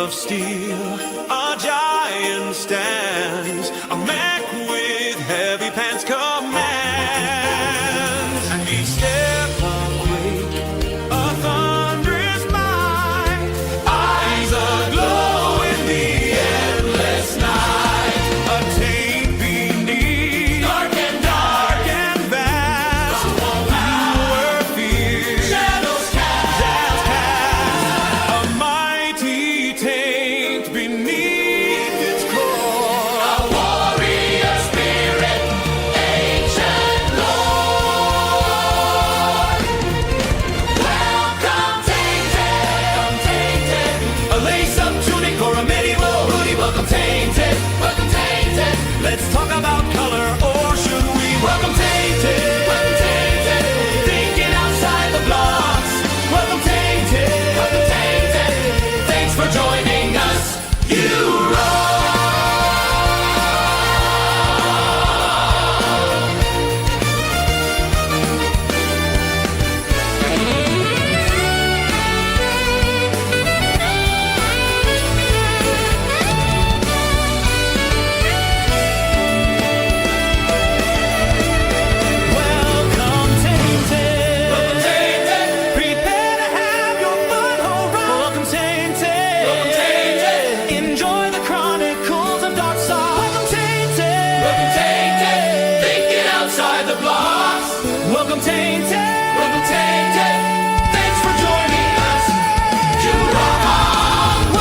of steel, a giant stands, a mech with heavy pants commands, and each step a quake, a thunderous might, eyes aglow in the endless night, a taint beneath, dark and vast, were feared, shadows cast, a mighty taint beneath its core, a warrior spirit, ancient lore. Welcome Tainted, a lace-up tunic or a medieval hoodie. Welcome Tainted, welcome Tainted. Let's talk about color, or should we? Welcome Tainted, thinking outside the blocks. Welcome Tainted, thanks for joining us. You rock. Welcome Tainted. Prepare to have your foothold right. Welcome Tainted. Enjoy the chronicles of dark side. Welcome Tainted. Thinking outside the blocks. Welcome Tainted. Thanks for joining us. You rock.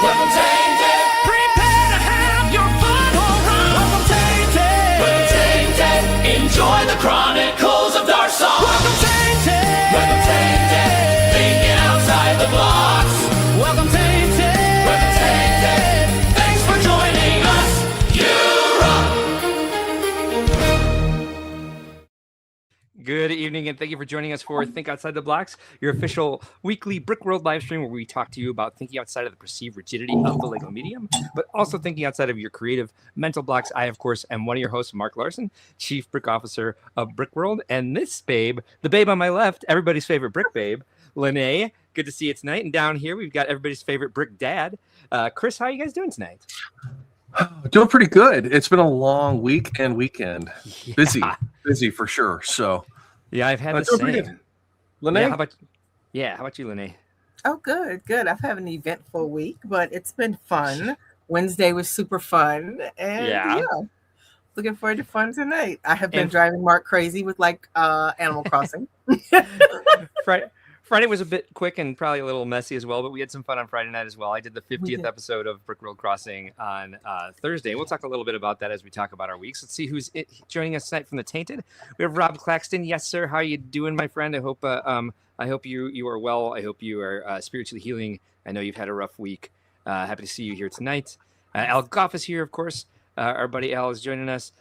Welcome Tainted. Prepare to have your foothold right. Welcome Tainted. Enjoy the chronicles of dark side. Welcome Tainted. Thinking outside the blocks. Welcome Tainted. Thanks for joining us. You rock. Good evening, and thank you for joining us for Think Outside the Blocks, your official weekly Brickworld live stream where we talk to you about thinking outside of the perceived rigidity of the Lego medium, but also thinking outside of your creative mental blocks. I, of course, am one of your hosts, Mark Larson, Chief Brick Officer of Brickworld, and this babe, the babe on my left, everybody's favorite brick babe, Lene. Good to see you tonight. And down here, we've got everybody's favorite brick dad, Chris. How are you guys doing tonight? Doing pretty good. It's been a long week and weekend. Busy for sure. So Yeah, I've had the doing pretty same. good. Lene? How about you, Lene? Oh, good. I've had an eventful week, but it's been fun. Wednesday was super fun, and Yeah. looking forward to fun tonight. I have been And- driving Mark crazy with Animal Crossing. Friday was a bit quick and probably a little messy as well, but we had some fun on Friday night as well. I did the 50th did. episode of Brickworld Crossing on Thursday. We'll talk a little bit about that as we talk about our weeks. Let's see who's joining us tonight from the Tainted. We have Rob Claxton. Yes, sir. How are you doing, my friend? I hope you are well. I hope you are spiritually healing. I know you've had a rough week. Happy to see you here tonight. Al Goff is here, of course. Our buddy Al is joining us.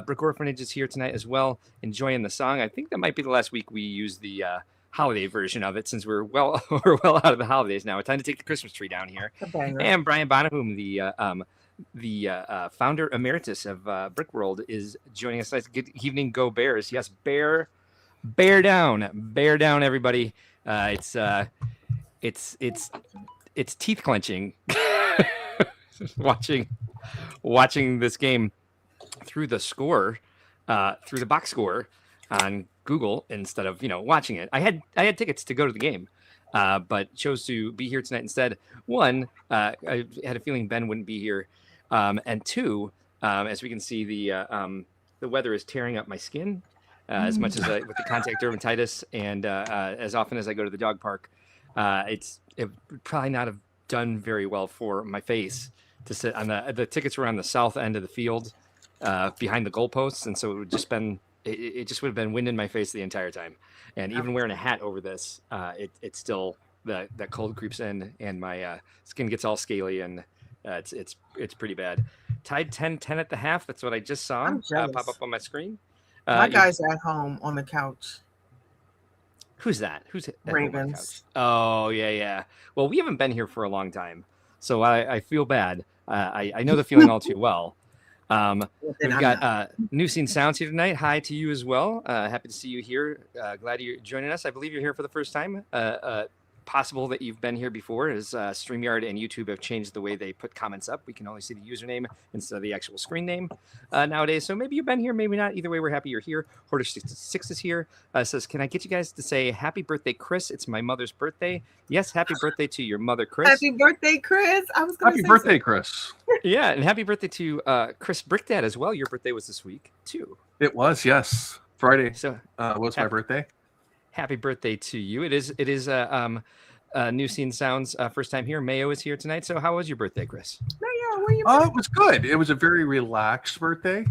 Brick Orphanage is here tonight as well, enjoying the song. I think that might be the last week we use the holiday version of it, since we're well out of the holidays now. It's time to take the Christmas tree down here. A banger. And Brian Bonahum, the founder emeritus of Brickworld, is joining us tonight. Good evening, go Bears! Yes, bear down, everybody. It's teeth clenching watching this game through the box score on Google instead of watching it. I had tickets to go to the game, but chose to be here tonight instead. One, I had a feeling Ben wouldn't be here, and two, as we can see, the weather is tearing up my skin as much as with the contact dermatitis, and as often as I go to the dog park, it would probably not have done very well for my face to sit on the tickets were on the south end of the field, behind the goalposts, and so it would just been. It just would have been wind in my face the entire time, and even wearing a hat over this, it's still that cold creeps in, and my skin gets all scaly, and it's pretty bad. Tied 10-10 at the half. That's what I just saw I'm jealous. pop up on my screen. My guys are at home on the couch. Who's that? Who's at home on the Ravens. couch? Oh yeah. Well, we haven't been here for a long time, so I feel bad. I know the feeling all too well. We've got New Scene Sounds here tonight. Hi to you as well. Happy to see you here. Glad you're joining us. I believe you're here for the first time. possible that you've been here before, is StreamYard and YouTube have changed the way they put comments up. We can only see the username instead of the actual screen name nowadays. So maybe you've been here, maybe not. Either way, we're happy you're here. Hoarder66 is here. Says, can I get you guys to say happy birthday, Chris? It's my mother's birthday. Yes, happy birthday to your mother, Chris. Happy birthday, Chris. I was going to Happy birthday, Chris. Yeah, and happy birthday to Chris Brickdad as well. Your birthday was this week, too. It was, yes. Friday So was my birthday. happy birthday to you. It is New Scene Sounds first time here. Mayo is here tonight. So how was your birthday, Chris? Mayo, where you It was good. It was a very relaxed birthday.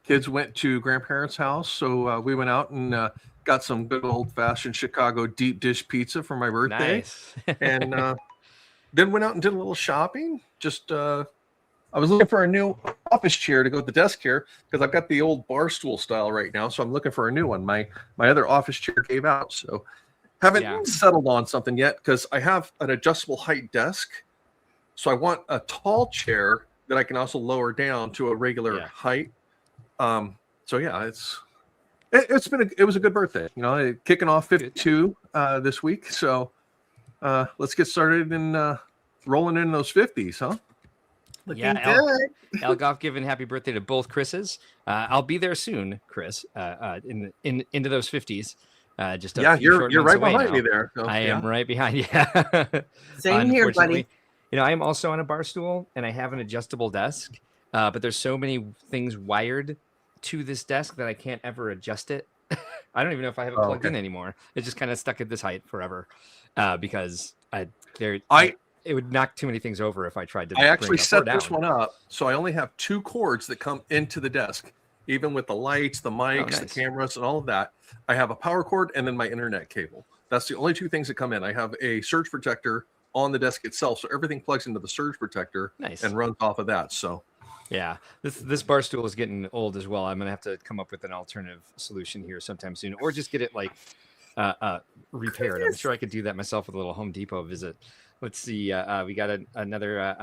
Kids went to grandparents' house, so we went out and got some good old-fashioned Chicago deep dish pizza for my birthday. Nice. And then went out and did a little shopping. Just I was looking for a new office chair to go with the desk here because I've got the old bar stool style right now, so I'm looking for a new one. My other office chair gave out, so haven't settled on something yet because I have an adjustable height desk. So I want a tall chair that I can also lower down to a regular height. So yeah, it was a good birthday. You know, kicking off 52 this week. So let's get started and rolling in those 50s, huh? Looking good. Elgoff giving happy birthday to both Chris's. I'll be there soon, Chris. Into those 50s. You're right behind me there. So, I am right behind you. Same here, buddy. You know, I am also on a bar stool and I have an adjustable desk, but there's so many things wired to this desk that I can't ever adjust it. I don't even know if I have it plugged in anymore. It's just kind of stuck at this height forever because it would knock too many things over if I tried to. I actually set this one up, so I only have 2 cords that come into the desk, even with the lights, the mics, the cameras, and all of that. I have a power cord and then my internet cable. That's the only 2 things that come in. I have a surge protector on the desk itself, so everything plugs into the surge protector and runs off of that. So, yeah, this bar stool is getting old as well. I'm gonna have to come up with an alternative solution here sometime soon, or just get it like repaired. I'm sure I could do that myself with a little Home Depot visit. Let's see. We got another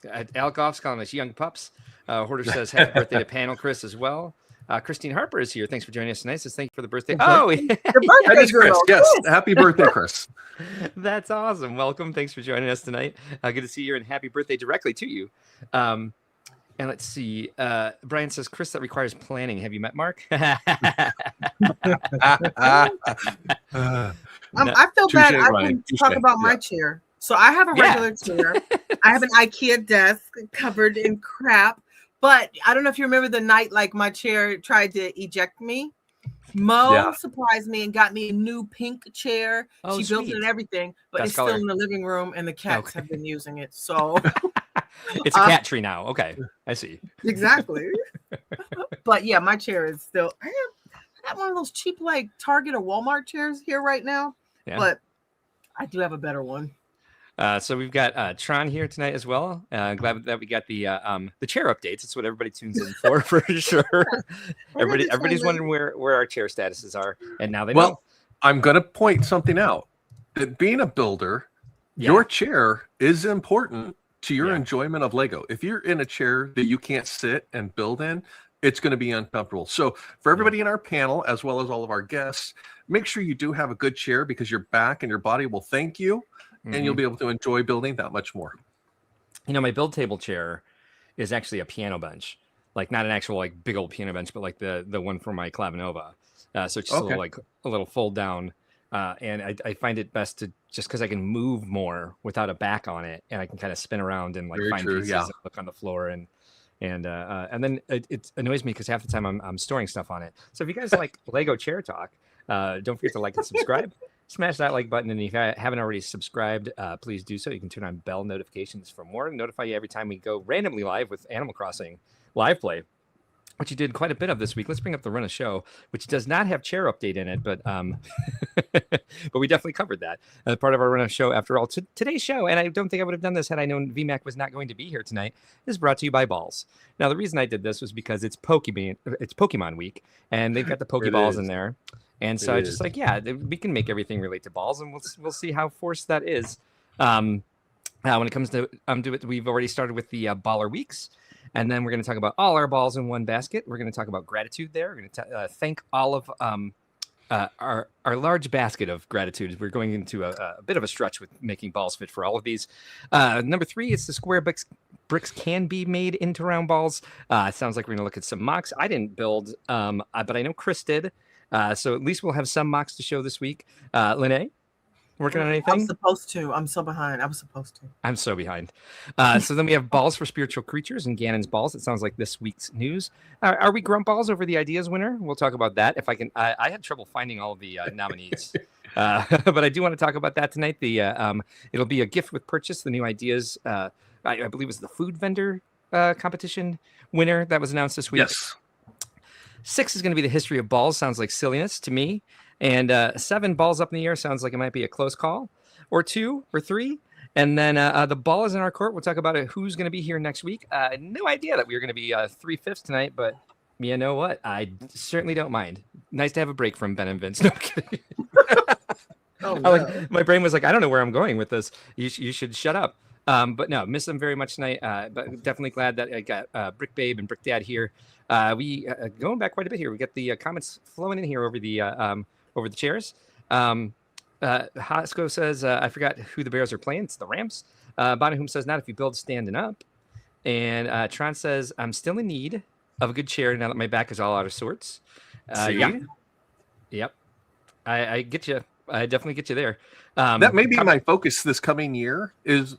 Algoff's calling us young pups. Hoarder says happy birthday to panel Chris as well. Christine Harper is here. Thanks for joining us tonight. Says thank you for the birthday. Oh, that is Chris. Yes, happy birthday, Chris. That's awesome. Welcome. Thanks for joining us tonight. Good to see you and happy birthday directly to you. And let's see. Brian says, Chris, that requires planning. Have you met Mark? I feel bad. I can talk about my chair. So I have a regular chair. I have an IKEA desk covered in crap. But I don't know if you remember the night like my chair tried to eject me. Mo surprised me and got me a new pink chair. She built it and everything, but it's still in the living room and the cats have been using it. So it's a cat tree now. Okay, I see. Exactly. But yeah, my chair is still. I got one of those cheap like Target or Walmart chairs here right now. Yeah. But I do have a better one. So we've got Tron here tonight as well. Glad that we got the chair updates. It's what everybody tunes in for sure. Everybody's wondering where our chair statuses are, and now they know. Well, I'm going to point something out. That being a builder, your chair is important to your enjoyment of Lego. If you're in a chair that you can't sit and build in, it's going to be uncomfortable. So for everybody in our panel, as well as all of our guests, make sure you do have a good chair because your back and your body will thank you. And you'll be able to enjoy building that much more. You know, my build table chair is actually a piano bench, like not an actual like big old piano bench, but like the one for my Clavinova. So it's just a little fold down. And I find it best to just because I can move more without a back on it, and I can kind of spin around and like find pieces and look on the floor and then it annoys me because half the time I'm storing stuff on it. So if you guys like Lego Chair Talk, don't forget to like and subscribe. Smash that like button, and if you haven't already subscribed, please do so. You can turn on bell notifications for more and notify you every time we go randomly live with Animal Crossing live play, which you did quite a bit of this week. Let's bring up the run of show, which does not have chair update in it, but but we definitely covered that as part of our run of show. After all, today's show, and I don't think I would have done this had I known VMAC was not going to be here tonight, is brought to you by Balls. Now, the reason I did this was because it's Pokemon week, and they've got the Pokeballs in there. And so I just like, we can make everything relate to balls, and we'll see how forced that is. When it comes to it, we've already started with the baller weeks, and then we're going to talk about all our balls in one basket. We're going to talk about gratitude there. We're going to thank all of our large basket of gratitude. We're going into a bit of a stretch with making balls fit for all of these. Number 3, it's the square bricks can be made into round balls. It sounds like we're gonna look at some MOCs. I didn't build, but I know Chris did. So at least we'll have some MOCs to show this week. Lene, working on anything? I'm supposed to. I'm so behind. I was supposed to. I'm so behind. So then we have balls for spiritual creatures and Ganon's balls. It sounds like this week's news. Are we grump balls over the ideas winner? We'll talk about that. If I can, I had trouble finding all of the nominees, but I do want to talk about that tonight. It'll be a gift with purchase. The new ideas, I believe, was the food vendor competition winner that was announced this week. Yes. 6 is going to be the history of balls. Sounds like silliness to me. And 7, balls up in the air, sounds like it might be a close call, or 2 or 3. And then the ball is in our court. We'll talk about who's going to be here next week. No idea that we were going to be 3/5 tonight, but you know what? I certainly don't mind. Nice to have a break from Ben and Vince. No, I'm kidding. My brain was like, I don't know where I'm going with this. You should shut up. But no, miss them very much tonight. But definitely glad that I got Brick Babe and Brick Dad here. We going back quite a bit here. We got the comments flowing in here over the chairs. Hosko says, I forgot who the Bears are playing. It's the Rams. Bonahum says, not if you build standing up. And Tron says, I'm still in need of a good chair now that my back is all out of sorts. Yeah. Yep. I get you. I definitely get you there. That may be my focus this coming year is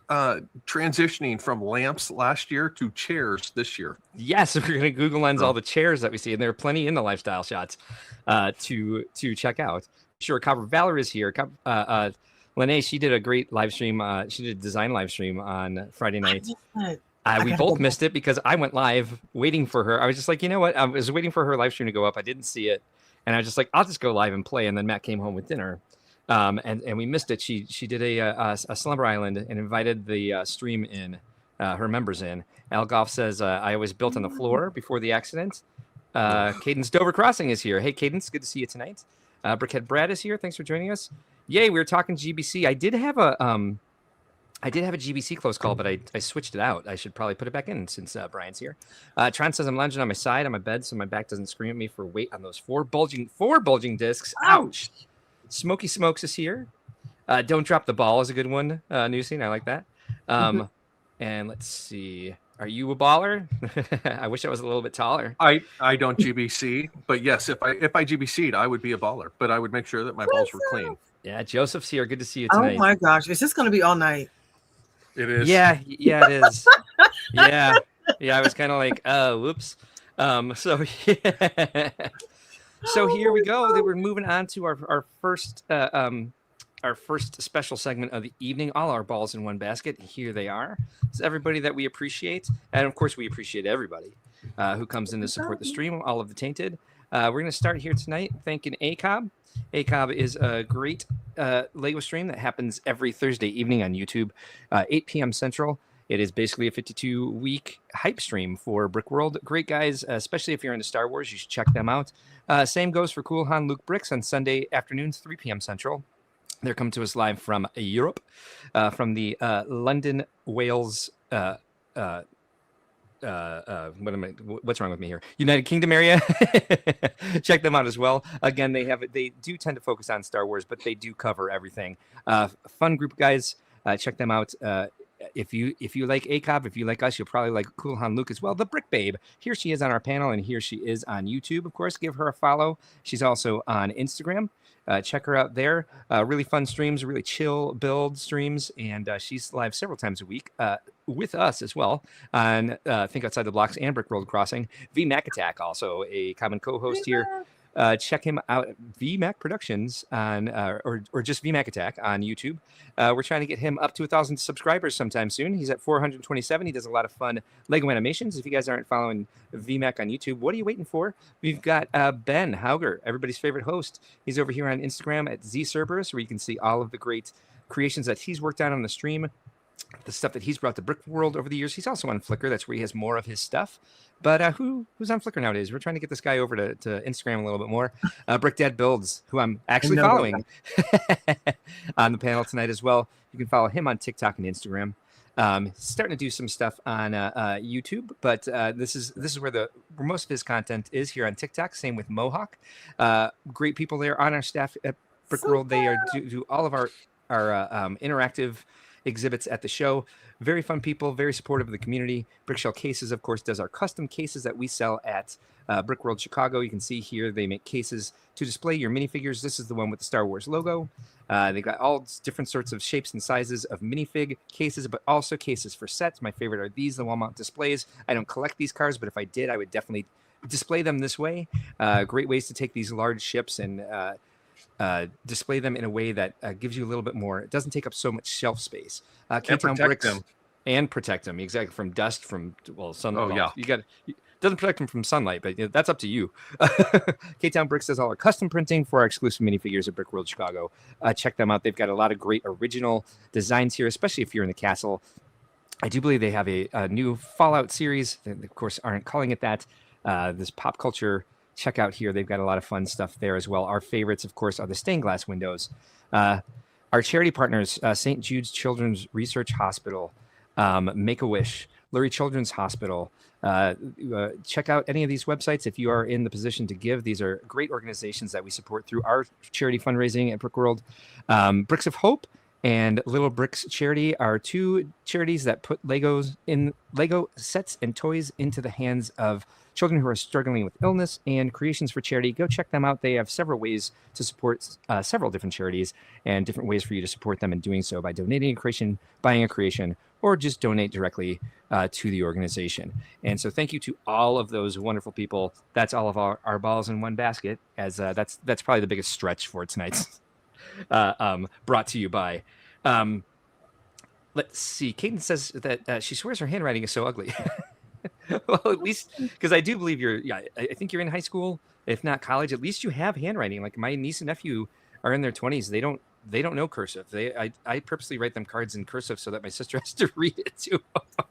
transitioning from lamps last year to chairs this year. Yes, we're going to Google Lens all the chairs that we see, and there are plenty in the lifestyle shots to check out. Sure, Copper Valor is here. Lene, she did a great live stream. She did a design live stream on Friday night. We both missed it because I went live waiting for her. I was just like, you know what? I was waiting for her live stream to go up. I didn't see it. And I was just like, I'll just go live and play. And then Matt came home with dinner. And we missed it. She did a Slumber Island and invited the stream in, her members in. Al Goff says, I was built on the floor before the accident. Cadence Dover Crossing is here. Hey, Cadence, good to see you tonight. Brickhead Brad is here. Thanks for joining us. Yay, we were talking GBC. I did have a GBC close call, but I switched it out. I should probably put it back in since Brian's here. Tron says I'm lounging on my side on my bed so my back doesn't scream at me for weight on those four bulging discs. Ouch! Smoky Smokes is here. Don't drop the ball is a good one. New scene, I like that. And let's see. Are you a baller? I wish I was a little bit taller. I don't GBC, but yes, if I GBC'd, I would be a baller. But I would make sure that my balls were clean. Yeah, Joseph's here. Good to see you tonight. Oh my gosh, is this going to be all night? It is. Yeah, it is. yeah. I was kind of like, whoops. So here we go. We're moving on to our first special segment of the evening. All our balls in one basket. Here they are. It's everybody that we appreciate, and of course, we appreciate everybody who comes in to support the stream. All of the Tainted. We're going to start here tonight thanking ACOB. ACOB is a great Lego stream that happens every Thursday evening on YouTube, 8 p.m. Central. It is basically a 52-week hype stream for Brickworld. Great guys, especially if you're into Star Wars. You should check them out. Same goes for Cool Han Luke Bricks on Sunday afternoons, 3 p.m. Central. They're coming to us live from Europe, from the London, Wales, what's wrong with me here? United Kingdom area. Check them out as well. Again, they do tend to focus on Star Wars, but they do cover everything. Fun group of guys. Check them out. If you like ACOB, if you like us, you'll probably like Cool Han Luke as well. The Brick Babe. Here she is on our panel, and here she is on YouTube. Of course, give her a follow. She's also on Instagram. Check her out there. Really fun streams, really chill build streams, and she's live several times a week with us as well on Think Outside the Blocks and Brickworld Crossing. VMac Attack, also a common co-host here. Check him out at VMac Productions on or just VMac Attack on YouTube. We're trying to get him up to 1,000 subscribers sometime soon. He's at 427. He does a lot of fun Lego animations. If you guys aren't following VMac on YouTube, what are you waiting for? We've got Ben Hauger, everybody's favorite host. He's over here on Instagram at ZCerberus, where you can see all of the great creations that he's worked on the stream, the stuff that he's brought to Brickworld over the years. He's also on Flickr. That's where he has more of his stuff. But who's on Flickr nowadays? We're trying to get this guy over to Instagram a little bit more. Brick Dad Builds, who I'm actually following on the panel tonight as well. You can follow him on TikTok and Instagram. Starting to do some stuff on YouTube, but this is where most of his content is here on TikTok. Same with Mohawk. Great people there on our staff at Brickworld. They do all of our interactive exhibits at the show. Very fun people, very supportive of the community. Brickshell Cases, of course, does our custom cases that we sell at Brickworld Chicago. You can see here they make cases to display your minifigures. This is the one with the Star Wars logo. They got all different sorts of shapes and sizes of minifig cases, but also cases for sets. My favorite are these, the wall mount displays. I don't collect these cars, but if I did, I would definitely display them this way. Great ways to take these large ships and display them in a way that gives you a little bit more. It doesn't take up so much shelf spape. K-Town Bricks them. And protect them exactly from dust, from sun. Oh, yeah. You got doesn't protect them from sunlight, but that's up to you. K-Town Bricks does all our custom printing for our exclusive minifigures at Brickworld Chicago. Check them out. They've got a lot of great original designs here, especially if you're in the castle. I do believe they have a new Fallout series. They, of course, aren't calling it that. This pop culture checkout here. They've got a lot of fun stuff there as well. Our favorites, of course, are the stained glass windows. Our charity partners, St. Jude's Children's Research Hospital, Make-A-Wish, Lurie Children's Hospital. Check out any of these websites if you are in the position to give. These are great organizations that we support through our charity fundraising at Brickworld. Bricks of Hope and Little Bricks Charity are two charities that put Lego sets and toys into the hands of children who are struggling with illness and creations for charity. Go check them out. They have several ways to support several different charities and different ways for you to support them in doing so by donating a creation, buying a creation, or just donate directly to the organization. And so thank you to all of those wonderful people. That's all of our balls in one basket, as that's probably the biggest stretch for tonight's brought to you by. Let's see. Kaden says that she swears her handwriting is so ugly. Well, at least because I do believe I think you're in high school, if not college. At least you have handwriting. Like my niece and nephew are in their 20s. They don't know cursive. I purposely write them cards in cursive so that my sister has to read it to them.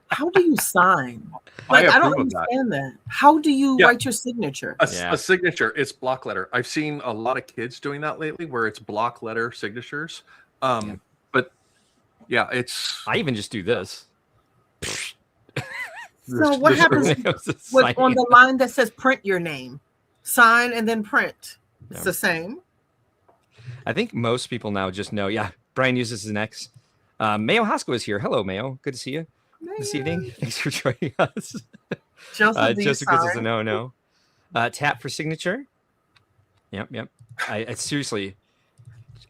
How do you sign? Like I don't understand that. How do you write your signature? A signature. It's block letter. I've seen a lot of kids doing that lately, where it's block letter signatures. But yeah, it's. I even just do this. So what happens on the line that says print your name? Sign and then print. It's the same. I think most people now just know. Yeah, Brian uses an X. Mayo Hosko is here. Hello, Mayo. Good to see you this evening. Thanks for joining us. Joseph says a no. Tap for signature. Yep. I seriously,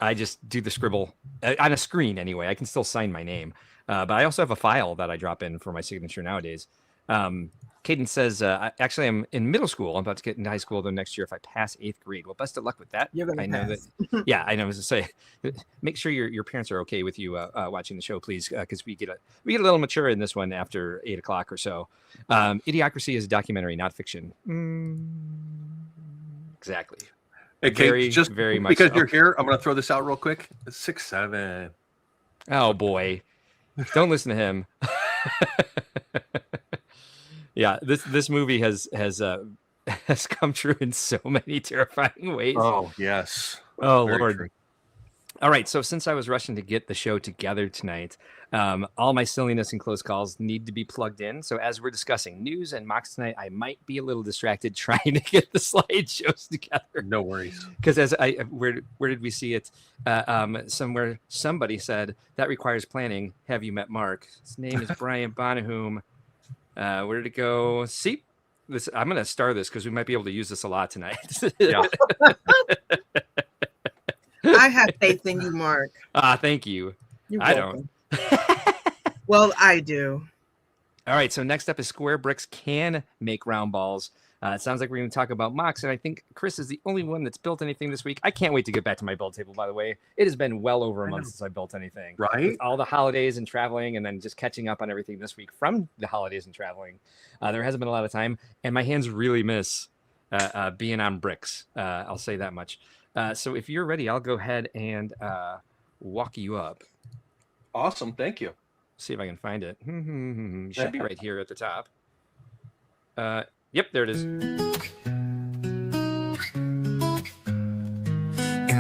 I just do the scribble on a screen anyway. I can still sign my name. But I also have a file that I drop in for my signature nowadays. Caden says, actually, I'm in middle school. I'm about to get into high school the next year if I pass 8th grade. Well, best of luck with that. You're going to pass. That. Yeah, I know. I was going to say, make sure your parents are okay with you watching the show, please, because we get a little mature in this one after 8 o'clock or so. Idiocracy is a documentary, not fiction. Exactly. Okay, very much because so. You're here. I'm going to throw this out real quick. 6'7". Oh boy, don't listen to him. Yeah, this movie has come true in so many terrifying ways. Oh yes. Oh Very Lord. True. All right, so since I was rushing to get the show together tonight, all my silliness and close calls need to be plugged in. So as we're discussing news and MOCs tonight, I might be a little distracted trying to get the slideshows together. No worries. Because where did we see it? Somewhere somebody said that requires planning. Have you met Mark? His name is Brian Bonahum. Where did it go? See, I'm going to star this because we might be able to use this a lot tonight. Yeah. I have faith in you, Mark. Thank you. I don't. Well, I do. All right. So next up is Square Bricks can make round balls. It sounds like we're going to talk about MOCs, and I think Chris is the only one that's built anything this week. I can't wait to get back to my build table, by the way. It has been well over a month since I built anything. Right? With all the holidays and traveling, and then just catching up on everything this week from the holidays and traveling. There hasn't been a lot of time, and my hands really miss being on bricks. I'll say that much. So if you're ready, I'll go ahead and walk you up. Awesome. Thank you. See if I can find it. It should be right here at the top. Yep, there it is. In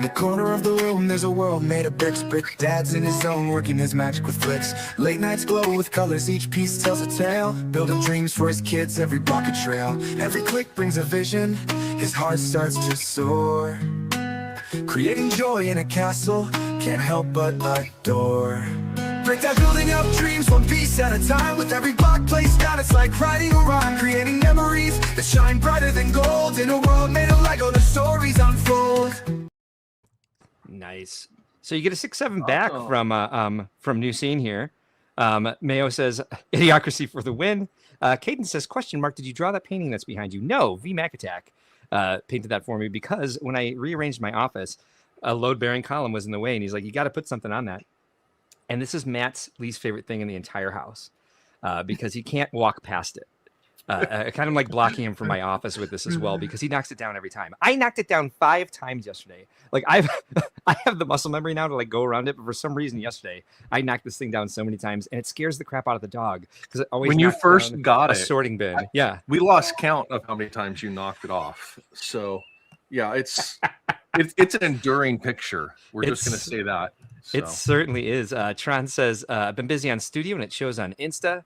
the corner of the room, there's a world made of bricks. Brick dad's in his zone, working his magic with flicks. Late nights glow with colors, each piece tells a tale. Building dreams for his kids, every block a trail. Every click brings a vision, his heart starts to soar. Creating joy in a castle, can't help but adore. Brick dad building up dreams, one piece at a time. With every block placed down, it's like writing a rhyme. Creating memories that shine brighter than gold. In a world made of Lego, the stories unfold. Nice. So you get a 6-7 back from New Scene here. Mayo says, Idiocracy for the win. Caden says, question mark, did you draw that painting that's behind you? No, VMAC Attack painted that for me because when I rearranged my office, a load-bearing column was in the way, and he's like, you got to put something on that. And this is Matt's least favorite thing in the entire house because he can't walk past it. I kind of like blocking him from my office with this as well because he knocks it down every time. I knocked it down 5 times yesterday. Like I have the muscle memory now to like go around it, but for some reason yesterday I knocked this thing down so many times, and it scares the crap out of the dog because it always when you first got a it, sorting bin. We lost count of how many times you knocked it off. So yeah, it's an enduring picture. We're just gonna say that. So. It certainly is. Tron says, I've been busy on studio and it shows on Insta.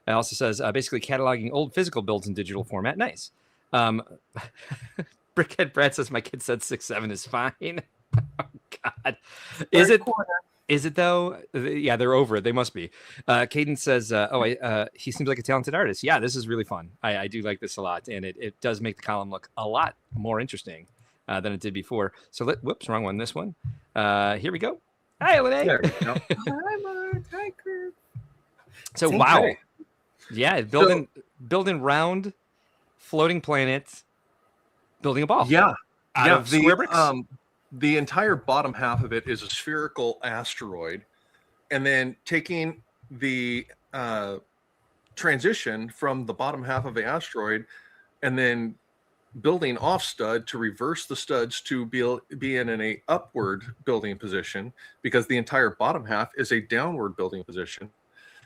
It also says basically cataloging old physical builds in digital format. Nice. Brickhead Brad says my kid said 6-7 is fine. Oh God, is it though? Yeah, they're over it. They must be. Caden says, he seems like a talented artist. Yeah, this is really fun. I do like this a lot, and it does make the column look a lot more interesting than it did before. So whoops, wrong one. This one. Here we go. Hi, Lene. Hi, Mark. Hi, Kurt. So wow. Yeah, building round floating planets, building a ball. Yeah. Out of square bricks. The entire bottom half of it is a spherical asteroid, and then taking the transition from the bottom half of the asteroid and then building off stud to reverse the studs to be in an upward building position, because the entire bottom half is a downward building position.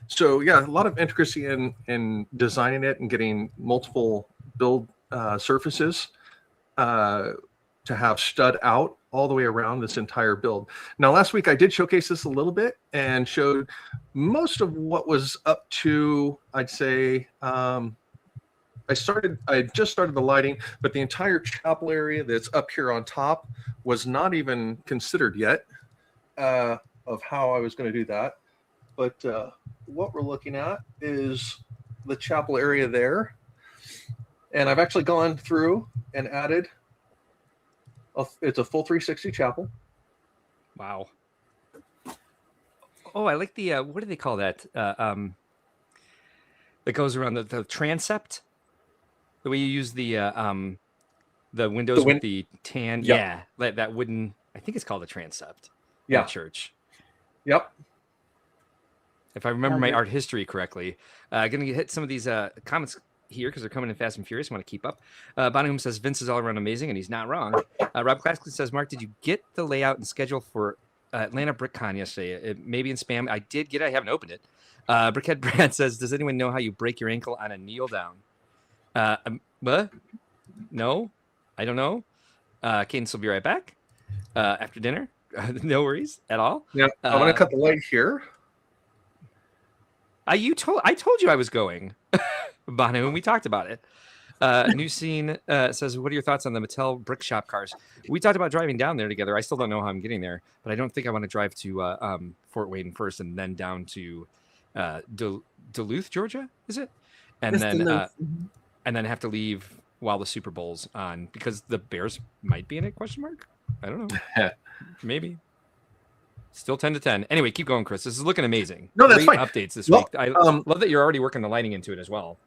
So yeah, a lot of intricacy in designing it and getting multiple build surfaces to have stud out all the way around this entire build. Now, last week I did showcase this a little bit and showed most of what was up to, I'd say, I just started the lighting, but the entire chapel area that's up here on top was not even considered yet of how I was going to do that. But what we're looking at is the chapel area there. And I've actually gone through and added, it's a full 360 chapel. Wow. Oh, I like the, what do they call that? That goes around the transept? The way you use the windows with the tan. Yep. Yeah, that wooden, I think it's called a transept. Yeah. In church. Yep. If I remember my art history correctly. Going to hit some of these comments here because they're coming in fast and furious. I want to keep up. Bonham says Vince is all around amazing, and he's not wrong. Rob Classic says, Mark, did you get the layout and schedule for Atlanta BrickCon yesterday? It may be in spam. I did get it. I haven't opened it. Brickhead Brad says, does anyone know how you break your ankle on a kneel down? What? No, I don't know. Cadence will be right back after dinner. No worries at all. Yeah, I'm going to cut the light here. I told you I was going, Banu, and we talked about it. New Scene says, what are your thoughts on the Mattel Brick Shop cars? We talked about driving down there together. I still don't know how I'm getting there, but I don't think I want to drive to Fort Wayne first and then down to Duluth, Georgia, is it? And then have to leave while the Super Bowl's on because the Bears might be in it, question mark? I don't know. Maybe. Still 10-10. Anyway, keep going, Chris. This is looking amazing. No, that's Great fine. Updates this week. I love that you're already working the lighting into it as well.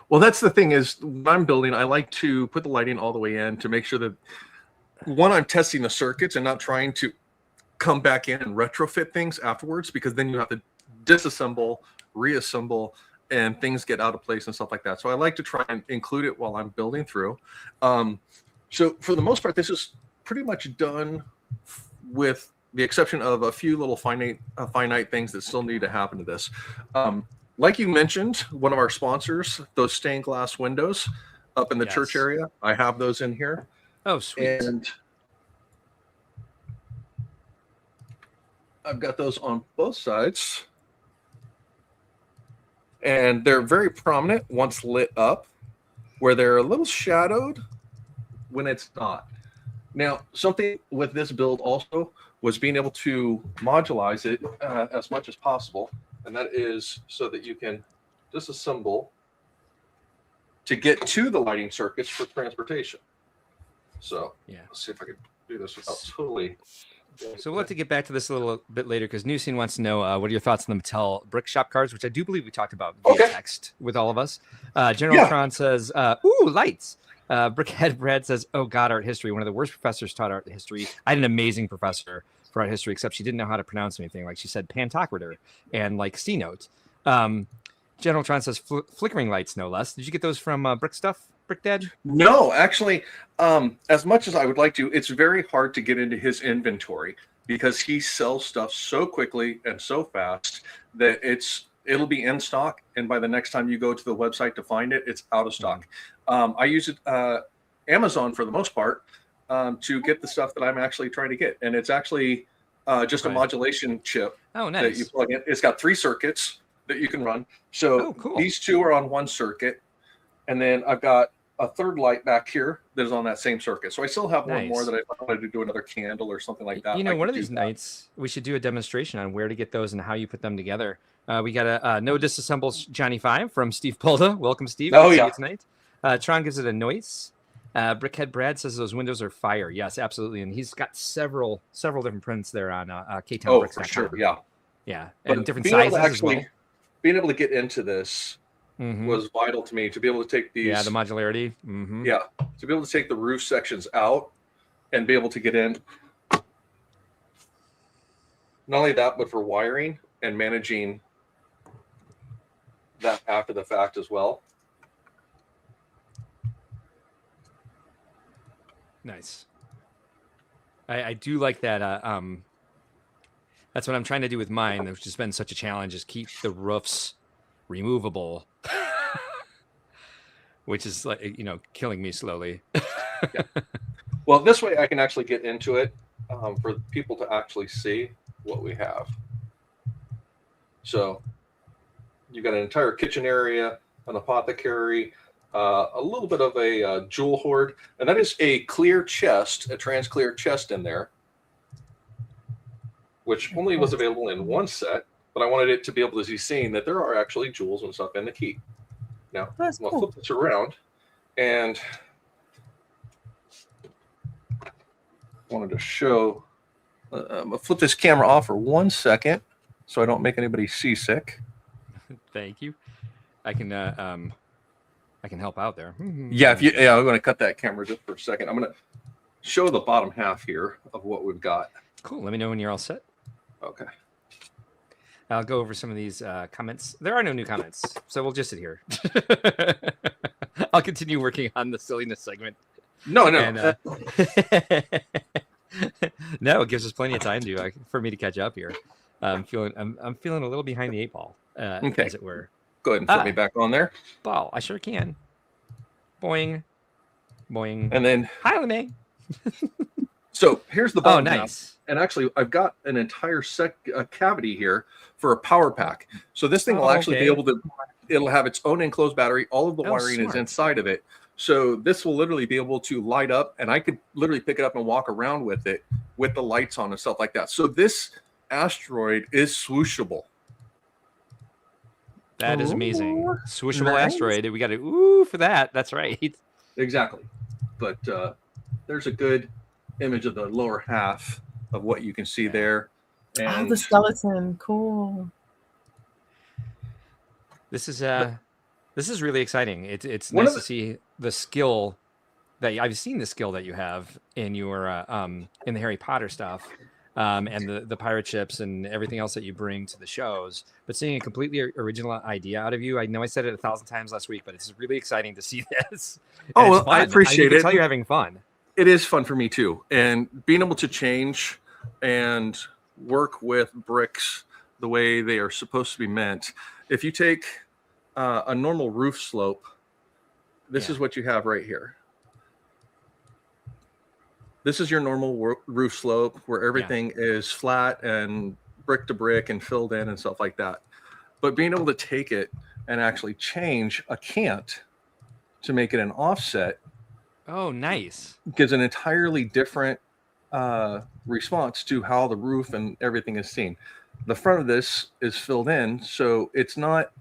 Well, that's the thing is when I'm building, I like to put the lighting all the way in to make sure that, one, I'm testing the circuits and not trying to come back in and retrofit things afterwards, because then you have to disassemble, reassemble, and things get out of place and stuff like that. So I like to try and include it while I'm building through. So for the most part, this is pretty much done with the exception of a few little finite things that still need to happen to this. Like you mentioned, one of our sponsors, those stained glass windows up in the church area, I have those in here. Oh, sweet. And I've got those on both sides. And they're very prominent once lit up, where they're a little shadowed when it's not. Now, something with this build also was being able to modulize it as much as possible. And that is so that you can disassemble to get to the lighting circuits for transportation. So Yeah, let's see if I can do this without totally. so we'll have to get back to this a little bit later because New Scene wants to know what are your thoughts on the Mattel Brick Shop cards, which I do believe we talked about via text with all of us. General Tron says, ooh, lights. Brickhead Brad says, oh, God, art history. One of the worst professors taught art history. I had an amazing professor for art history, except she didn't know how to pronounce anything. Like she said Pantocrator and like C note. General Tron says flickering lights, no less. Did you get those from Brick Stuff, Brick Dad? No, actually, as much as I would like to, it's very hard to get into his inventory because he sells stuff so quickly and so fast that it'll be in stock, and by the next time you go to the website to find it, it's out of stock. I use it Amazon for the most part to get the stuff that I'm actually trying to get, and it's actually just a modulation chip. Oh, nice. That you plug in. It's got 3 circuits that you can run. So cool. These 2 are on 1 circuit, and then I've got a 3rd light back here that is on that same circuit. So I still have one more that I wanted to do another candle or something like that. You know, one of these nights we should do a demonstration on where to get those and how you put them together. We got a no disassembles Johnny 5 from Steve Polda. Welcome, Steve. Oh, yeah. Tonight. Tron gives it a noise. Brickhead Brad says those windows are fire. Yes, absolutely. And he's got several different prints there on K-Town. Oh, for sure. Yeah. Yeah. But and different sizes as well. Being able to get into this was vital to me, to be able to take these. Yeah, the modularity. Yeah, to be able to take the roof sections out and be able to get in. Not only that, but for wiring and managing that after the fact as well. Nice. I do like that. That's what I'm trying to do with mine, which has been such a challenge, is keep the roofs removable, which is like, killing me slowly. Yeah. Well, this way I can actually get into it for people to actually see what we have. So you've got an entire kitchen area, an apothecary, a little bit of a jewel hoard, and that is a clear chest, a trans-clear chest in there, which only was available in 1 set, but I wanted it to be able to be seen that there are actually jewels and stuff in the key. Now, I'm going to flip this around, and I wanted to show, I'm going to flip this camera off for 1 second so I don't make anybody seasick. Thank you. I can help out there. Yeah, I'm going to cut that camera just for a second. I'm going to show the bottom half here of what we've got. Cool. Let me know when you're all set. Okay. I'll go over some of these comments. There are no new comments, so we'll just sit here. I'll continue working on the silliness segment. No. And, no, it gives us plenty of time for me to catch up here. I'm feeling a little behind the 8 ball, as it were. Go ahead and put me back on there. Ball, I sure can. Boing, boing, and then hi, LeMay. So here's the bottom. Oh, nice. And actually, I've got an entire cavity here for a power pack. So this thing will actually be able to. It'll have its own enclosed battery. All of the wiring is inside of it. So this will literally be able to light up, and I could literally pick it up and walk around with it with the lights on and stuff like that. So this asteroid is swooshable. That is amazing. Swooshable asteroid. We got to for that. That's right. Exactly. But there's a good image of the lower half of what you can see there. And the skeleton. Cool. This is really exciting. It's nice to see the skill that I've seen the skill that you have in your in the Harry Potter stuff. And the pirate ships and everything else that you bring to the shows, but seeing a completely original idea out of you. I know I said it 1,000 times last week, but it's really exciting to see this. Oh, well, I appreciate it. I tell you're having fun. It is fun for me too. And being able to change and work with bricks the way they are supposed to be meant. If you take a normal roof slope, this is what you have right here. This is your normal roof slope where everything is flat and brick to brick and filled in and stuff like that. But being able to take it and actually change a cant to make it an offset. Oh, nice. Gives an entirely different response to how the roof and everything is seen. The front of this is filled in, so it's not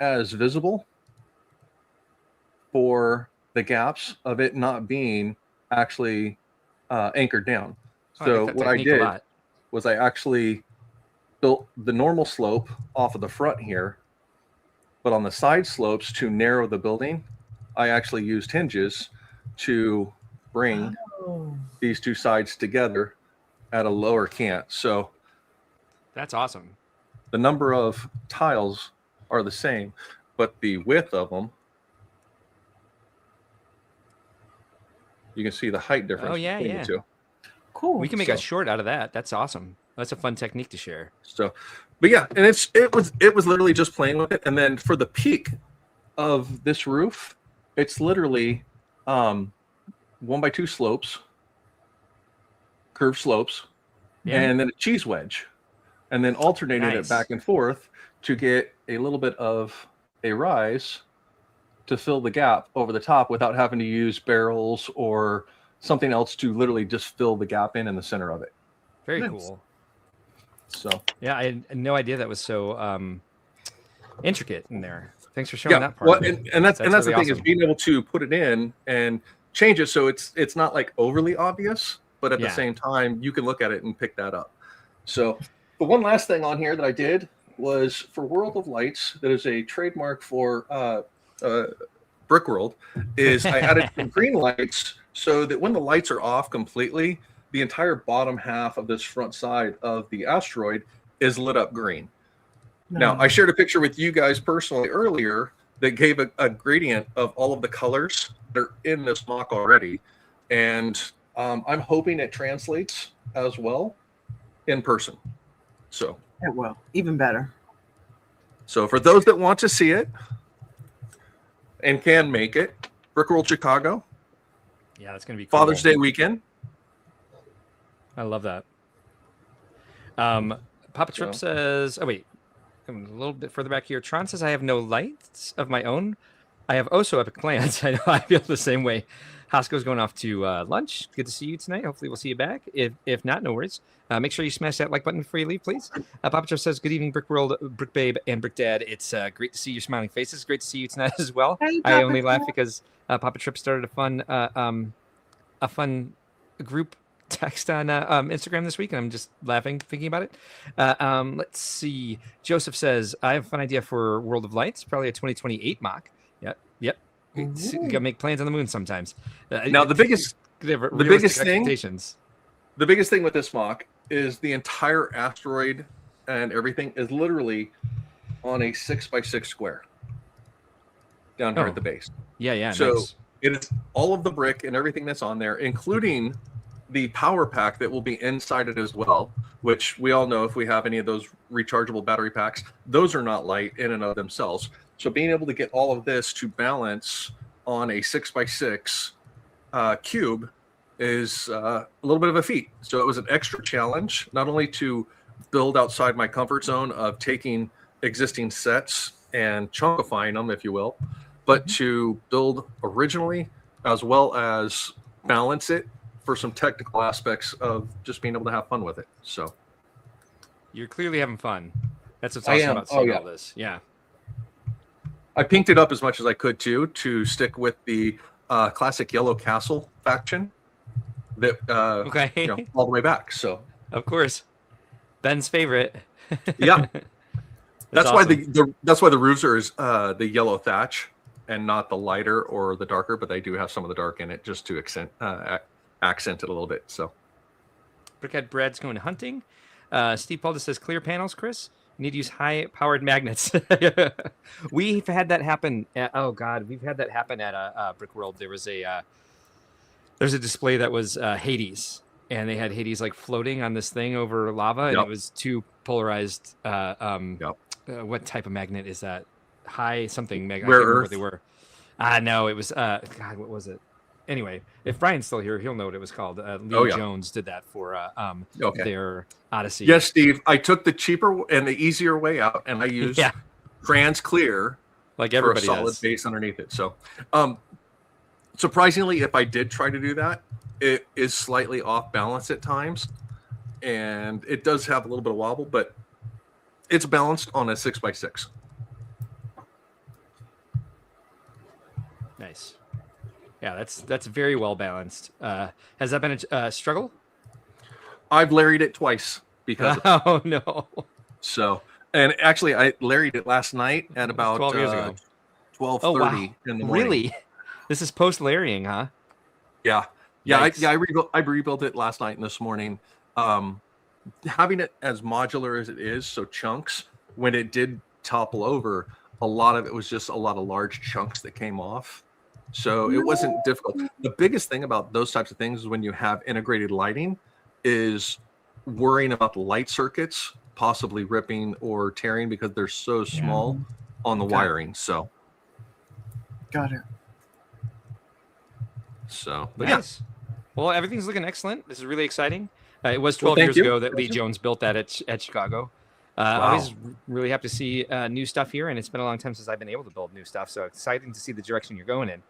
as visible for the gaps of it not being actually anchored down. So what I did was I actually built the normal slope off of the front here, but on the side slopes to narrow the building, I actually used hinges to bring these two sides together at a lower cant. So that's awesome. The number of tiles are the same, but the width of them, you can see the height difference between the two. Cool. We can make a short out of that. That's awesome. That's a fun technique to share. So, but yeah, and it was literally just playing with it. And then for the peak of this roof, it's literally 1x2 slopes, curved slopes, and then a cheese wedge, and then alternating it back and forth to get a little bit of a rise to fill the gap over the top without having to use barrels or something else to literally just fill the gap in the center of it. Very cool. So yeah, I had no idea that was so intricate in there. Thanks for showing that part. Well, and that's really the thing awesome. is being able to put it in and change it so it's not like overly obvious, but at the same time you can look at it and pick that up. So the one last thing on here that I did was for World of Lights, that is a trademark for Brickworld, is I added some green lights so that when the lights are off completely, the entire bottom half of this front side of the asteroid is lit up green. Now, I shared a picture with you guys personally earlier that gave a gradient of all of the colors that are in this mock already. And I'm hoping it translates as well in person. So it will. Even better. So for those that want to see it and can make it, Brickworld Chicago. Yeah, that's going to be cool. Father's Day weekend. I love that. Papa Trip says, oh, wait. A little bit further back here. Tron says, I have no lights of my own. I have also epic plans. I know I feel the same way. Hosko's going off to lunch. Good to see you tonight. Hopefully we'll see you back. If not, no worries. Make sure you smash that like button before you leave, please. Papa Trip says, good evening, Brickworld, Brick Babe, and Brick Dad. It's great to see your smiling faces. Great to see you tonight as well. Hey, I only laugh because Papa Trip started a fun group text on Instagram this week, and I'm just laughing thinking about it. Let's see. Joseph says, I have a fun idea for World of Lights, probably a 2028 mock. Yep. You gotta make plans on the moon sometimes. Now the biggest thing with this mock is the entire asteroid and everything is literally on a 6x6 square down here at the base. Yeah. So nice. It is all of the brick and everything that's on there, including the power pack that will be inside it as well, which we all know if we have any of those rechargeable battery packs, those are not light in and of themselves. So being able to get all of this to balance on a 6x6 cube is a little bit of a feat. So it was an extra challenge, not only to build outside my comfort zone of taking existing sets and chunkifying them, if you will, but to build originally as well as balance it for some technical aspects of just being able to have fun with it. So you're clearly having fun. That's what's awesome about seeing all this. Yeah. I pinked it up as much as I could too, to stick with the classic Yellow Castle faction that all the way back. So of course, Ben's favorite. Yeah. That's awesome. why that's why the roofs are the yellow thatch and not the lighter or the darker, but they do have some of the dark in it just to accent it a little bit. So Brickhead Brad's going hunting. Steve Paul just says clear panels, Chris. You need to use high powered magnets. We've had that happen. We've had that happen at Brickworld. There's a display that was Hades, and they had Hades like floating on this thing over lava, and it was two polarized. What type of magnet is that? High something magnet. I can't remember what they were. No, it was God. What was it? anyway, if Brian's still here, he'll know what it was called. Lee Oh, yeah. Jones did that for Okay. their Odyssey. Yes, Steve. I took the cheaper and the easier way out, and I used Yeah. Trans Clear like for a everybody solid does. base underneath it. So, surprisingly, if I did try to do that, it is slightly off balance at times, and it does have a little bit of wobble, but it's balanced on a 6x6. Nice. Yeah, that's very well balanced. Has that been a struggle? I've larried it twice because of Oh no. so. And actually, I larried it last night at about 12 years ago. 12:30 Oh wow. in the morning. Really? This is post layering, huh? Yeah. I rebuilt it last night and this morning. Having it as modular as it is, so chunks, when it did topple over, a lot of it was just a lot of large chunks that came off. So it wasn't difficult. The biggest thing about those types of things is when you have integrated lighting is worrying about the light circuits possibly ripping or tearing because they're so small on the wiring. So Got it. So, but nice. Well, everything's looking excellent. This is really exciting. It was Well, 12 thank years you. ago that Lee Jones built that at Chicago. Always really happy to see new stuff here, and it's been a long time since I've been able to build new stuff. So exciting to see the direction you're going in.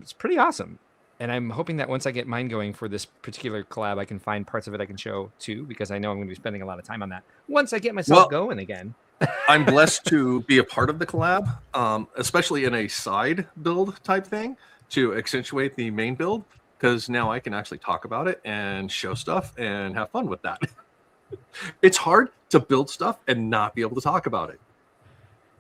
It's pretty awesome, and I'm hoping that once I get mine going for this particular collab, I can find parts of it I can show too, because I know I'm going to be spending a lot of time on that once I get myself going again. I'm blessed to be a part of the collab, especially in a side build type thing to accentuate the main build, because now I can actually talk about it and show stuff and have fun with that. It's hard to build stuff and not be able to talk about it.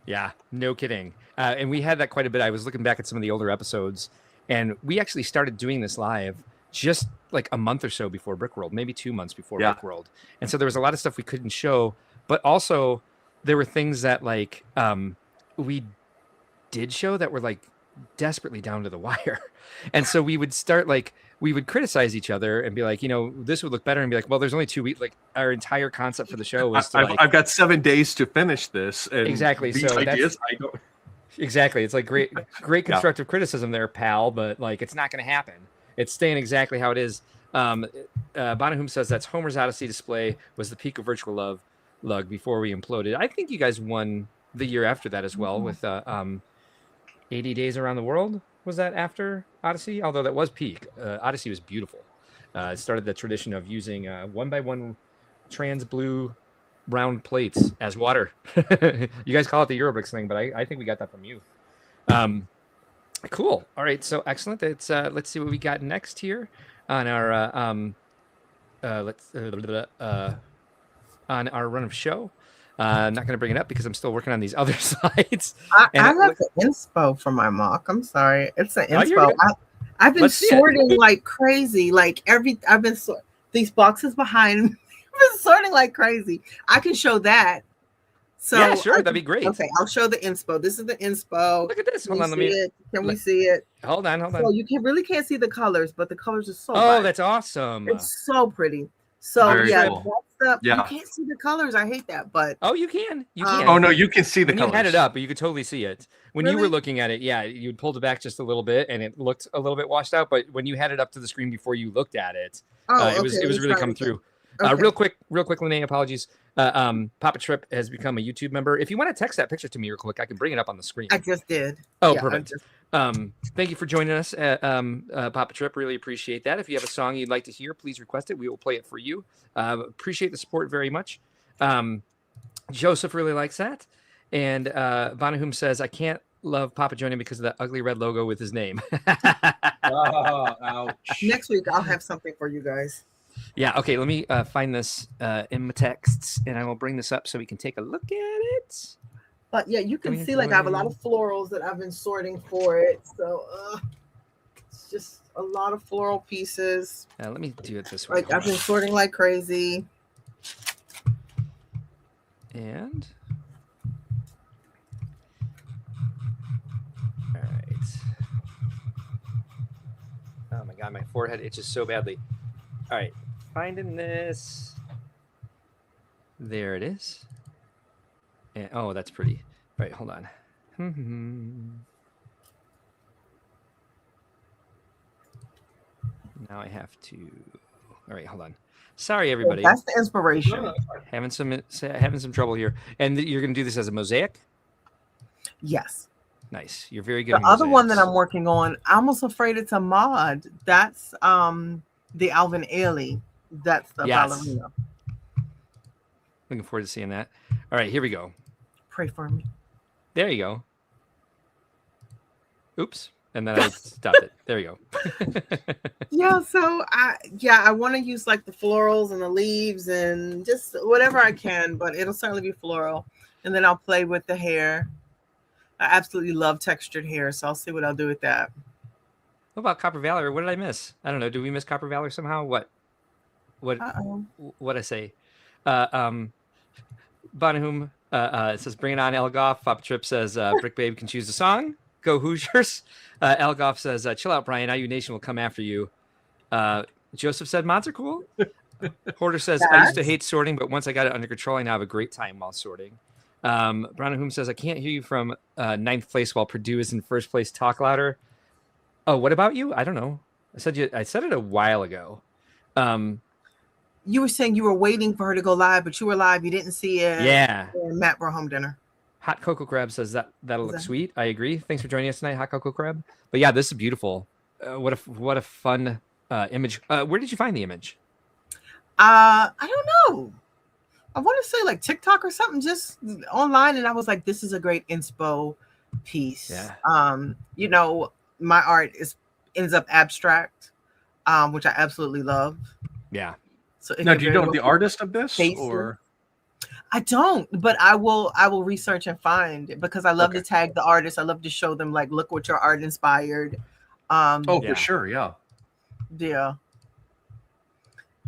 Yeah, no kidding. And we had that quite a bit. I was looking back at some of the older episodes, and we actually started doing this live just like a month or so before Brickworld, maybe 2 months before Brickworld. And so there was a lot of stuff we couldn't show, but also there were things that like we did show that were like desperately down to the wire. And so we would start like, we would criticize each other and be like, this would look better, and be like, well, there's only 2 weeks. Like our entire concept for the show was I've got 7 days to finish this. And exactly. These So ideas, I don't. Exactly. It's like great constructive criticism there, pal, but like it's not going to happen. It's staying exactly how it is. Bonahum says that's Homer's Odyssey display was the peak of virtual love lug before we imploded. I think you guys won the year after that as well with 80 Days Around the World. Was that after Odyssey? Although that was peak. Odyssey was beautiful. It started the tradition of using 1x1 trans blue round plates as water. You guys call it the Eurobricks thing, but I think we got that from you. Cool. All right, so excellent. It's let's see what we got next here on our on our run of show. I'm not going to bring it up because I'm still working on these other slides. I have the inspo for my mock. I'm sorry, it's an inspo. I've been sorting like crazy. Like I've been these boxes behind. I've been sorting like crazy. I can show that. So yeah, sure, that'd be great. Okay, I'll show the inspo. This is the inspo. Look at this. Hold on, Can we see it? Hold on. So you really can't see the colors, but the colors are so. Oh, that's awesome. It's so pretty. So cool. You can't see the colors. I hate that, but you can. You can. Oh no, you can see the colors. You had it up, but you could totally see it. When you were looking at it, you pulled it back just a little bit, and it looked a little bit washed out. But when you had it up to the screen before you looked at it, it was really come through. Okay. Real quick, Lene, apologies. Papa Trip has become a YouTube member. If you want to text that picture to me real quick, I can bring it up on the screen. I just did. Oh, yeah, perfect. Thank you for joining us, Papa Trip. Really appreciate that. If you have a song you'd like to hear, please request it. We will play it for you. Appreciate the support very much. Joseph really likes that. And Bonahum says, I can't love Papa joining because of the ugly red logo with his name. Oh, ouch. Next week, I'll have something for you guys. Yeah, okay, let me find this in my texts, and I will bring this up so we can take a look at it. But yeah, you can see like I have a lot of florals that I've been sorting for it. So it's just a lot of floral pieces. Let me do it this way. Like I've been sorting like crazy. And all right. Oh my god, my forehead itches so badly. All right, finding this. There it is. And, oh, that's pretty. All right, hold on. Now I have to. All right, hold on. Sorry, everybody. That's the inspiration. Having some trouble here. And you're going to do this as a mosaic? Yes. Nice. You're very good. The at other one that mosaics. I'm working on, I'm almost afraid it's a mod. That's the Alvin Ailey. That's the ballerina. Looking forward to seeing that. All right, here we go. Pray for me. There you go. Oops. And then I stopped it. There you go. Yeah, so I want to use like the florals and the leaves and just whatever I can, but it'll certainly be floral. And then I'll play with the hair. I absolutely love textured hair, so I'll see what I'll do with that. What about Copper Valor? What did I miss? I don't know. Did we miss Copper Valor somehow? What I say? Bonahum it says, bring it on, Elgoff. Papa Trip says, Brick Babe can choose a song. Go Hoosiers. Elgoff says, chill out, Brian. IU Nation will come after you. Joseph said, mods are cool. Hoarder says, I used to hate sorting, but once I got it under control, I now have a great time while sorting. Bonahum says, I can't hear you from 9th place while Purdue is in 1st place. Talk louder. Oh, what about you? I don't know. I said it a while ago. You were saying you were waiting for her to go live, but you were live. You didn't see it. Yeah. And Matt brought home dinner. Hot Cocoa Crab says that'll look sweet. I agree. Thanks for joining us tonight, Hot Cocoa Crab. But yeah, this is beautiful. What a fun image. Where did you find the image? I don't know. I want to say like TikTok or something, just online, and I was like, this is a great inspo piece. Yeah. You know, my art ends up abstract, which I absolutely love. Yeah. So now, do you know the artist of this, or? I don't, but I will research and find it, because I love to tag the artist. I love to show them like, look what your art inspired. For sure, yeah. Yeah.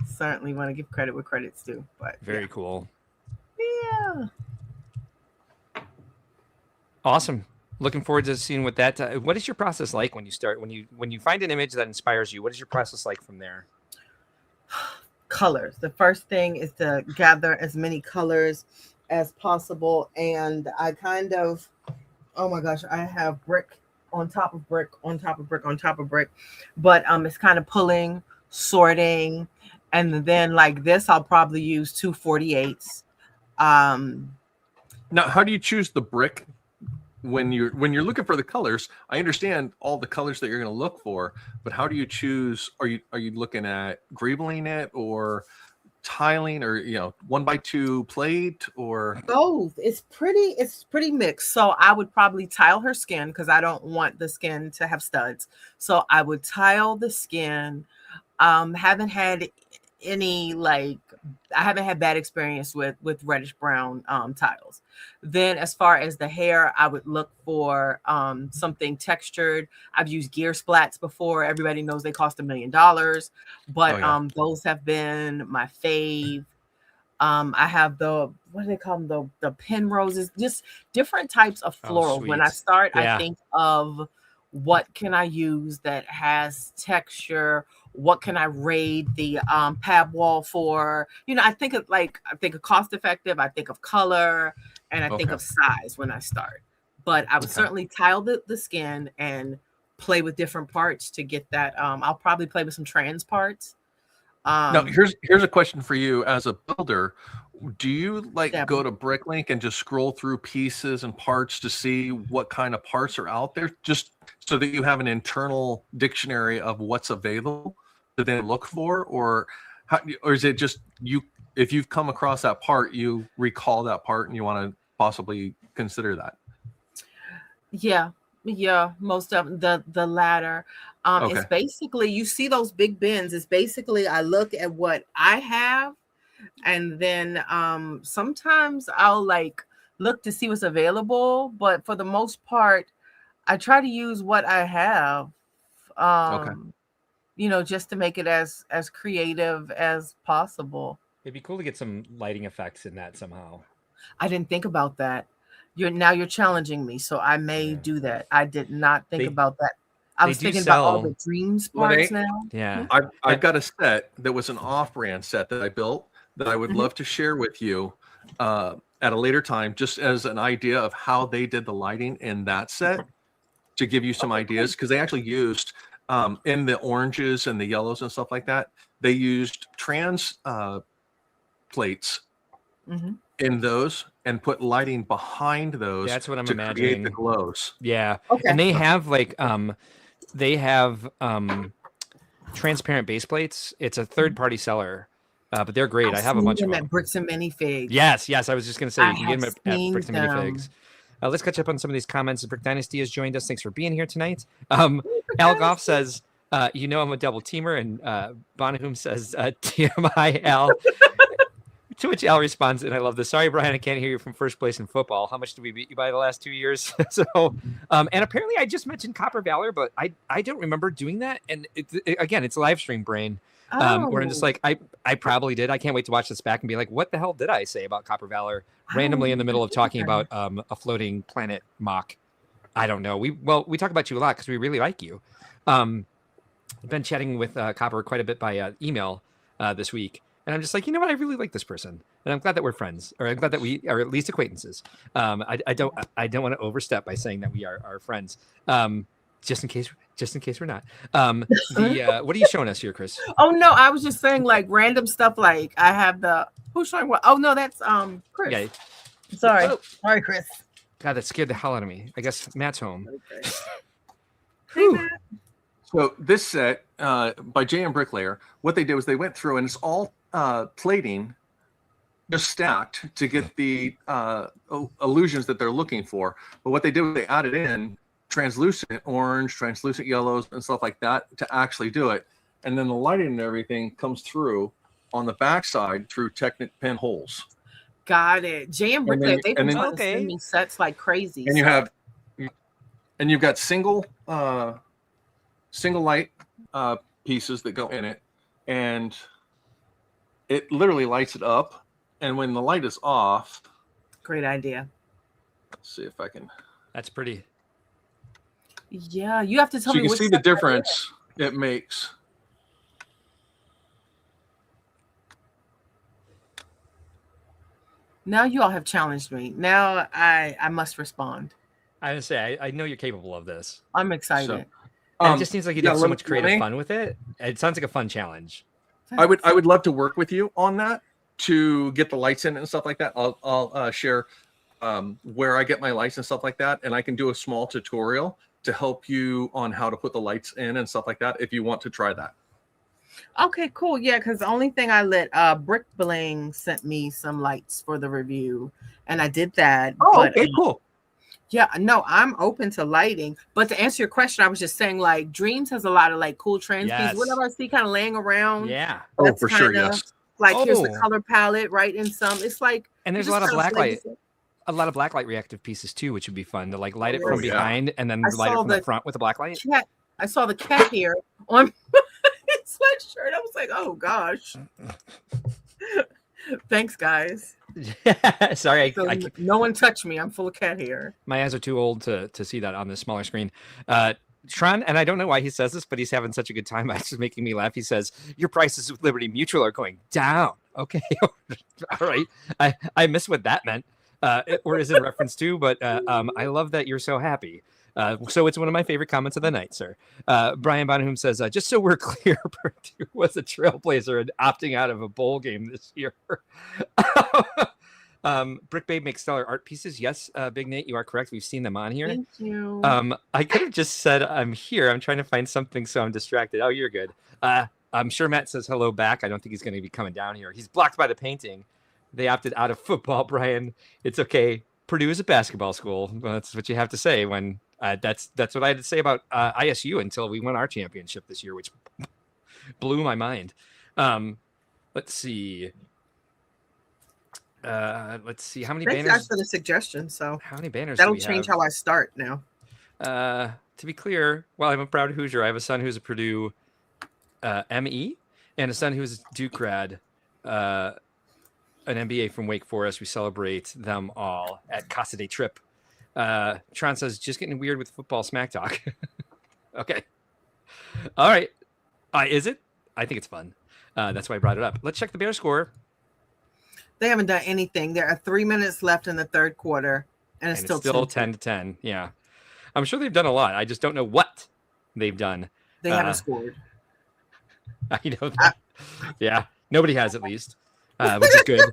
Certainly want to give credit where credit's due, but very cool. Yeah. Awesome. Looking forward to seeing what that. What is your process like when you start? When you find an image that inspires you, what is your process like from there? Colors. The first thing is to gather as many colors as possible, and I kind of, oh my gosh, I have brick on top of brick on top of brick on top of brick, but it's kind of pulling, sorting, and then like this, I'll probably use 248s. Now, how do you choose the brick when you're looking for the colors? I understand all the colors that you're going to look for, but how do you choose? Are you looking at greebling it or tiling, or 1x2 plate, or both? It's pretty mixed. So I would probably tile her skin, because I don't want the skin to have studs. So I would tile the skin. Haven't had any I haven't had bad experience with reddish brown tiles. Then as far as the hair, I would look for something textured. I've used gear splats before. Everybody knows they cost $1 million, but those have been my fave. I have what do they call them? The pin roses, just different types of florals. When I start, I think of what can I use that has texture. What can I raid the pad wall for? I think of cost effective. I think of color, and I think of size when I start. But I would certainly tile the skin and play with different parts to get that. I'll probably play with some trans parts. Now, here's a question for you as a builder. Do you go to Bricklink and just scroll through pieces and parts to see what kind of parts are out there, just so that you have an internal dictionary of what's available to then look for? Or is it just if you've come across that part, you recall that part and you want to possibly consider that? Yeah, most of the latter. It's basically, you see those big bins. It's basically, I look at what I have, and then sometimes I'll look to see what's available. But for the most part, I try to use what I have. Just to make it as creative as possible. It'd be cool to get some lighting effects in that somehow. I didn't think about that. You're challenging me, so I may do that. I did not think about that. I was thinking about all the dreams parts now. Yeah. I've got a set that was an off-brand set that I built that I would love to share with you at a later time, just as an idea of how they did the lighting in that set, to give you some ideas, because they actually used in the oranges and the yellows and stuff like that, they used trans plates in those and put lighting behind those. That's what I'm to imagining. Create the glows. Yeah. Okay. And they have like transparent base plates. It's a third-party seller, but they're great. I have a bunch of them at Bricks and Minifigs. Yes, I was just going to say you can get them at Bricks and them. Minifigs. Let's catch up on some of these comments. Brick Dynasty has joined us. Thanks for being here tonight. Al Goff says, I'm a double teamer. And Bonahum says, TMI, Al. To which Al responds, and I love this. Sorry, Brian, I can't hear you from first place in football. How much did we beat you by the last 2 years? And apparently I just mentioned Copper Valor, but I don't remember doing that. And again, it's live stream brain. Where I'm just like, I probably did. I can't wait to watch this back and be like, what the hell did I say about Copper Valor randomly in the middle of talking about a floating planet mock? I don't know. We talk about you a lot because we really like you. I've been chatting with Copper quite a bit by email this week. And I'm just like, you know what? I really like this person, and I'm glad that we're friends, or I'm glad that we are at least acquaintances. I don't want to overstep by saying that we are friends. Just in case we're not. What are you showing us here, Chris? Oh no, I was just saying like random stuff. Like I have who's showing what? Oh no, that's Chris. Yeah. Sorry, Chris. God, that scared the hell out of me. I guess Matt's home. Okay. Hey, Matt. So this set by J.M. Bricklayer, what they did was they went through and it's all plating just stacked to get the illusions that they're looking for. But what they did was they added in translucent orange, translucent yellows, and stuff like that to actually do it. And then the lighting and everything comes through on the backside through Technic pin holes. Got it. J.M. Bricklayer, they've been trying to send me sets like crazy. And you've got single light pieces that go in it, and it literally lights it up. And when the light is off, great idea. Let's see if I can. That's pretty. Yeah, you have to tell so me. You can see the difference it makes. Now you all have challenged me. Now I must respond. I would say I know you're capable of this. I'm excited. So, it just seems like you have so much creative fun with it. It sounds like a fun challenge. I would love to work with you on that to get the lights in and stuff like that. I'll share where I get my lights and stuff like that, and I can do a small tutorial to help you on how to put the lights in and stuff like that if you want to try that. Okay, cool. Yeah, because the only thing I lit, Brick Bling sent me some lights for the review, and I did that. Oh, okay, cool. Yeah, no, I'm open to lighting. But to answer your question, I was just saying, like, Dreams has a lot of like cool trends. Yes. Whatever I see kind of laying around. Yeah. Oh, for sure, yes. Like, here's the color palette, right? In some, it's like, and there's a lot of blacklight. A lot of blacklight reactive pieces too, which would be fun to like light it from behind and then light it from the front with a blacklight. I saw the cat hair on his sweatshirt. I was like, oh gosh. Thanks, guys. Sorry, no one touched me. I'm full of cat hair. My eyes are too old to see that on this smaller screen. Tron, and I don't know why he says this, but he's having such a good time. It's just making me laugh. He says, your prices with Liberty Mutual are going down. Okay. All right. I missed what that meant. Or is it a reference to, but I love that you're so happy. So it's one of my favorite comments of the night, sir. Brian Bonahum says, just so we're clear, Purdue was a trailblazer and opting out of a bowl game this year. Brick Babe makes stellar art pieces. Yes, Big Nate, you are correct. We've seen them on here. Thank you. I could have just said I'm here. I'm trying to find something, so I'm distracted. Oh, you're good. I'm sure Matt says hello back. I don't think he's going to be coming down here. He's blocked by the painting. They opted out of football, Brian. It's okay. Purdue is a basketball school. Well, that's what you have to say when that's what I had to say about ISU until we won our championship this year, which blew my mind. Let's see. How many Thanks banners? guys for the suggestion. So how many banners? That'll change how I start now. To be clear, while I'm a proud Hoosier, I have a son who's a Purdue ME and a son who's a Duke grad. An MBA from Wake Forest. We celebrate them all at Casa de Trip. Tron says, just getting weird with football smack talk. Okay. All right. Is it? I think it's fun. That's why I brought it up. Let's check the Bears score. They haven't done anything. There are 3 minutes left in the third quarter, and it's still 10-10. Yeah. I'm sure they've done a lot. I just don't know what they've done. They haven't scored. I know that. Yeah, nobody has at least, which is good.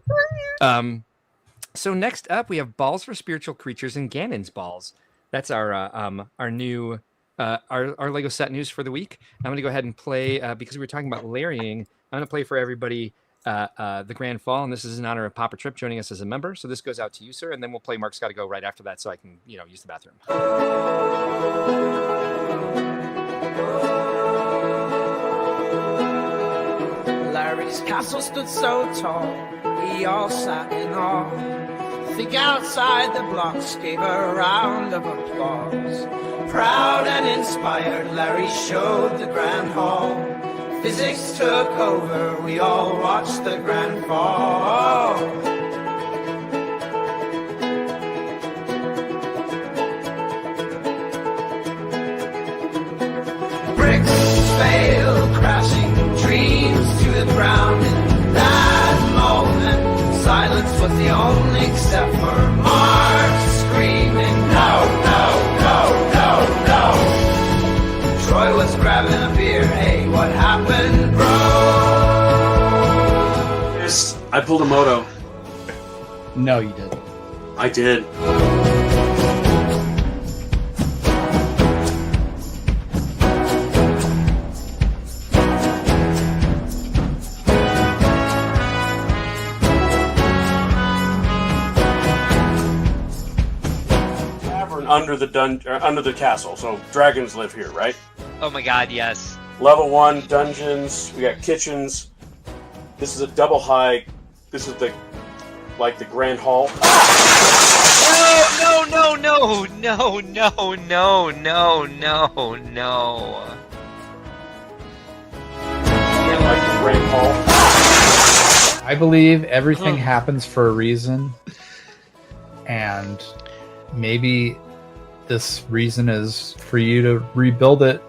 So next up, we have Balls for Spiritual Creatures and Ganon's Balls. That's our new our Lego set news for the week. I'm going to go ahead and play because we were talking about layering. I'm going to play for everybody the Grand Fall, and this is in honor of Papa Trip joining us as a member. So this goes out to you, sir, and then we'll play Mark's Gotta Go right after that, so I can use the bathroom. Larry's castle stood so tall, we all sat in awe. Think outside the blocks gave a round of applause. Proud and inspired, Larry showed the grand hall. Physics took over, we all watched the grand fall. Bricks fail, crashing dreams to the ground. In that moment, silence was the only except for Mark screaming, no, no, no, no, no. Troy was grabbing a beer, hey, what happened, bro? Yes, I pulled a moto. No, you didn't. I did. Under the castle, so dragons live here, right? Oh my god, yes. Level 1 dungeons. We got kitchens. This is a double high. This is the grand hall. No, no, no, no, no, no, no, no, no. Like the grand hall. I believe everything happens for a reason, and maybe this reason is for you to rebuild it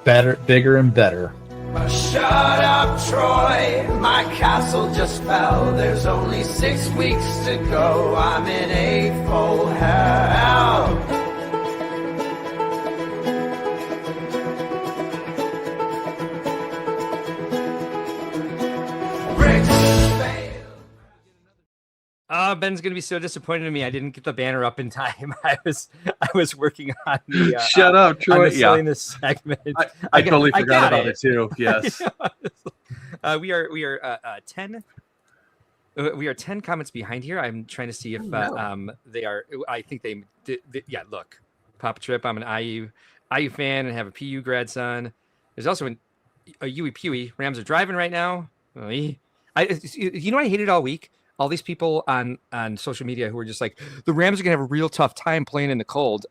better, bigger and better. Shut up, Troy. My castle just fell. There's only 6 weeks to go. I'm in eightfold hell. Bricks fail. Ben's gonna be so disappointed in me. I didn't get the banner up in time. I was working on the shut up, Troy. Silliness segment. I totally forgot about it too. Yes. We are 10. We are 10 comments behind here. I'm trying to see if they are. I think they yeah. Look, Papa Trip. I'm an IU fan and have a PU grad son. There's also a UE Pewee. Rams are driving right now. You know what I hated all week? All these people on social media who are just like, the Rams are going to have a real tough time playing in the cold.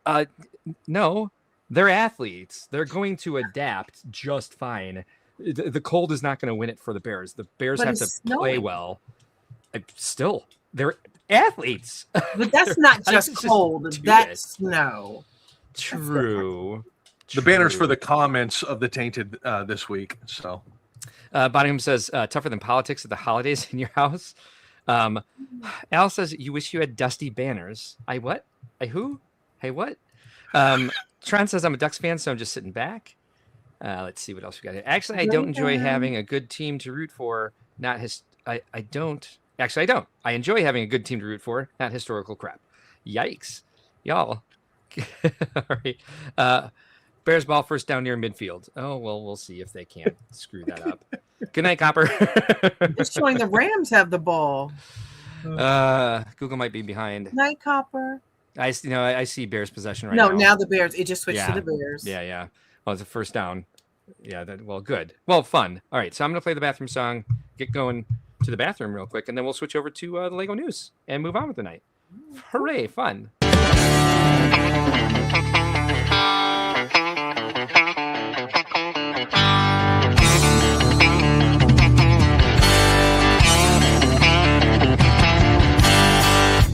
No, they're athletes. They're going to adapt just fine. The cold is not going to win it for the Bears. The Bears have to play well. Still, they're athletes. But that's not just cold. That's snow. True. The banner's for the comments of the Tainted this week. So, Bonham says, tougher than politics at the holidays in your house. Al says, you wish you had dusty banners. I what? I who? Hey, what? Tron says, I'm a Ducks fan, so I'm just sitting back. Let's see what else we got here. Actually, I don't enjoy having a good team to root for. I don't. Actually, I don't. I enjoy having a good team to root for, not historical crap. Yikes. Y'all. All right. Bears ball first down near midfield. Oh, well, we'll see if they can't screw that up. Good night, Copper. It's showing the Rams have the ball. Google might be behind. Night, Copper. I see Bears possession right now. No, now the Bears. It just switched to the Bears. Yeah. Well, it's a first down. Yeah, good. Well, fun. All right, so I'm going to play the bathroom song, get going to the bathroom real quick, and then we'll switch over to the Lego news and move on with the night. Hooray, fun.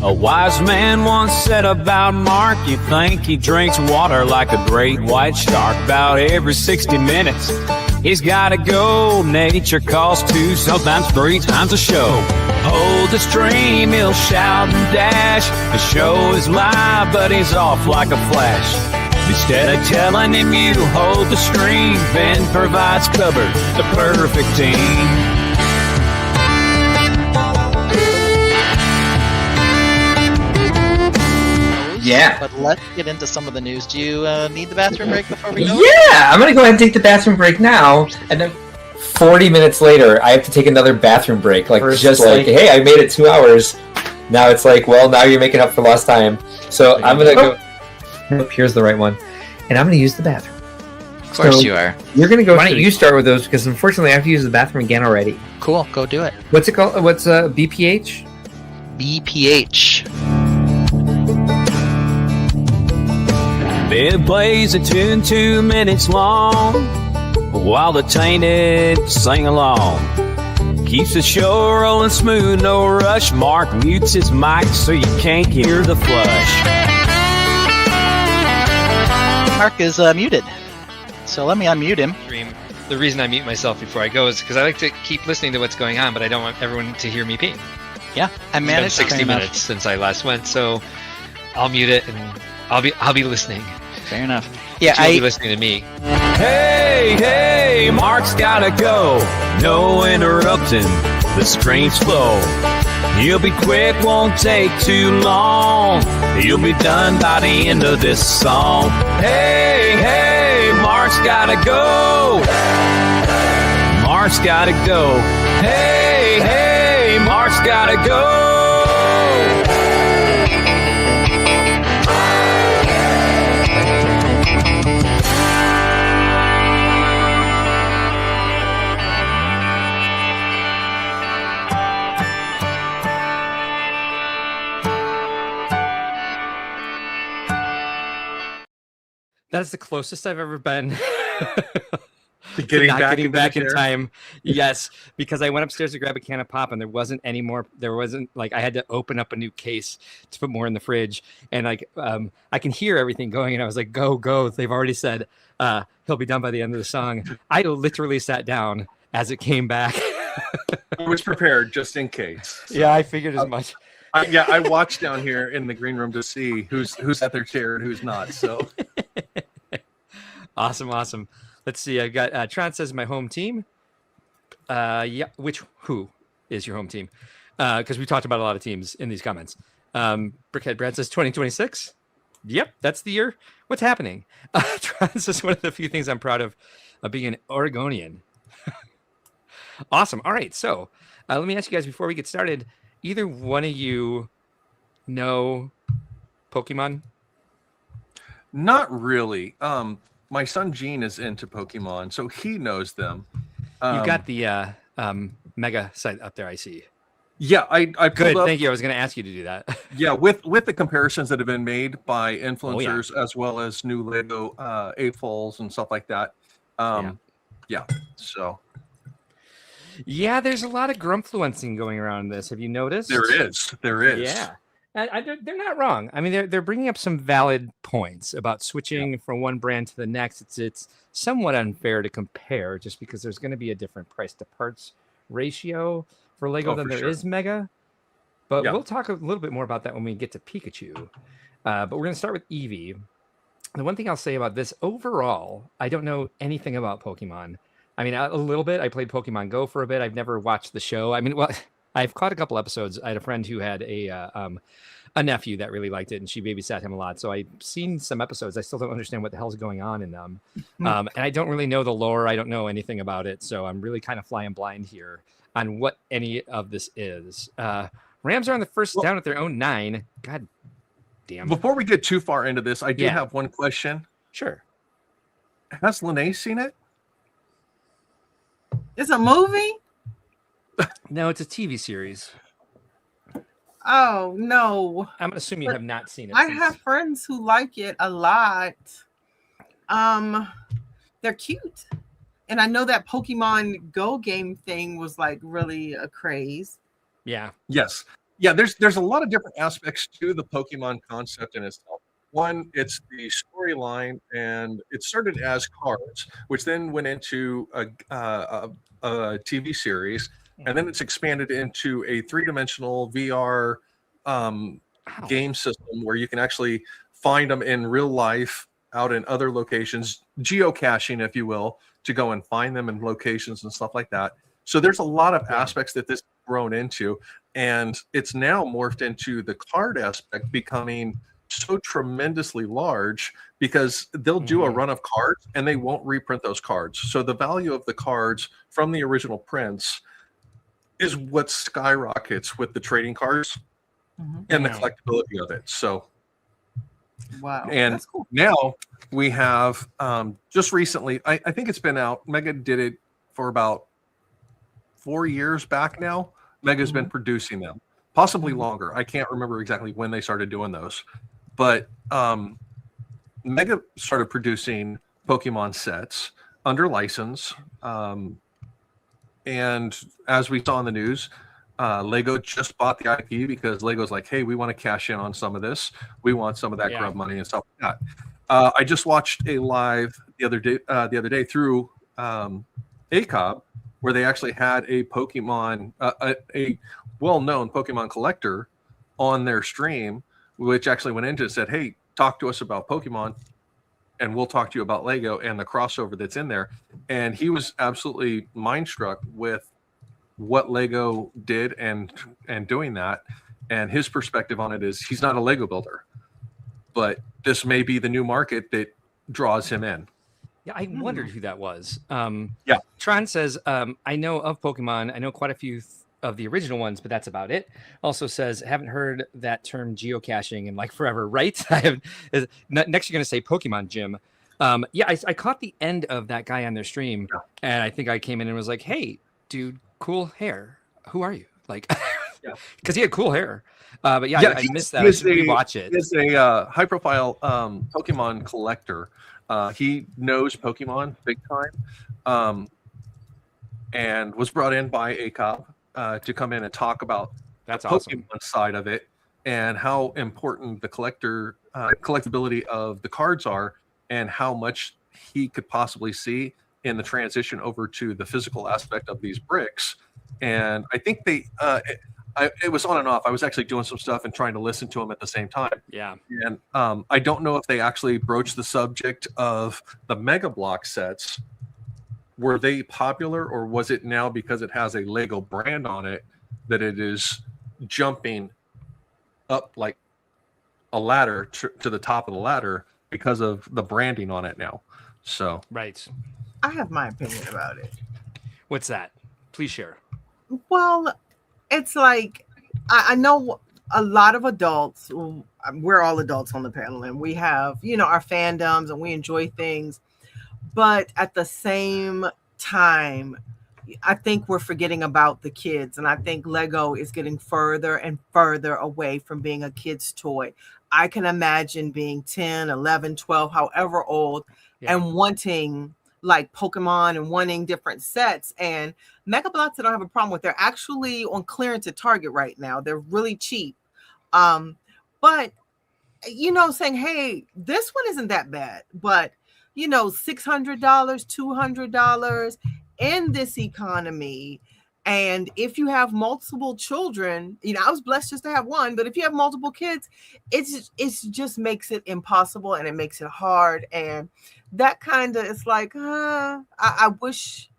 A wise man once said about Mark, you think he drinks water like a great white shark. About every 60 minutes, he's gotta go. Nature calls 2, sometimes 3 times a show. Hold the stream, he'll shout and dash. The show is live, but he's off like a flash. Instead of telling him you hold the string, Ben provides cover, the perfect team. Yeah. But let's get into some of the news. Do you need the bathroom break before we go? Yeah, I'm gonna go ahead and take the bathroom break now, and then 40 minutes later, I have to take another bathroom break. Like, just like, hey, I made it 2 hours. Now it's like, well, now you're making up for lost time. So I'm gonna go. Nope, here's the right one, and I'm gonna use the bathroom. Of course you are. You're gonna go. Why don't you start with those? Because unfortunately, I have to use the bathroom again already. Cool, go do it. What's it called? What's BPH? BPH. Ben plays a tune 2 minutes long while the Tainted sing along. Keeps the show rolling smooth, no rush. Mark mutes his mic so you can't hear the flush. Mark is muted, so let me unmute him. The reason I mute myself before I go is because I like to keep listening to what's going on, but I don't want everyone to hear me pee. Yeah, I managed. It's been 60 minutes since I last went, so I'll mute it and I'll be listening. Fair enough. Yeah, I'll be listening to me. Hey, Mark's gotta go. No interrupting the strange flow. He'll be quick, won't take too long. He'll be done by the end of this song. Hey, Mark's gotta go. Mark's gotta go. Hey, Mark's gotta go. That's the closest I've ever been to getting back in time. Yes, because I went upstairs to grab a can of pop and there wasn't any more. There wasn't, like, I had to open up a new case to put more in the fridge, and like I can hear everything going, and I was like, go. They've already said he'll be done by the end of the song. I literally sat down as it came back. I was prepared just in case. So. Yeah, I figured as much. I watched down here in the green room to see who's at their chair and who's not. So awesome. Let's see. I've got Tron says my home team. Yeah, who is your home team? Because we talked about a lot of teams in these comments. Brickhead Brad says 2026. Yep, that's the year. What's happening? Tron says one of the few things I'm proud of being an Oregonian. Awesome. All right, so let me ask you guys before we get started. Either one of you know Pokemon? Not really. My son Gene is into Pokemon, so he knows them. You've got the Mega site up there, I see. Yeah, I good. Up, thank you. I was going to ask you to do that. Yeah, with the comparisons that have been made by influencers as well as new Lego AFOLs and stuff like that. Yeah. So. Yeah, there's a lot of grumpfluencing going around in this. Have you noticed? There is. Yeah. They're not wrong. I mean, they're bringing up some valid points about switching from one brand to the next. It's somewhat unfair to compare just because there's going to be a different price to parts ratio for Lego than there is Mega. But we'll talk a little bit more about that when we get to Pikachu. But we're going to start with Eevee. The one thing I'll say about this, overall, I don't know anything about Pokemon. I mean, a little bit. I played Pokemon Go for a bit. I've never watched the show. I mean, well, I've caught a couple episodes. I had a friend who had a nephew that really liked it, and she babysat him a lot. So I've seen some episodes. I still don't understand what the hell's going on in them. And I don't really know the lore. I don't know anything about it. So I'm really kind of flying blind here on what any of this is. Rams are on the first down at their own 9. God damn. Before we get too far into this, I do have one question. Sure. Has Lene seen it? It's a movie? No, it's a TV series. Oh, no. I'm assuming you have not seen it. I have friends who like it a lot. They're cute. And I know that Pokemon Go game thing was like really a craze. Yeah. Yes. Yeah, there's a lot of different aspects to the Pokemon concept in itself. One, it's the storyline, and it started as cards, which then went into a TV series, and then it's expanded into a 3-dimensional VR game system where you can actually find them in real life out in other locations, geocaching, if you will, to go and find them in locations and stuff like that. So there's a lot of aspects that this has grown into, and it's now morphed into the card aspect becoming so tremendously large because they'll do a run of cards and they won't reprint those cards. So the value of the cards from the original prints is what skyrockets with the trading cards and the collectability of it. So wow, and that's cool. now we have just recently, I think it's been out, Mega did it for about 4 years back now. Mega's been producing them, possibly longer. I can't remember exactly when they started doing those, but Mega started producing Pokemon sets under license. And as we saw in the news, Lego just bought the IP because Lego's like, hey, we want to cash in on some of this. We want some of that grub money and stuff like that. I just watched a live the other day through ACOB, where they actually had a Pokemon, a well-known Pokemon collector on their stream, which actually went into and said, hey, talk to us about Pokemon, and we'll talk to you about Lego and the crossover that's in there. And he was absolutely mind-struck with what Lego did and doing that. And his perspective on it is he's not a Lego builder, but this may be the new market that draws him in. Yeah, I wondered who that was. Yeah. Tron says, I know of Pokemon. I know quite a few of the original ones, but that's about it. Also says, haven't heard that term geocaching in like forever, right? I have. Next, you're going to say Pokemon Gym. Yeah, I caught the end of that guy on their stream, and I think I came in and was like, hey, dude, cool hair. Who are you? Like, because he had cool hair. But yeah, I missed that. I should rewatch it. He's a high-profile Pokemon collector. He knows Pokemon big time, and was brought in by ACOB to come in and talk about the Pokemon side of it and how important the collectability of the cards are and how much he could possibly see in the transition over to the physical aspect of these bricks. And I think it was on and off. I was actually doing some stuff and trying to listen to him at the same time. Yeah. And I don't know if they actually broached the subject of the Mega Block sets. Were they popular, or was it now because it has a Lego brand on it that it is jumping up like a ladder to the top of the ladder because of the branding on it now? So right. I have my opinion about it. What's that? Please share. Well, it's like I know a lot of adults. We're all adults on the panel, and we have our fandoms, and we enjoy things. But at the same time, I think we're forgetting about the kids, and I think Lego is getting further and further away from being a kid's toy. I can imagine being 10, 11, 12, however old, and wanting like Pokemon and wanting different sets. And Mega Blocks I don't have a problem with. They're actually on clearance at Target right now. They're really cheap. But saying, hey, this one isn't that bad, but $600, $200 in this economy. And if you have multiple children, I was blessed just to have one, but if you have multiple kids, it's just makes it impossible, and it makes it hard. And that kind of, it's like, I wish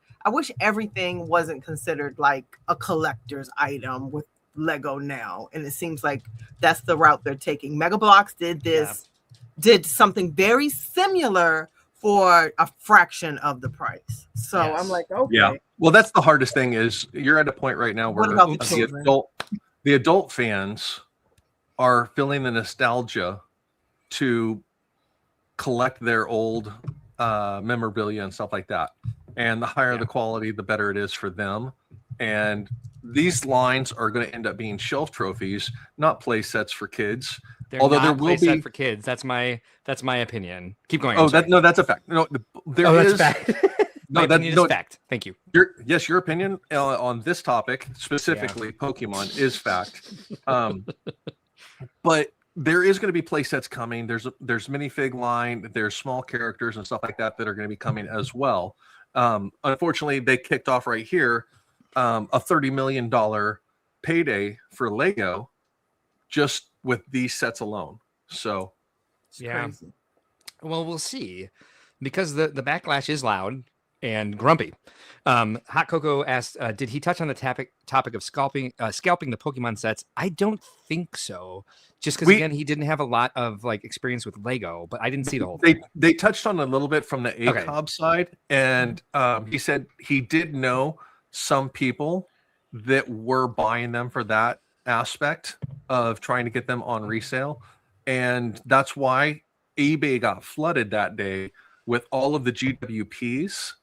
everything wasn't considered like a collector's item with Lego now. And it seems like that's the route they're taking. Mega Bloks did something very similar for a fraction of the price. So I'm like, okay. Yeah. Well, that's the hardest thing is you're at a point right now where the adult fans are feeling the nostalgia to collect their old memorabilia and stuff like that. And the higher the quality, the better it is for them. And these lines are going to end up being shelf trophies, not play sets for kids. Although there will be for kids. That's my opinion. Keep going. That's a fact. No, that's a fact. My opinion is fact. Thank you. Your opinion on this topic, specifically Pokemon, is fact. But there is going to be play sets coming. There's minifig line. There's small characters and stuff like that that are going to be coming as well. Unfortunately, they kicked off right here a $30 million payday for Lego just with these sets alone. So yeah. Well, we'll see, because the backlash is loud and grumpy. Hot Cocoa asked, did he touch on the topic of scalping the Pokemon sets? I don't think so. Just because, again, he didn't have a lot of like experience with Lego, but I didn't see the whole thing. They touched on a little bit from the ACOB side, and he said he did know some people that were buying them for that aspect of trying to get them on resale, and that's why eBay got flooded that day with all of the GWPs,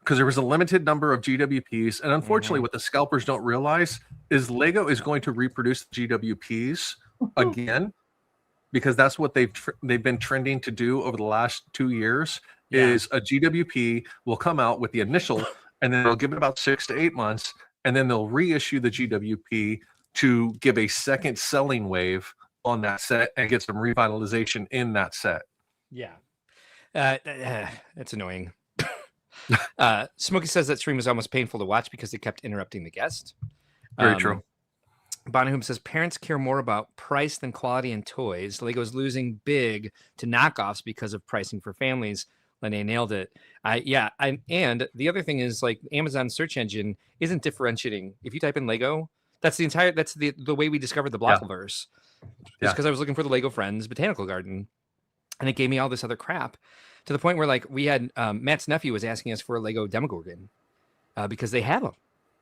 because there was a limited number of GWPs, and unfortunately what the scalpers don't realize is Lego is going to reproduce the GWPs again, because that's what they've been trending to do over the last 2 years. Is a GWP will come out with the initial, and then they'll give it about 6 to 8 months, and then they'll reissue the GWP to give a second selling wave on that set and get some revitalization in that set. Yeah. It's annoying. Smokey says that stream was almost painful to watch because they kept interrupting the guest. Very true. Bonahum says parents care more about price than quality in toys. Lego's losing big to knockoffs because of pricing for families. Lene nailed it. And the other thing is, like, Amazon search engine isn't differentiating. If you type in Lego, that's the way we discovered the Blockverse. Just because I was looking for the Lego Friends Botanical Garden, and it gave me all this other crap, to the point where, like, we had Matt's nephew was asking us for a Lego Demogorgon because they have them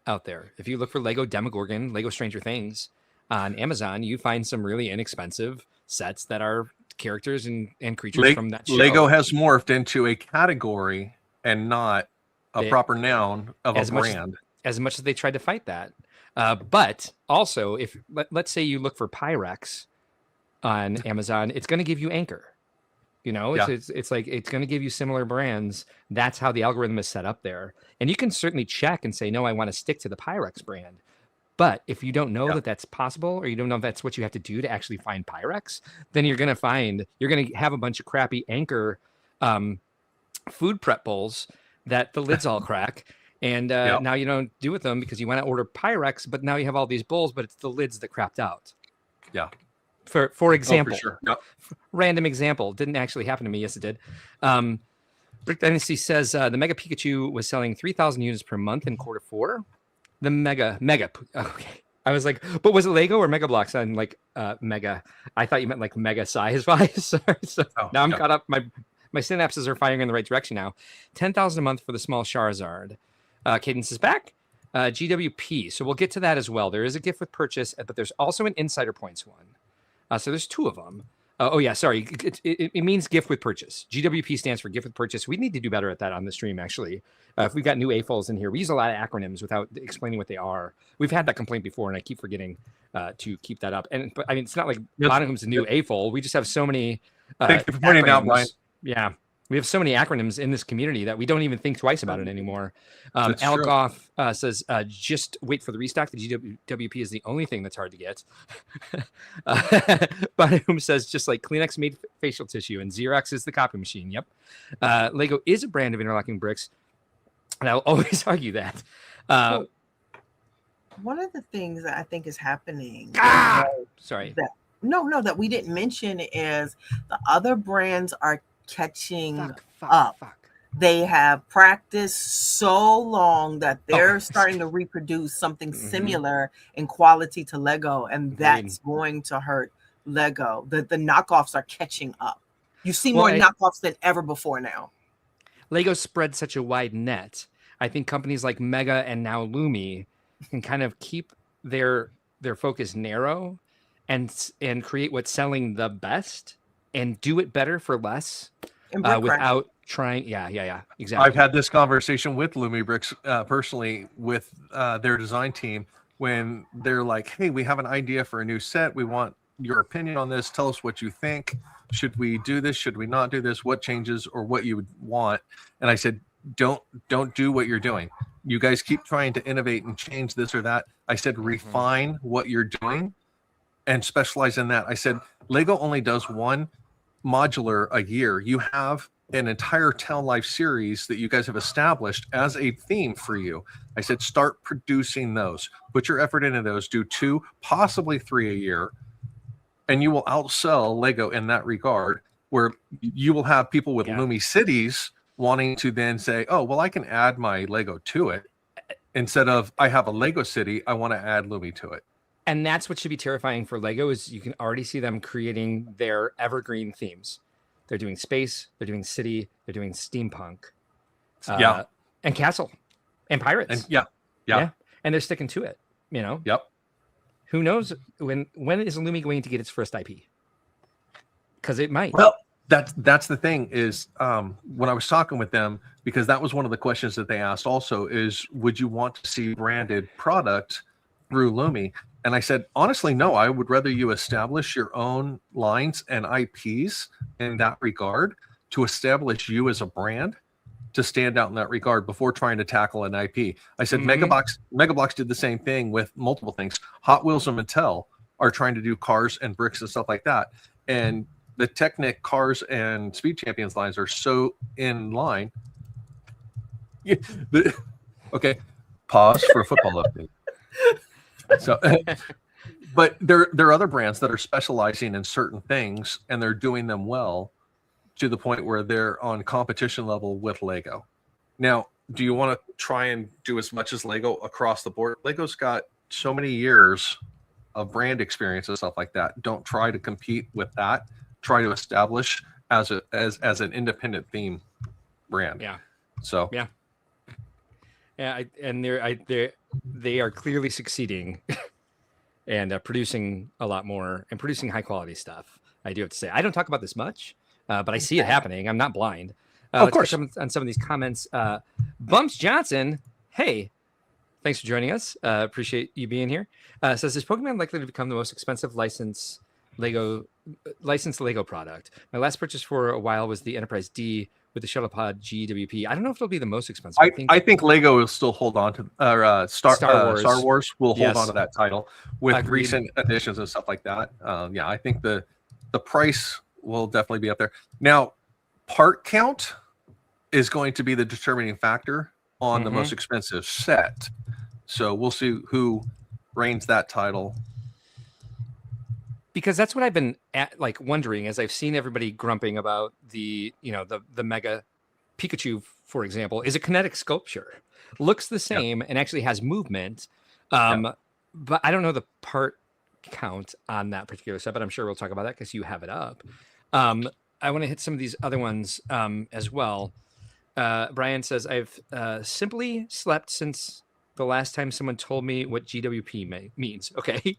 out there. If you look for Lego Demogorgon, Lego Stranger Things on Amazon, you find some really inexpensive sets that are characters and creatures from that show. Lego has morphed into a category and not a proper noun of a brand. As much as they tried to fight that. But also, if let's say you look for Pyrex on Amazon, it's going to give you Anchor. You know, it's like it's going to give you similar brands. That's how the algorithm is set up there. And you can certainly check and say, no, I want to stick to the Pyrex brand. But if you don't know that that's possible, or you don't know if that's what you have to do to actually find Pyrex, then you're going to have a bunch of crappy Anchor food prep bowls that the lids all crack. And now you don't do with them because you want to order Pyrex, but now you have all these bowls, but it's the lids that crapped out. Yeah. For example, random example, didn't actually happen to me. Yes, it did. Brick Dynasty says the Mega Pikachu was selling 3,000 units per month in Q4. The Mega. Okay, I was like, but was it Lego or Mega Blocks? I'm like, Mega. I thought you meant like Mega size wise. So now I'm caught up. My synapses are firing in the right direction now. 10,000 a month for the small Charizard. Cadence is back. GWP. So we'll get to that as well. There is a gift with purchase, but there's also an Insider Points one. So there's two of them. Sorry. It means gift with purchase. GWP stands for gift with purchase. We need to do better at that on the stream, actually. If we've got new AFOLs in here, we use a lot of acronyms without explaining what they are. We've had that complaint before, and I keep forgetting to keep that up. But I mean, it's not like Bonham's a new AFOL. We just have so many. Thank you for pointing it out, Brian. Yeah. We have so many acronyms in this community that we don't even think twice about it anymore. Algoff says, just wait for the restock. The GWP is the only thing that's hard to get. Bonham says, just like Kleenex made facial tissue and Xerox is the copy machine. Yep. Lego is a brand of interlocking bricks. And I'll always argue that. One of the things that I think is happening. Sorry. That we didn't mention is the other brands are catching up. They have practiced so long that they're starting to reproduce something similar in quality to Lego, and that's going to hurt Lego. The knockoffs are catching up. You see more knockoffs than ever before now. Lego spread such a wide net. I think companies like Mega and now Lumi can kind of keep their focus narrow and create what's selling the best and do it better for less without trying. Yeah, exactly. I've had this conversation with Lumi Bricks personally with their design team when they're like, hey, we have an idea for a new set. We want your opinion on this. Tell us what you think. Should we do this? Should we not do this? What changes or what you would want? And I said, don't do what you're doing. You guys keep trying to innovate and change this or that. I said, refine what you're doing and specialize in that. I said, Lego only does one modular a year. You have an entire Tell Life series that you guys have established as a theme for you. I said, start producing those. Put your effort into those. Do 2, possibly 3 a year, and you will outsell Lego in that regard. where you will have people with Lumi cities wanting to then say, oh, well, I can add my Lego to it. Instead of I have a Lego city, I want to add Lumi to it. And that's what should be terrifying for Lego is you can already see them creating their evergreen themes. They're doing space, they're doing city, they're doing steampunk, and castle, and pirates, and yeah, and they're sticking to it. You know, Who knows when is Lumi going to get its first IP? Because it might. Well, that's the thing is when I was talking with them, because that was one of the questions that they asked. Also, is would you want to see branded product through Lumi? And I said, honestly, no, I would rather you establish your own lines and IPs in that regard to establish you as a brand to stand out in that regard before trying to tackle an IP. I said, Megabox did the same thing with multiple things. Hot Wheels and Mattel are trying to do cars and bricks and stuff like that. And the Technic cars and Speed Champions lines are so in line. Okay, pause for a football update. So, but there are other brands that are specializing in certain things, and they're doing them well to the point where they're on competition level with Lego. Now, do you want to try and do as much as Lego across the board? Lego's got so many years of brand experience and stuff like that. Don't try to compete with that. Try to establish as an independent theme brand. Yeah. So they are clearly succeeding and producing a lot more and producing high quality stuff. I do have to say, I don't talk about this much, but I see it happening. I'm not blind. Of course. On some of these comments, Bumps Johnson, hey, thanks for joining us. Appreciate you being here. Says, is Pokemon likely to become the most expensive licensed Lego product? My last purchase for a while was the Enterprise D with the Shuttlepod GWP. I don't know if it'll be the most expensive. I think Lego will still hold on to Star Wars will hold on to that title with recent additions and stuff like that. I think the price will definitely be up there. Now, part count is going to be the determining factor on the most expensive set. So we'll see who reigns that title. Because that's what I've been wondering as I've seen everybody grumping about the Mega Pikachu, for example, is a kinetic sculpture. Looks the same and actually has movement. But I don't know the part count on that particular set, but I'm sure we'll talk about that because you have it up. I want to hit some of these other ones as well. Brian says, I've simply slept since the last time someone told me what GWP means. Okay.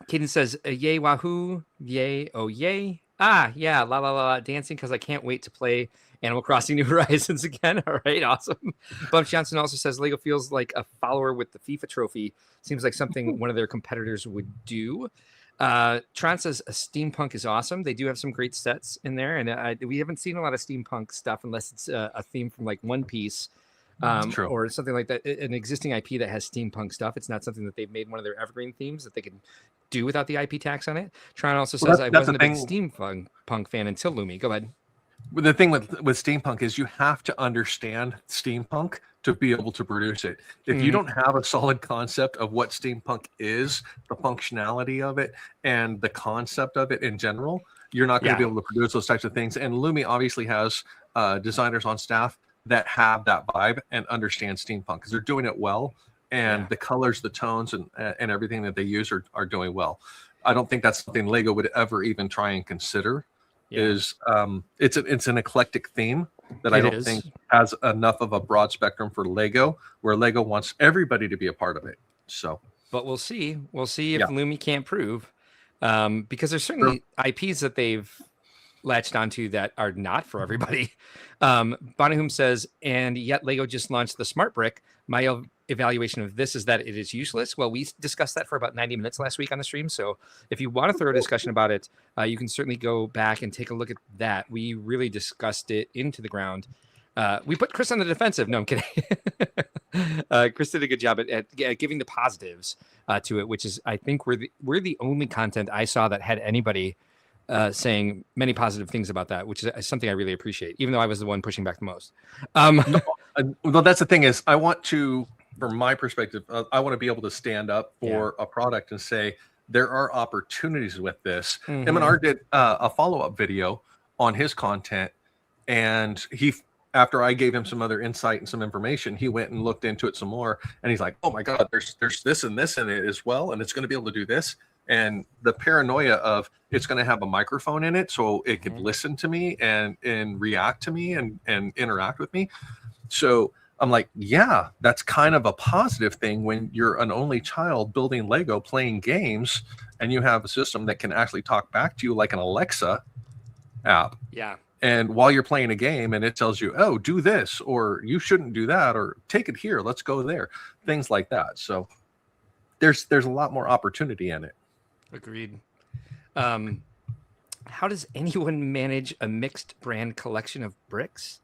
Kaden says, yay, wahoo, yay, oh, yay. Ah, yeah, la, la, la, dancing because I can't wait to play Animal Crossing New Horizons again. All right, awesome. Bump Johnson also says, Lego feels like a follower with the FIFA trophy. Seems like something one of their competitors would do. Tron says, steampunk is awesome. They do have some great sets in there, and we haven't seen a lot of steampunk stuff unless it's a theme from like One Piece. Or something like that, an existing IP that has steampunk stuff. It's not something that they've made one of their evergreen themes that they can do without the IP tax on it. Tron also says, I wasn't a big steampunk fan until Lumi. Go ahead. The thing with steampunk is you have to understand steampunk to be able to produce it. If you don't have a solid concept of what steampunk is, the functionality of it, and the concept of it in general, you're not going to be able to produce those types of things. And Lumi obviously has designers on staff that have that vibe and understand steampunk because they're doing it well, and the colors, the tones, and everything that they use are doing well. I don't think that's something Lego would ever even try and consider. It's an eclectic theme that I don't think has enough of a broad spectrum for Lego, where Lego wants everybody to be a part of it. So, but we'll see if Lumi can't prove, because there's certainly IPs that they've latched onto that are not for everybody. Bonahum says, and yet Lego just launched the Smart Brick. My evaluation of this is that it is useless. Well, we discussed that for about 90 minutes last week on the stream. So if you want a thorough discussion about it, you can certainly go back and take a look at that. We really discussed it into the ground. We put Chris on the defensive. No, I'm kidding. Chris did a good job at giving the positives to it, which is, I think we're the only content I saw that had anybody saying many positive things about that, which is something I really appreciate, even though I was the one pushing back the most. Well, that's the thing is I want to, from my perspective, I want to be able to stand up for a product and say, there are opportunities with this. Mhm. M&R did a follow-up video on his content, and after I gave him some other insight and some information, he went and looked into it some more, and he's like, oh my God, there's this and this in it as well, and it's going to be able to do this. And the paranoia of it's going to have a microphone in it so it could listen to me and react to me and interact with me. So I'm like, yeah, that's kind of a positive thing when you're an only child building Lego, playing games, and you have a system that can actually talk back to you like an Alexa app. Yeah. And while you're playing a game and it tells you, oh, do this, or you shouldn't do that, or take it here, let's go there, things like that. So there's a lot more opportunity in it. Agreed. How does anyone manage a mixed brand collection of bricks?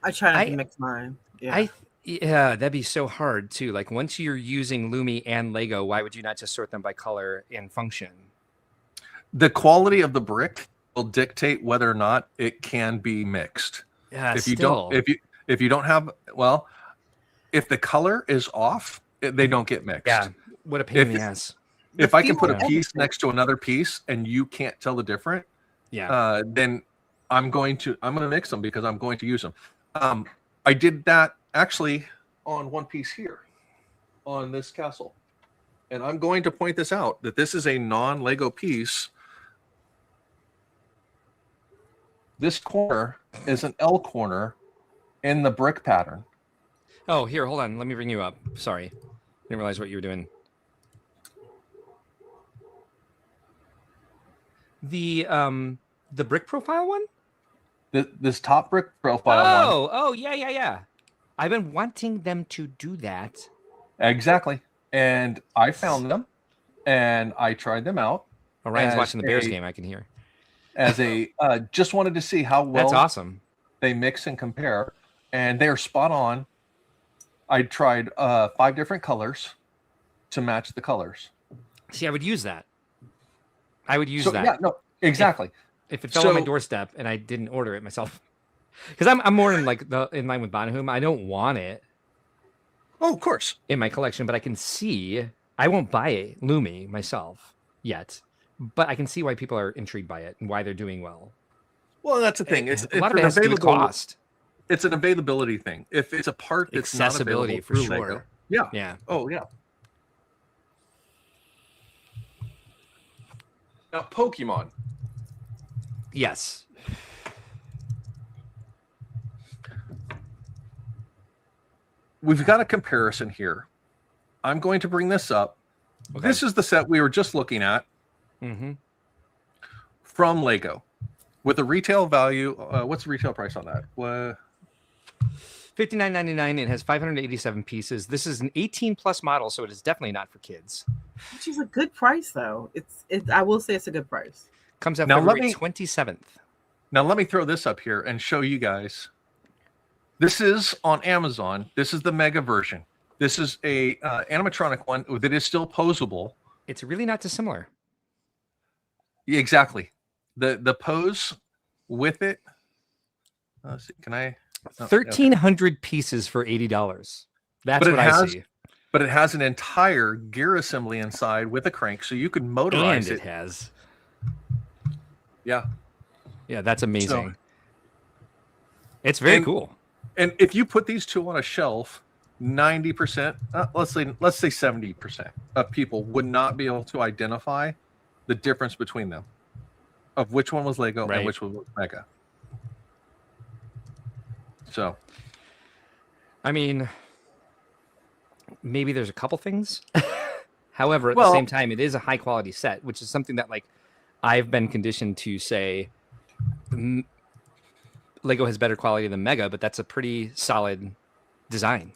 I try not to mix mine. Yeah. Yeah, that'd be so hard too. Like once you're using Lumi and Lego, why would you not just sort them by color and function? The quality of the brick will dictate whether or not it can be mixed. Yeah, if you don't have, well, if the color is off, they don't get mixed. Yeah, what a pain in the ass. If I can put a piece next to another piece and you can't tell the difference, then I'm going to mix them because I'm going to use them. I did that actually on one piece here on this castle, and I'm going to point this out that this is a non-Lego piece. This corner is an L corner in the brick pattern. Oh, here, hold on. Let me bring you up. Sorry. Didn't realize what you were doing. The brick profile one? This top brick profile one. Oh, yeah. I've been wanting them to do that. Exactly. And I found them and I tried them out. Oh, Ryan's watching the Bears game, I can hear. As a just wanted to see how well that's awesome. They mix and compare, and they are spot on. I tried 5 different colors to match the colors. See, I would use that. I would use that. Yeah, no, exactly. If it fell on my doorstep and I didn't order it myself, because I'm more in in line with Bonahum. I don't want it. Oh, of course. In my collection, but I can see. I won't buy it Lumi myself yet. But I can see why people are intrigued by it and why they're doing well. Well, that's the thing. A lot of it has to do with cost. It's an availability thing. If it's a part that's accessibility not available for sure. Lego, yeah. Oh, yeah. Now, Pokemon. Yes. We've got a comparison here. I'm going to bring this up. Okay. This is the set we were just looking at. Mm-hmm. From Lego, with a retail value. What's the retail price on that? $59.99. It has 587 pieces. This is an 18+ model, so it is definitely not for kids. Which is a good price, though. I will say it's a good price. Comes out February 27th. Now let me throw this up here and show you guys. This is on Amazon. This is the Mega version. This is a animatronic one that is still posable. It's really not dissimilar. Exactly. The pose with it. Let's see. Can I? 1,300 pieces for $80. That's what I see. But it has an entire gear assembly inside with a crank, so you can motorize it. And it has. Yeah. Yeah, that's amazing. It's very cool. And if you put these two on a shelf, 90%, let's say 70% of people would not be able to identify the difference between them of which one was Lego and which one was Mega. So, I mean, maybe there's a couple things. However, at the same time, it is a high quality set, which is something that I've been conditioned to say Lego has better quality than Mega, but that's a pretty solid design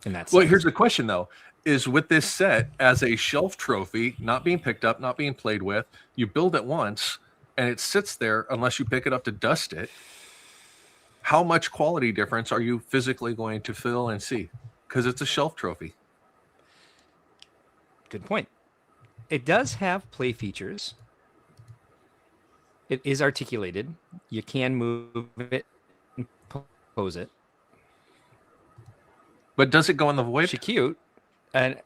in that sense. Well, here's the question though. Is with this set as a shelf trophy, not being picked up, not being played with, you build it once and it sits there unless you pick it up to dust it. How much quality difference are you physically going to feel and see? Because it's a shelf trophy. Good point. It does have play features. It is articulated. You can move it and pose it. But does it go in the void? She's cute. And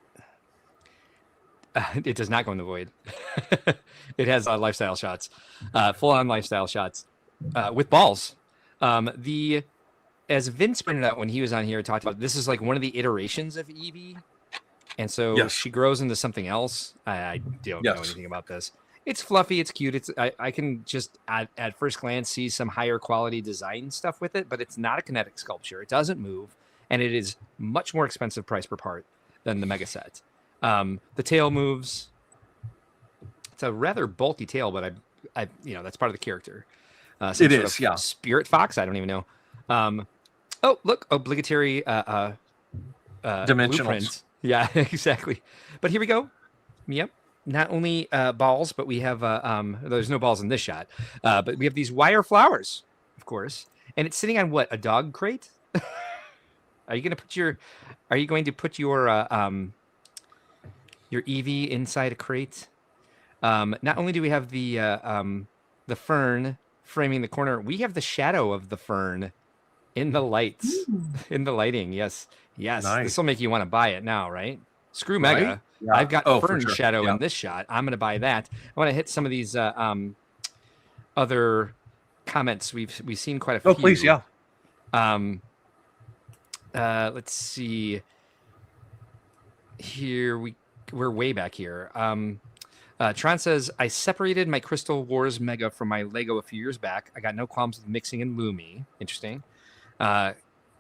It does not go in the void. It has lifestyle shots, full-on lifestyle shots with balls. As Vince pointed out when he was on here, talked about this is like one of the iterations of Eevee, and so she grows into something else. I don't know anything about this. It's fluffy, it's cute. I can just at first glance see some higher quality design stuff with it, but it's not a kinetic sculpture. It doesn't move, and it is much more expensive price per part than the mega set. The tail moves. It's a rather bulky tail, but I that's part of the character. It is, yeah. Spirit fox. I don't even know. Oh, look, obligatory dimensionals. Blueprint. Yeah, exactly. But here we go. Yep. Not only balls, but we have there's no balls in this shot. But we have these wire flowers, of course, and it's sitting on what, a dog crate? Are you going to put your Eevee inside a crate? Not only do we have the fern framing the corner, we have the shadow of the fern in the lights, in the lighting. Yes. Nice. This will make you want to buy it now, right? Screw Mega. Right? Yeah. I've got fern shadow in this shot. I'm going to buy that. I want to hit some of these other comments. We've seen quite a few. Oh, please, yeah. Let's see. Here we're way back here. Tron says, I separated my Crystal Wars Mega from my Lego a few years back. I got no qualms with mixing and Lumi. Interesting.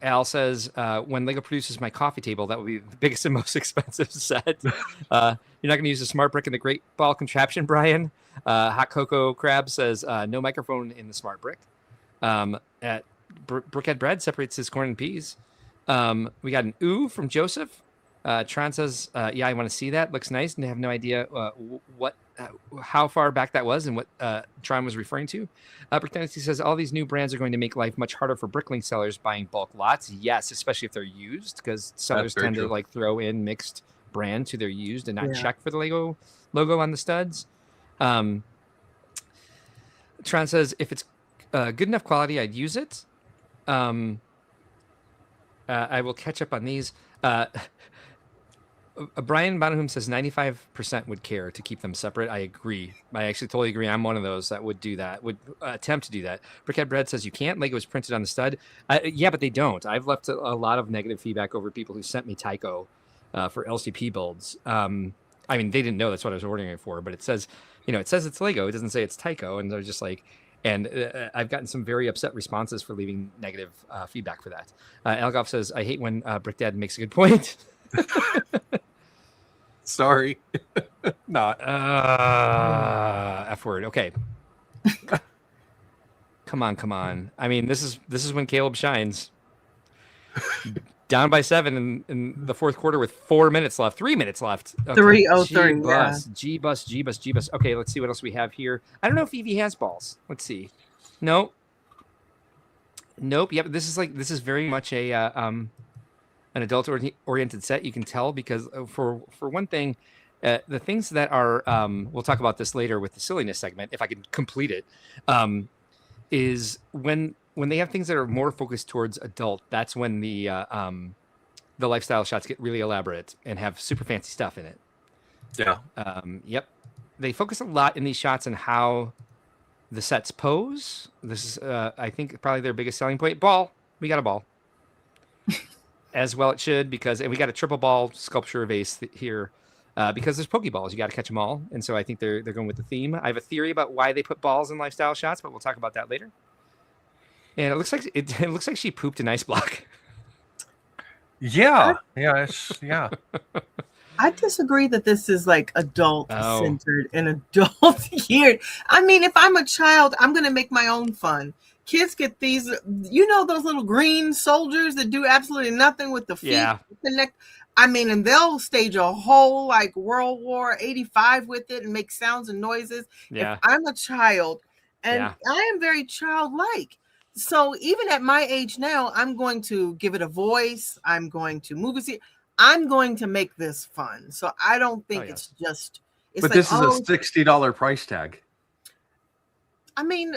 Al says, when Lego produces my coffee table, that will be the biggest and most expensive set. You're not going to use the Smart Brick in the Great Ball contraption, Brian. Hot Cocoa Crab says, no microphone in the Smart Brick. At Brickhead Bread separates his corn and peas. We got an ooh from Joseph. Tron says, yeah, I want to see that. Looks nice. And they have no idea how far back that was and what Tron was referring to. Brick Dynasty says, all these new brands are going to make life much harder for Bricklink sellers buying bulk lots. Yes, especially if they're used, because sellers tend to like throw in mixed brand to their used and not check for the Lego logo on the studs. Tron says, if it's good enough quality, I'd use it. I will catch up on these. Brian Bonahum says 95% would care to keep them separate. I agree. I actually totally agree. I'm one of those that would do that, would attempt to do that. Brickhead Bread says you can't. Lego is printed on the stud. Yeah, but they don't. I've left a lot of negative feedback over people who sent me Tyco for LCP builds. I mean, they didn't know that's what I was ordering it for, but it says, it says it's Lego. It doesn't say it's Tyco. And they're just like, and I've gotten some very upset responses for leaving negative feedback for that. Algoff says, I hate when Brick Dad makes a good point. Sorry. No. F word. Okay. Come on. I mean, this is when Caleb shines. Down by 7 in the fourth quarter with 4 minutes left. 3 minutes left. Okay. 3:03. Yeah. G bus. Okay, let's see what else we have here. I don't know if Eevee has balls. Let's see. Nope. Yep. This is very much a an adult-oriented set. You can tell because for one thing, the things that are we'll talk about this later with the silliness segment if I can complete it. Is when they have things that are more focused towards adult. That's when the lifestyle shots get really elaborate and have super fancy stuff in it. Yeah. Yep. They focus a lot in these shots on how the sets pose. This is I think probably their biggest selling point. Ball. We got a ball. As well it should, and we got a triple ball sculpture vase here because there's Pokeballs. You got to catch them all. And so I think they're going with the theme. I have a theory about why they put balls in lifestyle shots, but we'll talk about that later. And it looks like she pooped an ice block. Yeah. I disagree that this is like adult centered and adult geared. I mean, if I'm a child, I'm going to make my own fun. Kids get these, those little green soldiers that do absolutely nothing with the feet. Connect. I mean, and they'll stage a whole like World War 85 with it and make sounds and noises. Yeah. If I'm a child, and I am very childlike. So even at my age now, I'm going to give it a voice. I'm going to move it. I'm going to make this fun. So I don't think it's just. It's but this is a $60 price tag. I mean,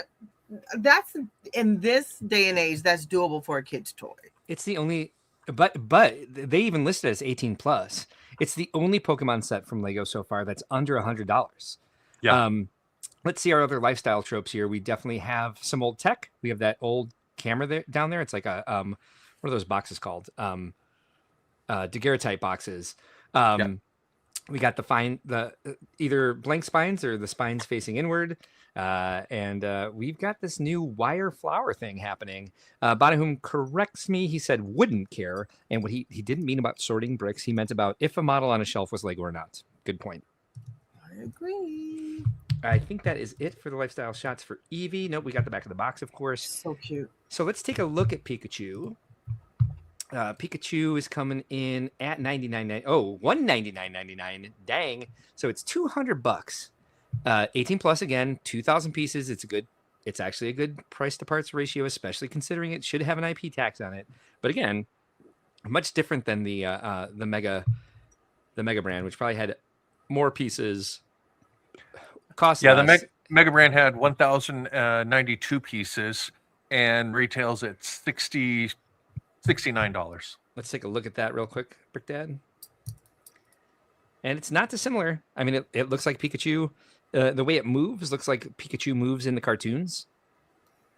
that's in this day and age, that's doable for a kid's toy. It's the only, but they even listed it as 18 plus. It's the only Pokemon set from Lego so far that's under $100. Yeah. Let's see our other lifestyle tropes here. We definitely have some old tech. We have that old camera there down there. It's like a what are those boxes called? Daguerreotype boxes. We got the either blank spines or the spines facing inward. And we've got this new wire flower thing happening. Bonahum corrects me. He said wouldn't care. And what he didn't mean about sorting bricks. He meant about if a model on a shelf was Lego or not. Good point. I agree. I think that is it for the lifestyle shots for Eevee. Nope, we got the back of the box, of course. So cute. So let's take a look at Pikachu. Pikachu is coming in at $99.99. Oh, $199.99. Dang. So it's $200. 18 plus again, 2,000 pieces. It's actually a good price to parts ratio, especially considering it should have an IP tax on it. But again, much different than the Mega brand, which probably had more pieces. Cost less. The Mega brand had 1,092 pieces and retails at $69. Let's take a look at that real quick, Brick Dad. And it's not dissimilar. I mean, it looks like Pikachu. The way it moves looks like Pikachu moves in the cartoons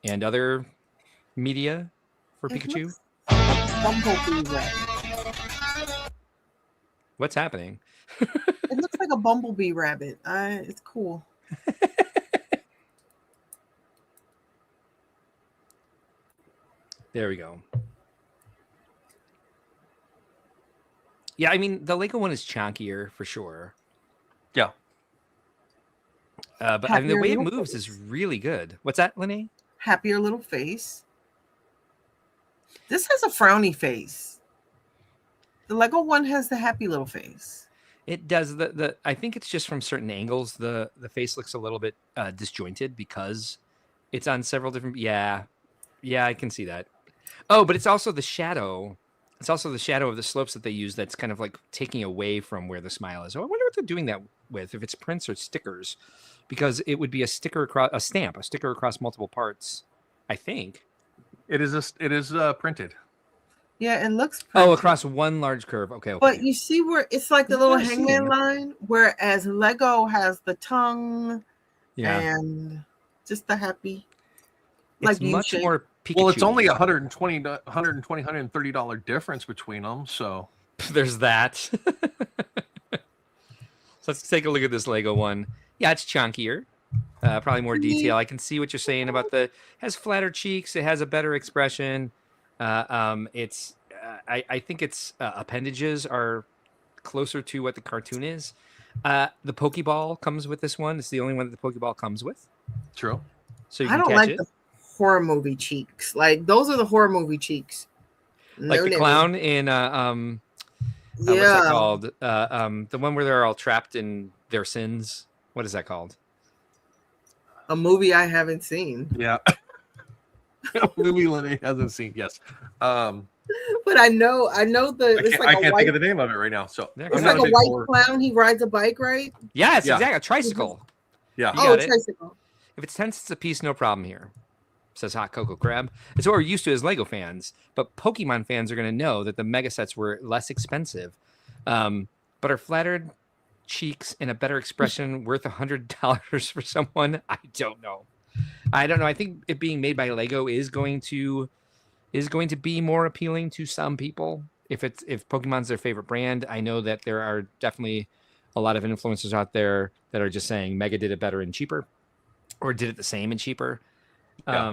and other media for Pikachu. Bumblebee rabbit. What's happening? It looks like a bumblebee rabbit. It's cool. There we go. Yeah, I mean, the Lego one is chunkier for sure. Yeah. But I mean, the way it moves is really good. What's that, Lene? Happier little face. This has a frowny face. The Lego one has the happy little face. It does. I think it's just from certain angles. The face looks a little bit disjointed because it's on several different. Yeah, I can see that. Oh, but it's also the shadow. It's also the shadow of the slopes that they use that's kind of like taking away from where the smile is. Oh, I wonder what they're doing that with, if it's prints or stickers, because it would be a sticker across a sticker across multiple parts. I think it is printed. Yeah, it looks printed. Oh, across one large curve. Okay. But you see where it's like the little hangman line, whereas Lego has the tongue and just the happy. It's like much more Pikachu. Well, it's only $130 difference between them, so there's that. So let's take a look at this Lego one. Yeah, it's chunkier, probably more detail. I can see what you're saying about has flatter cheeks. It has a better expression. I think its appendages are closer to what the cartoon is. The Pokeball comes with this one. It's the only one that the Pokeball comes with. True. So you I can don't catch like it. the horror movie cheeks. Like those are the horror movie cheeks. Like the clown in what's that called? The one where they're all trapped in their sins. What is that called? A movie I haven't seen. Yeah. A movie Lenny hasn't seen. Yes. But I know it's like I can't think of the name of it right now. So it's like a white clown. He rides a bike, right? Yes, exactly. A tricycle. Yeah. Oh, tricycle. If it's 10 cents a piece, no problem here, says Hot Cocoa Crab. It's what we're used to as Lego fans, but Pokemon fans are going to know that the mega sets were less expensive, but are flattered cheeks and a better expression worth $100 for someone? I don't know. I think it being made by Lego is going to be more appealing to some people. If Pokemon's their favorite brand, I know that there are definitely a lot of influencers out there that are just saying Mega did it better and cheaper, or did it the same and cheaper. Yeah.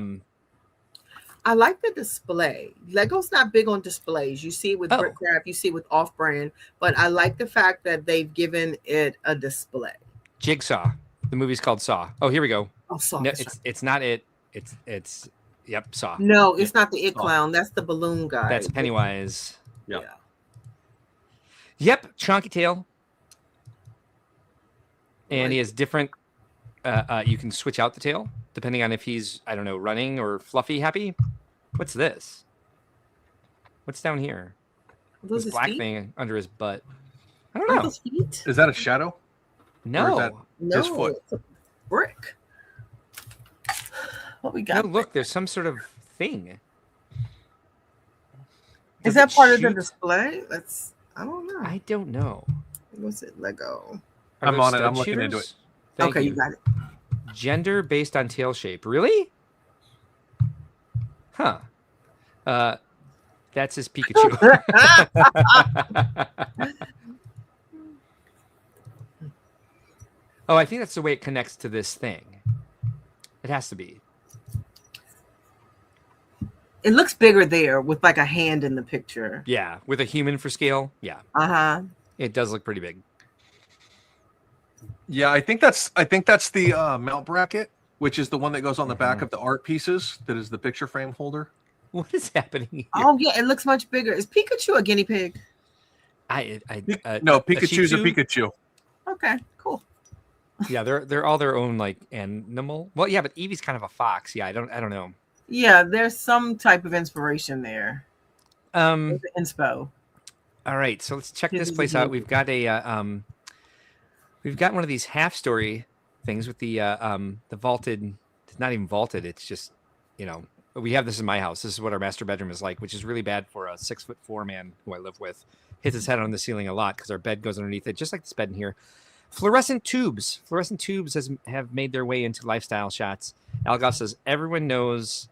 I like the display. Lego's not big on displays. You see it with Brickcraft, you see it with off-brand, but I like the fact that they've given it a display. Jigsaw. The movie's called Saw. Oh, here we go. Oh, Saw. No, it's not it. It's Saw. No, it's not the clown. That's the balloon guy. That's Pennywise. Yeah. Yep, chonky tail. And he has different. You can switch out the tail depending on if he's, I don't know, running or fluffy happy. What's this? What's down here? This black feet? thing under his butt. I don't know. Those feet? Is that a shadow? No. His foot? It's a brick. What we got? No, look, there's some sort of thing. Is that part of the display? I don't know. I don't know. What's it? Lego. I'm on it. I'm looking into it. Thank you got it. Gender based on tail shape. Really? Huh. That's his Pikachu. Oh, I think that's the way it connects to this thing. It has to be. It looks bigger there with like a hand in the picture. Yeah, with a human for scale. Yeah. It does look pretty big. Yeah, I think that's the mount bracket, which is the one that goes on the back of the art pieces. That is the picture frame holder. What is happening here? Oh yeah, it looks much bigger. Is Pikachu a guinea pig? No, Pikachu's a Pikachu. Okay, cool. Yeah, they're all their own like animal. Well, yeah, but Eevee's kind of a fox. Yeah, I don't know. Yeah, there's some type of inspiration there. Inspo. All right, so let's check this place out. We've got we've got one of these half story things with the vaulted. It's not even vaulted. It's just, we have this in my house. This is what our master bedroom is like, which is really bad for a 6'4" man who I live with. Hits his head on the ceiling a lot because our bed goes underneath it, just like this bed in here. Fluorescent tubes have made their way into lifestyle shots. Algoff says everyone knows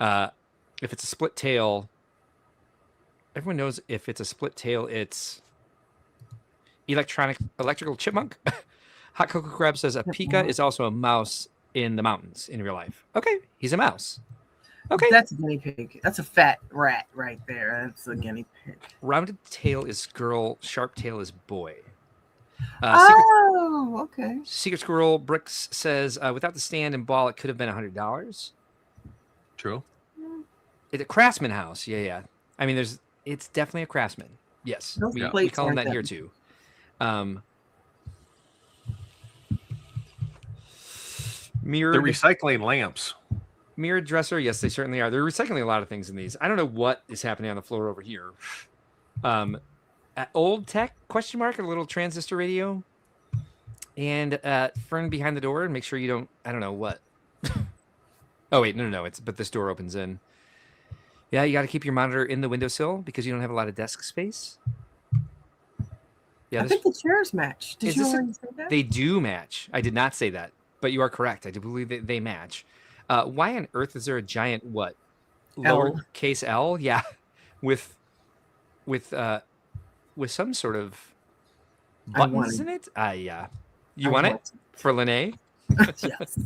if it's a split tail. Everyone knows if it's a split tail, it's electrical chipmunk. Hot Cocoa Crab says a Pika is also a mouse in the mountains in real life. Okay, he's a mouse. Okay, that's a guinea pig. That's a fat rat right there. That's a guinea pig. Rounded tail is girl. Sharp tail is boy. Okay. Secret Squirrel Bricks says without the stand and ball, it could have been $100. True. It's a craftsman house. Yeah. I mean, it's definitely a craftsman. Yes, we call them that here too. Mirrored. They're recycling lamps. Mirrored dresser. Yes, they certainly are. They're recycling a lot of things in these. I don't know what is happening on the floor over here. Old tech ? A little transistor radio. And Fern behind the door. And make sure you don't. I don't know what. Oh wait, no. But this door opens in. Yeah, you got to keep your monitor in the windowsill because you don't have a lot of desk space. Yeah, I think the chairs match. Did you already say that? They do match. I did not say that, but you are correct. I do believe that they match. Why on earth is there a giant what? Lowercase L? Yeah, with some sort of buttons in it. Yeah. You want it for Lene? Yes.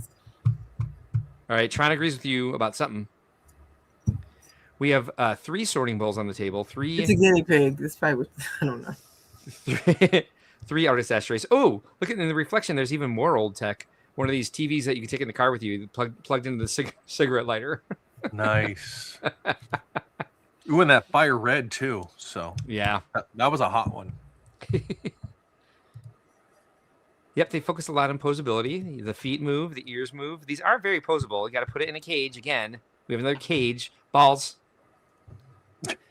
All right. Tron agrees with you about something. We have 3 sorting bowls on the table. 3. It's a guinea pig. It's probably I don't know. 3 artist ashtrays. Oh, look at in the reflection. There's even more old tech. One of these TVs that you can take in the car with you, plugged into the cigarette lighter. Nice. Ooh, and that fire red too. So yeah, that was a hot one. Yep, they focus a lot on posability. The feet move, the ears move. These aren't very posable. You got to put it in a cage again. We have another cage. Balls.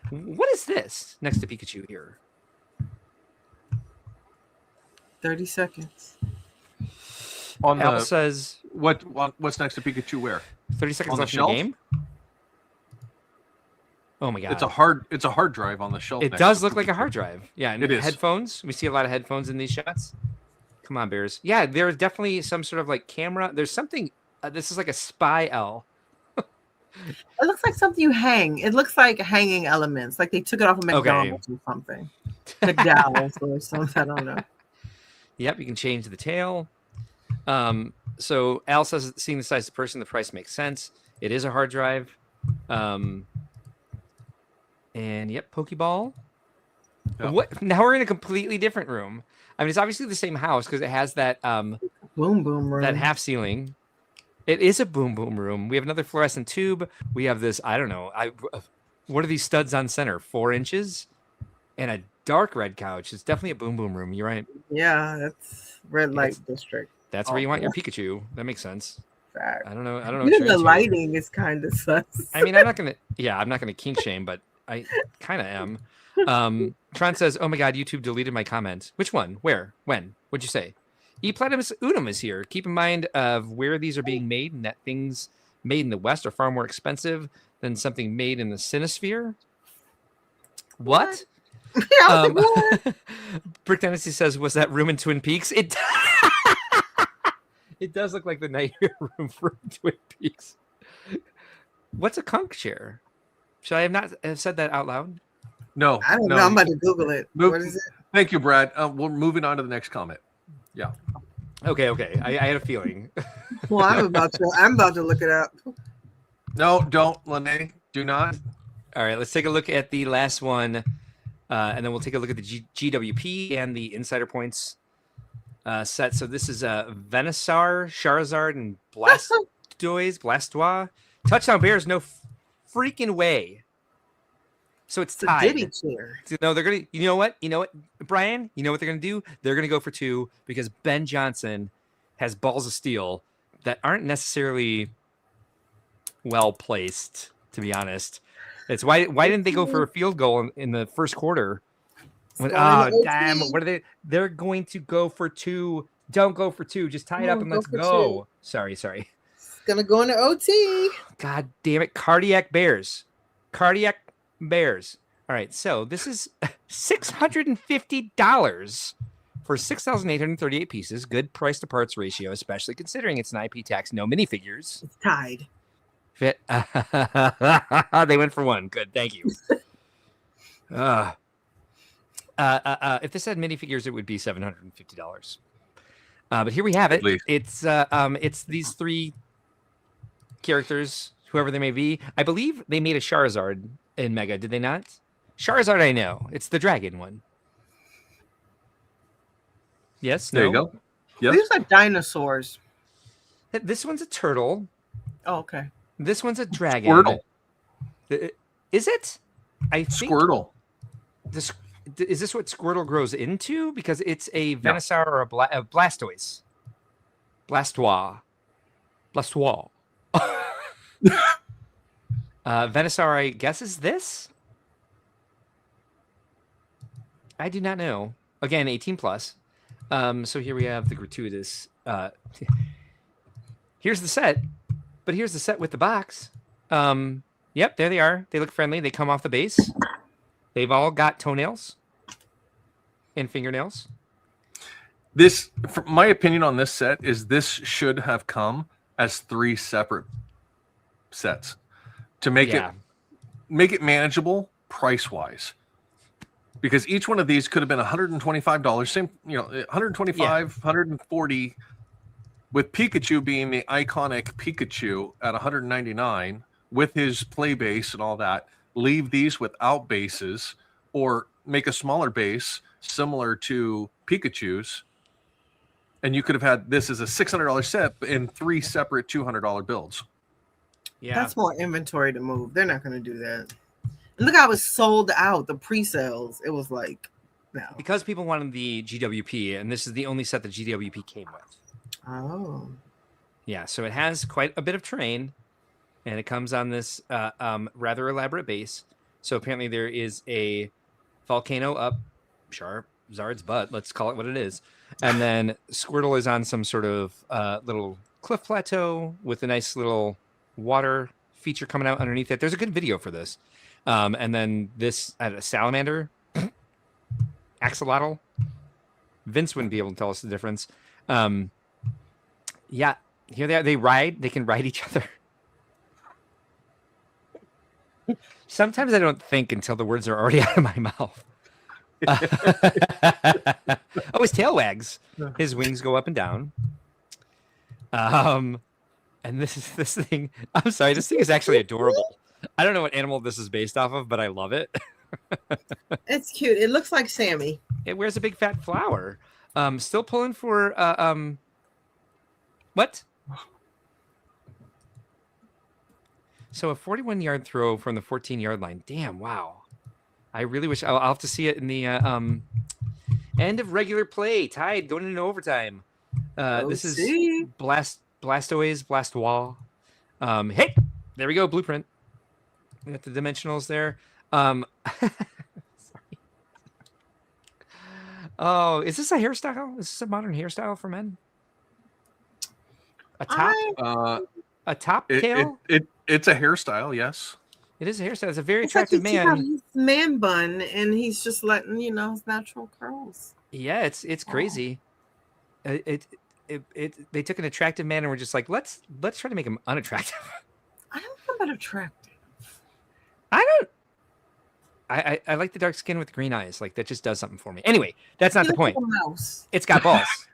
What is this next to Pikachu here? 30 seconds. On Al says what's next to Pikachu where? 30 seconds on left the in the game. Oh my god. It's a hard drive on the shelf. It does look like a hard drive. Yeah, and it is. Headphones. We see a lot of headphones in these shots. Come on, Bears. Yeah, there's definitely some sort of like camera. There's something. This is like a spy L. It looks like something you hang. It looks like hanging elements. Like they took it off of McDonald's or something. McDowell's or something. I don't know. Yep, you can change the tail. So Al says, seeing the size of the person, the price makes sense. It is a hard drive. And yep, Pokeball. Yep. What? Now we're in a completely different room. I mean, it's obviously the same house because it has that boom boom room, that half ceiling. It is a boom boom room. We have another fluorescent tube. We have this. I don't know. What are these studs on center? 4 inches, and a dark red couch. It's definitely a boom boom room. You're right. Yeah, that's red light district. That's where you want your Pikachu. That makes sense. Fact. I don't know. Even the lighting is kind of sus. I mean, I'm not gonna kink shame, but I kind of am. Tron says, "Oh my God, YouTube deleted my comment. Which one? Where? When? What'd you say?" E Platinum Unum is here. Keep in mind of where these are being made, and that things made in the West are far more expensive than something made in the Sinosphere. What? Brick Dynasty says, "Was that room in Twin Peaks?" It it does look like the night room from Twin Peaks. What's a conch chair? Should I have not have said that out loud? No, I don't know. I'm about to Google it. What is it? Thank you, Brad. We're moving on to the next comment. Yeah. Okay. I had a feeling. Well, I'm about to look it up. No, don't, Lene. Do not. All right, let's take a look at the last one, and then we'll take a look at the GWP and the Insider Points set. So this is Venusaur, Charizard, and Blastoise. Touchdown Bears, no freaking way. So it's tied. Diddy chair. No, they're gonna. You know what, Brian? You know what they're gonna do? They're gonna go for 2 because Ben Johnson has balls of steel that aren't necessarily well placed, to be honest. It's why didn't they go for a field goal in the first quarter? Damn! What are they? They're going to go for 2. Don't go for 2. Just tie it up and let's go. 2. Sorry. It's gonna go into OT. God damn it! Cardiac Bears. All right, so this is $650 for 6,838 pieces. Good price to parts ratio, especially considering it's an IP tax. No minifigures. It's tied. Fit. They went for 1. Good, thank you. If this had minifigures, it would be $750. But here we have it. Please. It's these 3 characters, whoever they may be. I believe they made a Charizard in Mega, did they not? Charizard, I know. It's the dragon one. Yes, there you go. Yep. These are dinosaurs. This one's a turtle. Oh, okay. This one's a dragon. Squirtle. Is it? I think Squirtle. Is this what Squirtle grows into? Because it's a Venusaur or a Blastoise. Blastoise. Venusaur, I guess, is this? I do not know. Again, 18 plus. So here we have the gratuitous. Here's the set, but here's the set with the box. Yep, there they are. They look friendly. They come off the base. They've all got toenails and fingernails. This, my opinion on this set is this should have come as 3 separate sets to make it manageable price wise, because each one of these could have been $125. Same, 125, 140, with Pikachu being the iconic Pikachu at $199 with his play base and all that. Leave these without bases, or make a smaller base similar to Pikachu's, and you could have had this as a $600 set in 3 separate $200 builds. Yeah, that's more inventory to move. They're not going to do that. And look how it was sold out. The pre-sales, it was like, no. Because people wanted the GWP, and this is the only set that GWP came with. Oh. Yeah, so it has quite a bit of terrain, and it comes on this rather elaborate base. So apparently there is a volcano up Charizard's butt. Let's call it what it is. And then Squirtle is on some sort of little cliff plateau with a nice little water feature coming out underneath it. There's a good video for this. And then this a salamander, axolotl. Vince wouldn't be able to tell us the difference. Yeah, here they are. They can ride each other. Sometimes I don't think until the words are already out of my mouth. Oh, his tail wags. His wings go up and down. And this thing. I'm sorry. This thing is actually adorable. I don't know what animal this is based off of, but I love it. It's cute. It looks like Sammy. It wears a big fat flower. Still pulling for what? So a 41-yard throw from the 14-yard line. Damn! Wow. I really wish I'll have to see it in the end of regular play. Tied going into overtime. This is Blastoise. Hey, there we go. Blueprint. We got the dimensionals there. Sorry. Oh, is this a hairstyle? Is this a modern hairstyle for men? A top? A top tail? It's a hairstyle, yes. It is a hairstyle. It's a very It's like attractive he took out man. his man bun and he's just letting his natural curls. Yeah, it's crazy. They took an attractive man and were just like, let's try to make him unattractive. I don't know about attractive. I like the dark skin with green eyes. Like that just does something for me. Anyway, that's not He the looks point. like a mouse. It's got balls.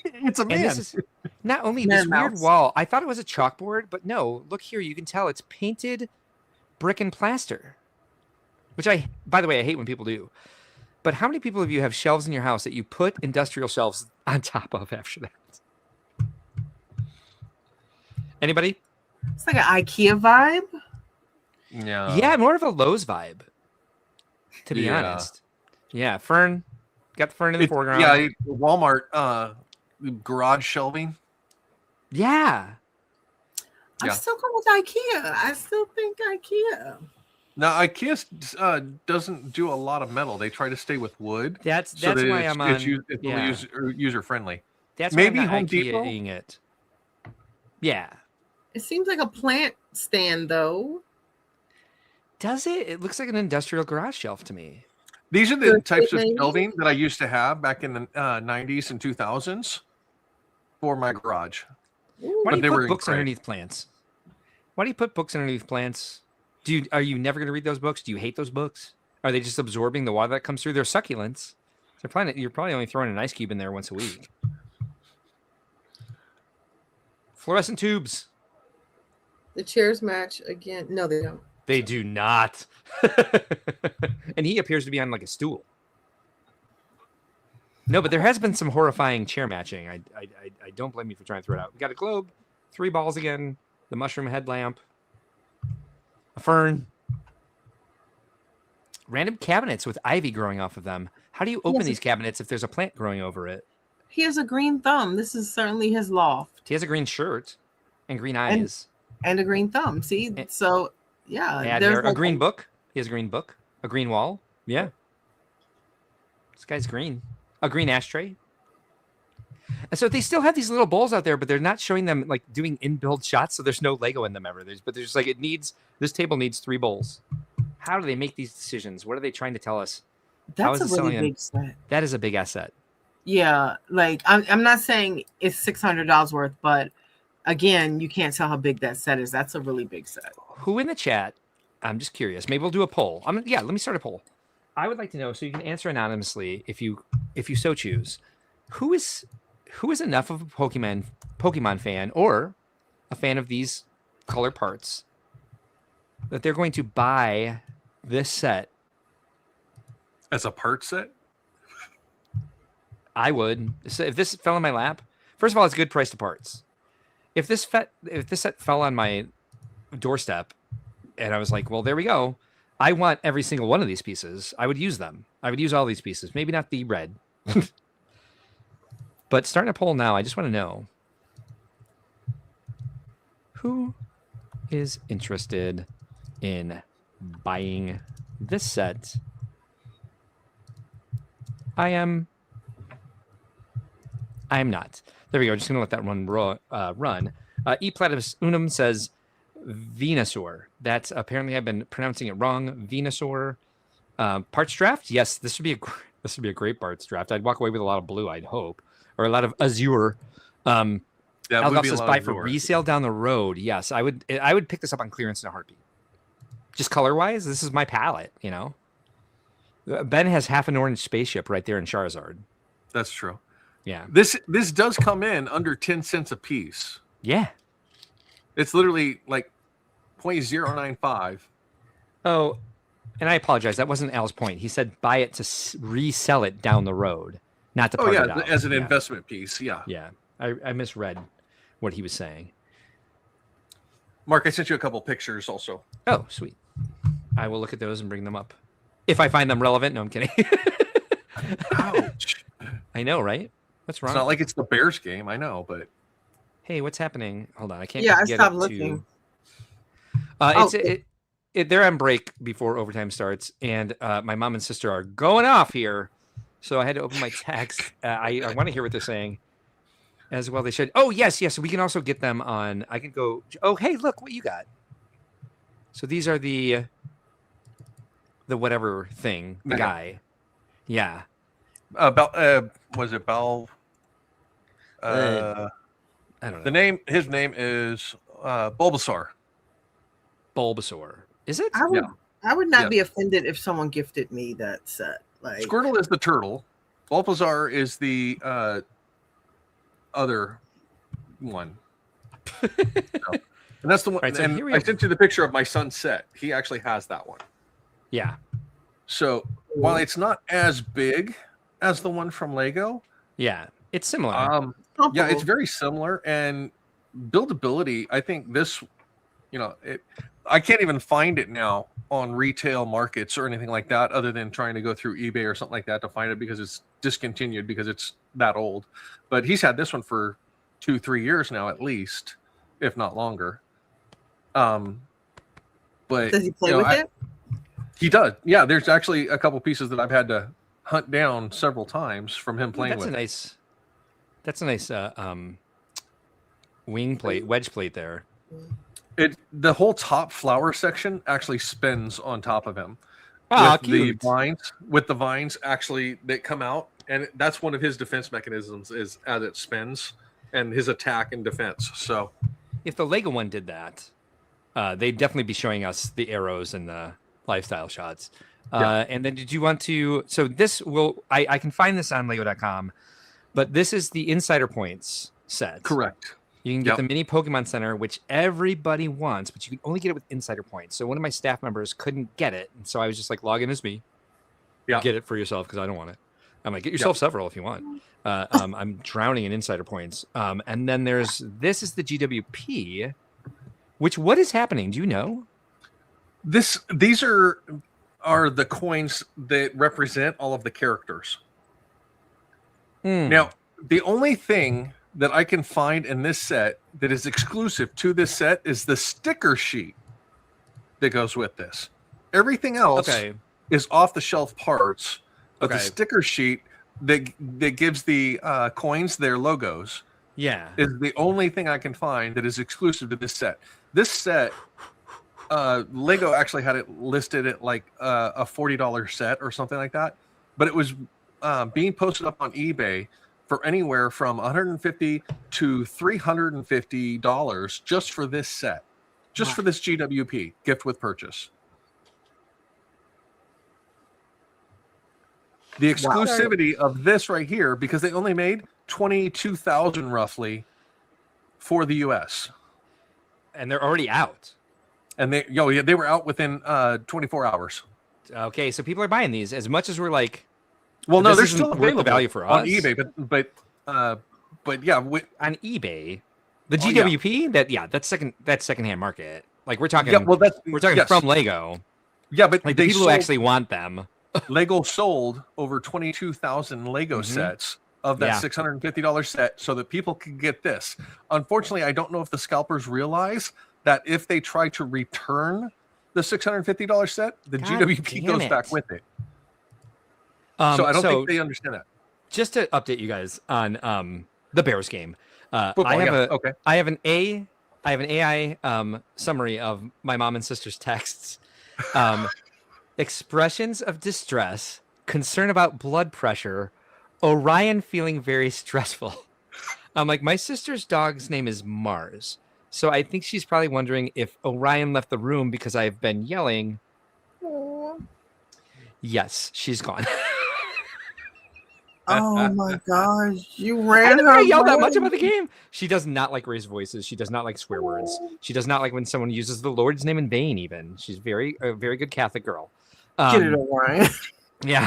It's a And man. this is not only Man this weird mouse. wall. I thought it was a chalkboard, but no. Look here, you can tell it's painted brick and plaster. Which by the way, I hate when people do. But how many people of you have shelves in your house that you put industrial shelves on top of after that? Anybody? It's like an IKEA vibe. Yeah. Yeah, more of a Lowe's vibe, to be Yeah. honest. Yeah, Fern. Got the Fern in the foreground. Yeah, Walmart garage shelving. Yeah. I'm Yeah. still going with IKEA. I still think IKEA. Now IKEA doesn't do a lot of metal. They try to stay with wood. That's so that why I'm on. it's Yeah. user friendly. That's maybe why I'm not Home Depot? IKEA-ing it. Yeah. It seems like a plant stand, though. Does it? It looks like an industrial garage shelf to me. These are the Good types of maybe? shelving that I used to have back in the 90s and 2000s for my garage. Why But do they you were put books great. underneath plants? Why do you put books underneath plants? Are you never going to read those books? Do you hate those books? Are they just absorbing the water that comes through? They're succulents. You're probably only throwing an ice cube in there once a week. Fluorescent tubes. The chairs match again. No, they don't. They do not. And he appears to be on like a stool. No, but there has been some horrifying chair matching. I don't blame you for trying to throw it out. We got a globe, 3 balls again, the mushroom headlamp, a fern, random cabinets with ivy growing off of them. How do you open Yes. these cabinets if there's a plant growing over it? He has a green thumb. This is certainly his loft. He has a green shirt and green eyes. And a green thumb. See? So, yeah. Add there's there, a like- green book. He has a green book. A green wall. Yeah. This guy's green. A green ashtray. And so they still have these little bowls out there, but they're not showing them like doing in-build shots, so there's no Lego in them ever. But there's like this table needs 3 bowls. How do they make these decisions? What are they trying to tell us? How That's is a it really selling big set. That is a big asset. Yeah. Like, I'm not saying it's $600 worth, but again, you can't tell how big that set is. That's a really big set. Who in the chat? I'm just curious. Maybe we'll do a poll. Let me start a poll. I would like to know, so you can answer anonymously if you so choose. Who is enough of a Pokemon fan or a fan of these color parts that they're going to buy this set? As a part set? I would. So if this fell in my lap, first of all, it's good price to parts. If this set fell on my doorstep and I was like, well, there we go. I want every single one of these pieces. I would use them. I would use all these pieces. Maybe not the red. But starting a poll now, I just want to know who is interested in buying this set. I am not. There we go. Just going to let that one run. E Platypus Unum says Venusaur. That's apparently I've been pronouncing it wrong. Venusaur. Parts draft? Yes, this would be a great parts draft. I'd walk away with a lot of blue, I'd hope. Or a lot of azure. That I'll would be a also lot buy of for azure. resale down the road. Yes, I would pick this up on clearance in a heartbeat. Just color-wise, this is my palette, you know. Ben has half an orange spaceship right there in Charizard. That's true. Yeah. This does come in under 10 cents a piece. Yeah. It's literally like 0.095. Oh, and I apologize. That wasn't Al's point. He said buy it to resell it down the road, not to Oh part yeah, it out. as an Yeah. investment piece. Yeah. Yeah. I misread what he was saying. Mark, I sent you a couple pictures also. Oh, sweet. I will look at those and bring them up. If I find them relevant. No, I'm kidding. Ouch. I know, right? What's wrong? It's not like it's the Bears game, I know, but Hey, what's happening? Hold on. I can't Yeah, I get stopped it looking. They're on break before overtime starts, and my mom and sister are going off here. So I had to open my text. I want to hear what they're saying as well. They should. Oh, yes. We can also get them on. I can go. Oh, hey, look what you got. So these are the whatever thing, the guy. Yeah. Was it Bal? I don't know. His name is Bulbasaur. Bulbasaur. Is it? I would not be offended if someone gifted me that set. Like Squirtle is the turtle. Bulbasaur is the other one. And that's the one. Right, so and I sent you the picture of my son's set. He actually has that one. Yeah. So while it's not as big as the one from Lego, it's similar. Yeah, it's very similar. And buildability, I think this, I can't even find it now on retail markets or anything like that, other than trying to go through eBay or something like that to find it because it's discontinued because it's that old. But he's had this one for 2-3 years now, at least, if not longer. But does he play with it? He does. Yeah, there's actually a couple pieces that I've had to hunt down several times from him playing with. That's a nice wedge plate there. The whole top flower section actually spins on top of him. Cute. With the vines actually that come out, and that's one of his defense mechanisms is as it spins and his attack and defense. So if the Lego one did that, they'd definitely be showing us the arrows and the lifestyle shots. And then did you want to, so this will, I can find this on lego.com, but this is the Insider Points set. Correct. You can get the mini Pokemon Center, which everybody wants, but you can only get it with Insider Points. So one of my staff members couldn't get it. And so I was just like, log in as me. Get it for yourself because I don't want it. I'm like, get yourself several if you want. I'm drowning in Insider Points. And then this is the GWP, what is happening? Do you know? These are the coins that represent all of the characters. Now, the only thing that I can find in this set that is exclusive to this set is the sticker sheet that goes with this. Everything else is off-the-shelf parts, but the sticker sheet that gives the coins their logos is the only thing I can find that is exclusive to this set. This set, Lego actually had it listed at like a $40 set or something like that, but it was being posted up on eBay for anywhere from $150 to $350 just for this set, just for this GWP, gift with purchase. The exclusivity of this right here, because they only made 22,000 roughly for the US. And they're already out. And they were out within 24 hours. Okay, so people are buying these as much as we're like, well, no, they're still available value for us on eBay, but yeah, on eBay, the GWP that's secondhand market. Like we're talking, we're talking from Lego. Yeah, but like the people who actually want them. Lego sold over 22,000 Lego sets of that $650 set so that people could get this. Unfortunately, I don't know if the scalpers realize that if they try to return the $650 set, the GWP goes back with it. So I don't think they understand that. Just to update you guys on the Bears game, I have an AI summary of my mom and sister's texts. Expressions of distress, concern about blood pressure, Orion feeling very stressful. I'm like, my sister's dog's name is Mars. So I think she's probably wondering if Orion left the room because I've been yelling. Aww. Yes, she's gone. Oh my gosh, you ran her. I yelled that much about the game. She does not like raised voices. She does not like swear words. She does not like when someone uses the Lord's name in vain. Even she's a very good Catholic girl. Get it, Orion. Yeah.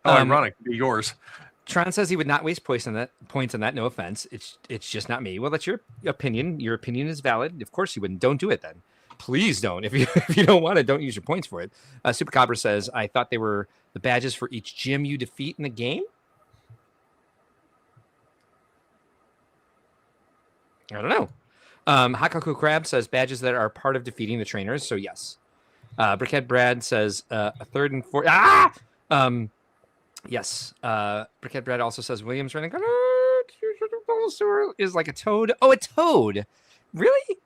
Ironic to be yours. Tron says he would not waste points on that. No offense. It's just not me. Well, that's your opinion. Your opinion is valid. Of course you wouldn't. Don't do it then. Please don't. If you don't want it, don't use your points for it. Super Cobra says, I thought they were the badges for each gym you defeat in the game. I don't know. Hakaku Crab says badges that are part of defeating the trainers. So yes. Brickhead Brad says a third and fourth. Yes. Brickhead Brad also says Williams running is like a toad. Oh, a toad. Really?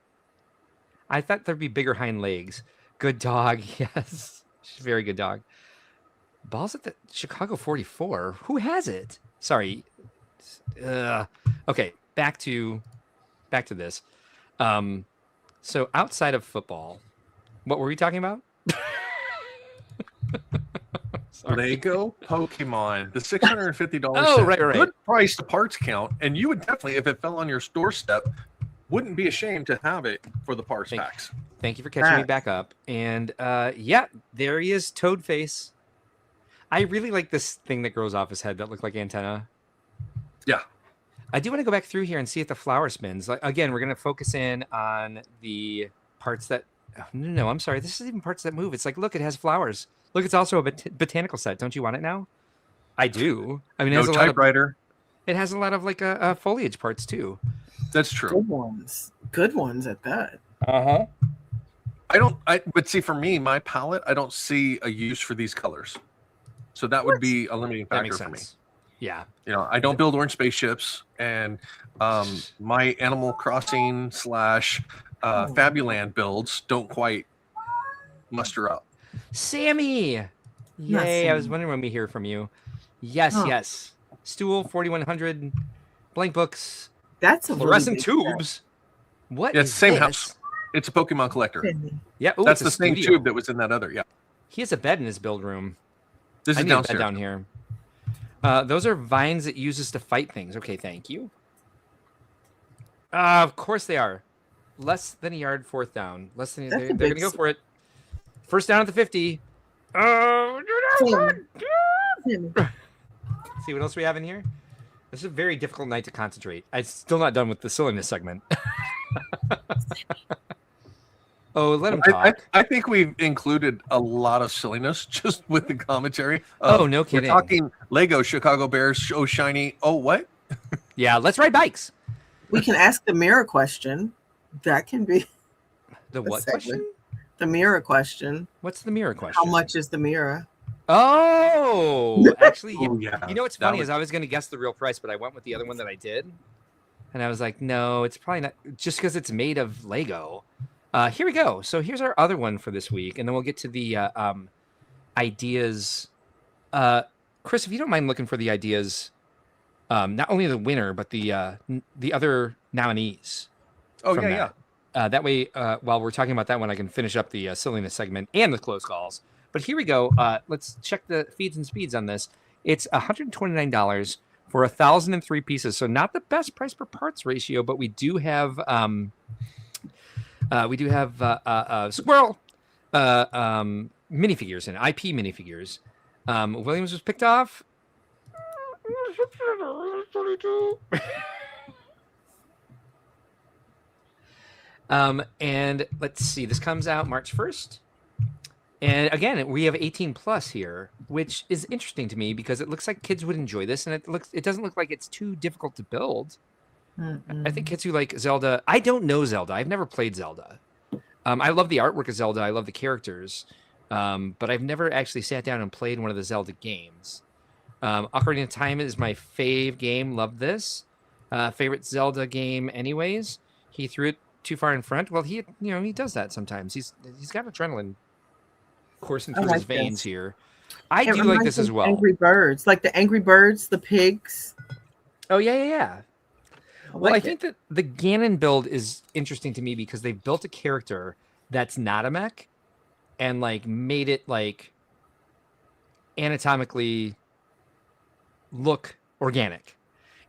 I thought there'd be bigger hind legs. Good dog. Yes. She's a very good dog. Balls at the Chicago 44. Who has it? Sorry. Okay, back to this. So outside of football, what were we talking about? Lego Pokemon, the $650. Oh, set. right. Good price to parts count, and you would definitely, if it fell on your doorstep, wouldn't be ashamed to have it for the parts packs. Thank you for catching me back up. And yeah, there he is, Toadface. I really like this thing that grows off his head that looked like antenna. Yeah. I do want to go back through here and see if the flower spins. Like, again, we're going to focus in on the parts that... Oh, no, I'm sorry. This is even parts that move. It's like, look, it has flowers. Look, it's also a botanical set. Don't you want it now? I do. I mean, it has a typewriter. It has a lot of like foliage parts too. That's true. Good ones at that. But see, for me, my palette, I don't see a use for these colors. So that would be a limiting factor for me. Yeah. You know, I don't build orange spaceships, and my Animal Crossing / Fabuland builds don't quite muster up. Sammy! Yay, I was wondering when we hear from you. Yes, yes. Stool, 4100, blank books. That's a fluorescent tubes. What it's is the same this? house. It's a Pokemon collector. Yeah, ooh, that's it's the same studio. tube that was in that other. Yeah. He has a bed in his build room. This I is need a downstairs. bed down here. Those are vines it uses to fight things. Okay, thank you. Of course they are. Less than a yard, fourth down. Less than they're going to go for it. First down at the 50. See what else we have in here? This is a very difficult night to concentrate. I'm still not done with the silliness segment. Oh, let him talk. I think we've included a lot of silliness just with the commentary. Oh, no kidding. We're talking Lego, Chicago Bears, oh shiny. Oh, what? Yeah, let's ride bikes. We can ask the mirror question. That can be the what question? The mirror question. What's the mirror question? How much is the mirror? Oh, actually, yeah. You know what's funny is I was going to guess the real price, but I went with the other one that I did, and I was like, no, it's probably not, just because it's made of Lego. Here we go. So here's our other one for this week, and then we'll get to the ideas. Chris, if you don't mind looking for the ideas, not only the winner but the other nominees. Oh yeah, yeah. That way, while we're talking about that one, I can finish up the silliness segment and the close calls. But here we go. Let's check the feeds and speeds on this. It's $129 for 1,003 pieces. So not the best price per parts ratio, but we do have squirrel minifigures and IP minifigures. Williams was picked off. And let's see, this comes out March 1st. And again, we have 18 plus here, which is interesting to me because it looks like kids would enjoy this, and it doesn't look like it's too difficult to build. I think kids who like Zelda, I don't know Zelda. I've never played Zelda. I love the artwork of Zelda. I love the characters. But I've never actually sat down and played one of the Zelda games. Ocarina of Time is my fave game. Love this. Favorite Zelda game anyways. He threw it too far in front. Well, he does that sometimes. He's got adrenaline coursing through his veins here. I do like this as well. Angry Birds, like the Angry Birds, the pigs. Oh yeah. Well, I think that the Ganon build is interesting to me because they built a character that's not a mech and like made it like anatomically look organic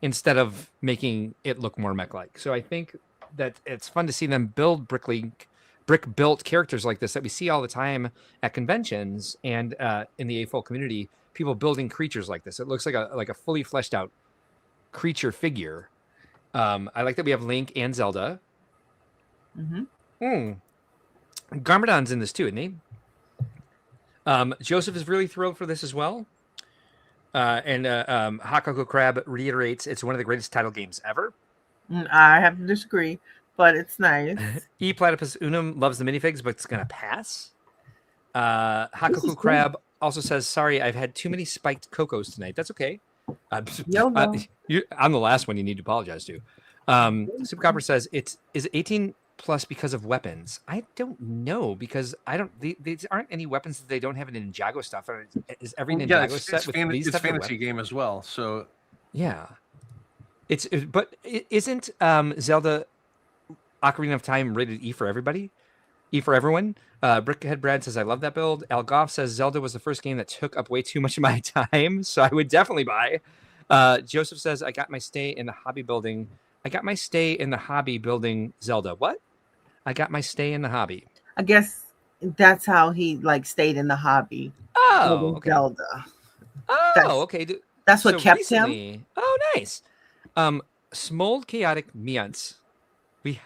instead of making it look more mech-like. So I think that it's fun to see them build brick-built characters like this that we see all the time at conventions and in the AFOL community. People building creatures like this. It looks like a fully fleshed out creature figure. I like that we have Link and Zelda. Garmadon's in this too, isn't he? Joseph is really thrilled for this as well. And Hakako Crab reiterates it's one of the greatest title games ever. I have to disagree, but it's nice. E Platypus Unum loves the minifigs, but it's going to pass. Hakako Crab also says, sorry, I've had too many spiked cocos tonight. That's okay. I'm the last one you need to apologize to. Super Copper says, is 18 plus because of weapons. I don't know because I don't. These aren't any weapons that they don't have in Ninjago stuff. Is every Ninjago set with these it's type of fantasy game as well. So yeah, but isn't Zelda Ocarina of Time rated E for everybody? E for everyone. Brickhead Brad says I love that build. Al Goff says Zelda was the first game that took up way too much of my time, so I would definitely buy. Joseph says I got my stay in the hobby building. I got my stay in the hobby building Zelda. What? I got my stay in the hobby. I guess that's how he like stayed in the hobby. Oh, okay. Zelda. Okay. That's what kept recently, him. Oh, nice. Smold Chaotic Miance. We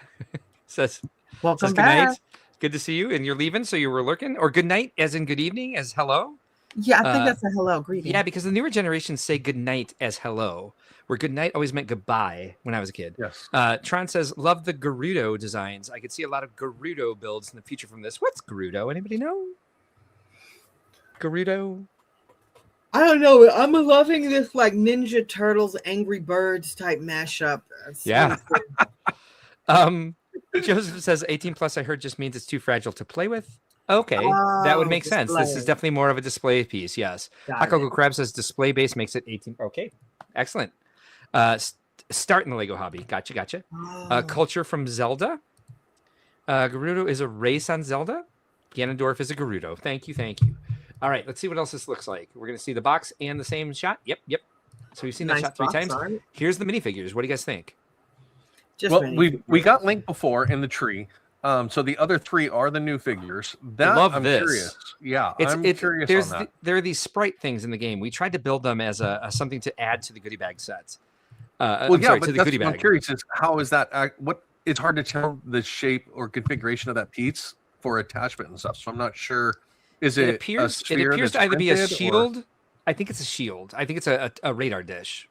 says welcome good back. night. Good to see you. And you're leaving, so you were lurking, or good night, as in good evening, as hello. Yeah, I think that's a hello greeting. Yeah, because the newer generations say good night as hello, where good night always meant goodbye when I was a kid. Yes. Tron says, love the Gerudo designs. I could see a lot of Gerudo builds in the future from this. What's Gerudo? Anybody know? Gerudo? I don't know. I'm loving this like Ninja Turtles, Angry Birds type mashup. Yeah. Joseph says 18 plus I heard just means it's too fragile to play with. Okay, that would make sense. This is definitely more of a display piece. Yes. Hakoko Crab says display base makes it 18. Okay, excellent. Start in the Lego hobby. Gotcha. Culture from Zelda. Gerudo is a race on Zelda. Ganondorf is a Gerudo. Thank you. All right, let's see what else this looks like. We're going to see the box and the same shot. Yep. So we've seen that shot 3 times. Here's the minifigures. What do you guys think? We got Link before in the tree. So the other 3 are the new figures. I'm this. Curious. Yeah, I'm curious on that. There are these sprite things in the game. We tried to build them as a something to add to the goodie bag sets. To the goodie bag. I'm curious is how is that? What it's hard to tell the shape or configuration of that piece for attachment and stuff. So I'm not sure. It appears to either be a shield. I think it's a shield. I think it's a radar dish.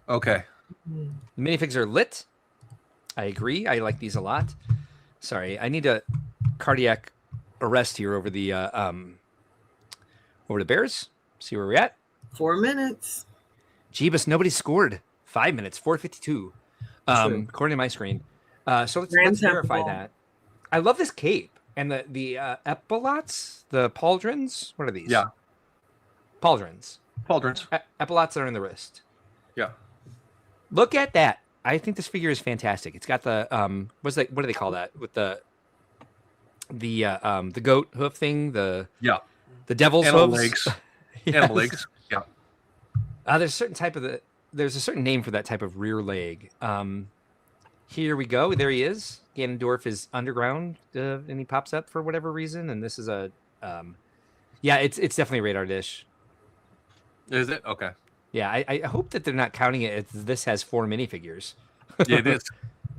Okay. The minifigs are lit. I agree. I like these a lot. Sorry, I need a cardiac arrest here over the Bears. See where we're at. 4 minutes. Jeebus, nobody scored. 5 minutes. 4:52. According to my screen. So let's verify that. I love this cape and the epaulets, the pauldrons. What are these? Yeah, pauldrons. Epaulets are in the wrist. Yeah. Look at that. I think this figure is fantastic. It's got the what do they call that with the goat hoof thing? The devil's hooves. Legs. Animal legs. Yeah. There's a certain name for that type of rear leg. Here we go. There he is. Ganondorf is underground, and he pops up for whatever reason. And this is it's definitely a radar dish. Is it? Okay. Yeah, I hope that they're not counting it as this has 4 minifigures. Yeah, it is.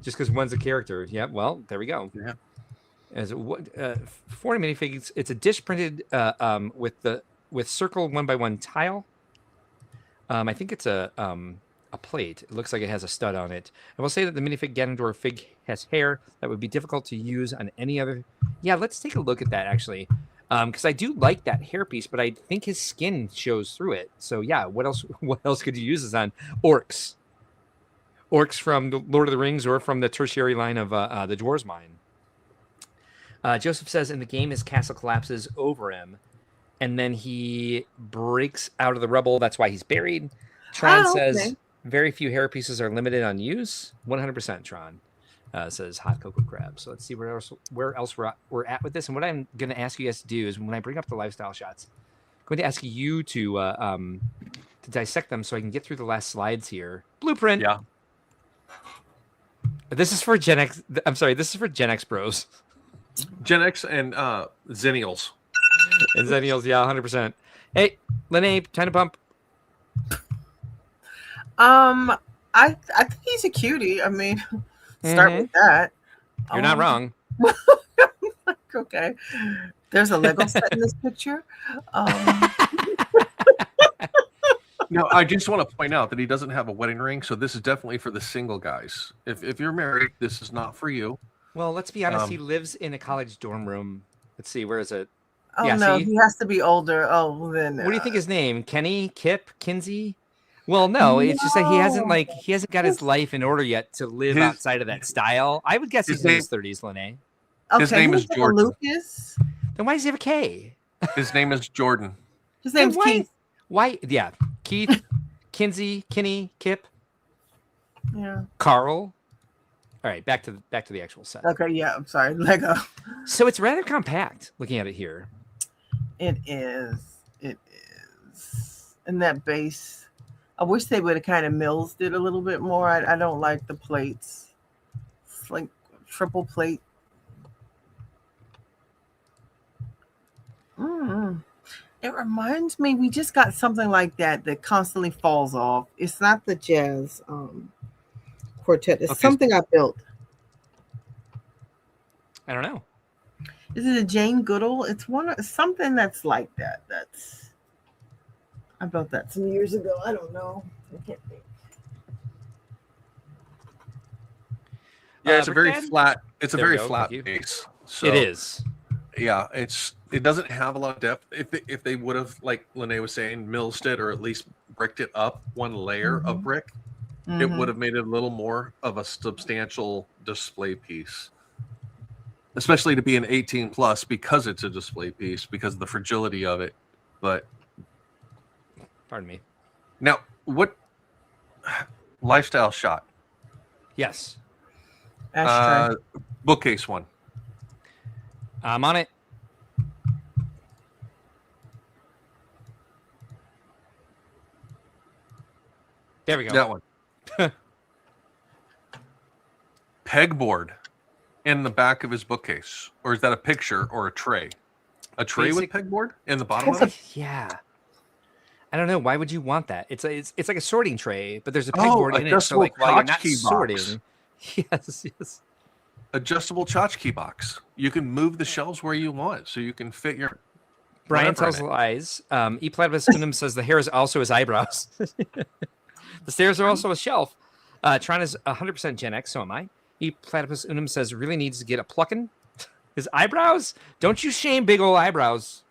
Just because one's a character. Yeah, well, there we go. Yeah. As 4 minifigs, it's a dish printed with circle 1x1 tile. I think it's a plate. It looks like it has a stud on it. I will say that the minifig Ganondorf fig has hair that would be difficult to use on any other. Yeah, let's take a look at that actually. Because I do like that hairpiece, but I think his skin shows through it. So yeah, what else could you use this on? Orcs from the Lord of the Rings or from the tertiary line of the Dwarves Mine. Joseph says in the game his castle collapses over him, and then he breaks out of the rubble. That's why he's buried. Tron says very few hairpieces are limited on use. 100% Tron. Says Hot Cocoa Crab. So let's see where else we're at with this. And what I'm going to ask you guys to do is when I bring up the lifestyle shots, I'm going to ask you to dissect them so I can get through the last slides here. Blueprint. Yeah. This is for Gen X. I'm sorry. This is for Gen X bros. Gen X and Zennials. And Zennials, yeah, 100%. Hey, Lene, time to pump. I think he's a cutie. I mean. Start with that. You're not wrong. Okay. There's a Lego set in this picture. No, I just want to point out that he doesn't have a wedding ring, so this is definitely for the single guys. If you're married, this is not for you. Well, let's be honest. He lives in a college dorm room. Let's see. Where is it? Oh, yeah, no. See? He has to be older. Oh, then. What do you think his name? Kenny? Kip? Kinsey? Well, no, it's just that he hasn't got his life in order yet to live outside of that style. I would guess he's in his 30s, Lene. Okay, his name is Jordan. Lucas. Then why does he have a K? His name is Jordan. His name's Keith. Why? Yeah, Keith, Kinsey, Kinney, Kip, Carl. All right, back to the actual set. Okay, yeah, I'm sorry, Lego. So it's rather compact. Looking at it here, it is. And that base, I wish they would have kind of milled it a little bit more. I don't like the plates. It's like triple plate. It reminds me, we just got something like that constantly falls off. It's not the jazz quartet. It's something I built. I don't know. Is it a Jane Goodall? It's something that's like that. I built that some years ago. I don't know. I can't think. Yeah, it's a very flat. It's a very flat base. So, it is. Yeah, it doesn't have a lot of depth. If they would have, like Lene was saying, milled it or at least bricked it up one layer of brick, it would have made it a little more of a substantial display piece. Especially to be an 18 plus because it's a display piece, because of the fragility of it. But pardon me. Now, what lifestyle shot? Yes. Bookcase one. I'm on it. There we go. That one. Pegboard in the back of his bookcase, or is that a picture or a tray? A tray with pegboard in the bottom of it? Yeah. I don't know. Why would you want that? It's like a sorting tray, but there's a pegboard in it. So like while you're not sorting, yes. Adjustable tchotchke box. You can move the shelves where you want, so you can fit your. Brian tells lies. E Platypus Unum says the hair is also his eyebrows. The stairs are also a shelf. Tron is 100% Gen X, so am I. E Platypus Unum says really needs to get a plucking. His eyebrows? Don't you shame big old eyebrows.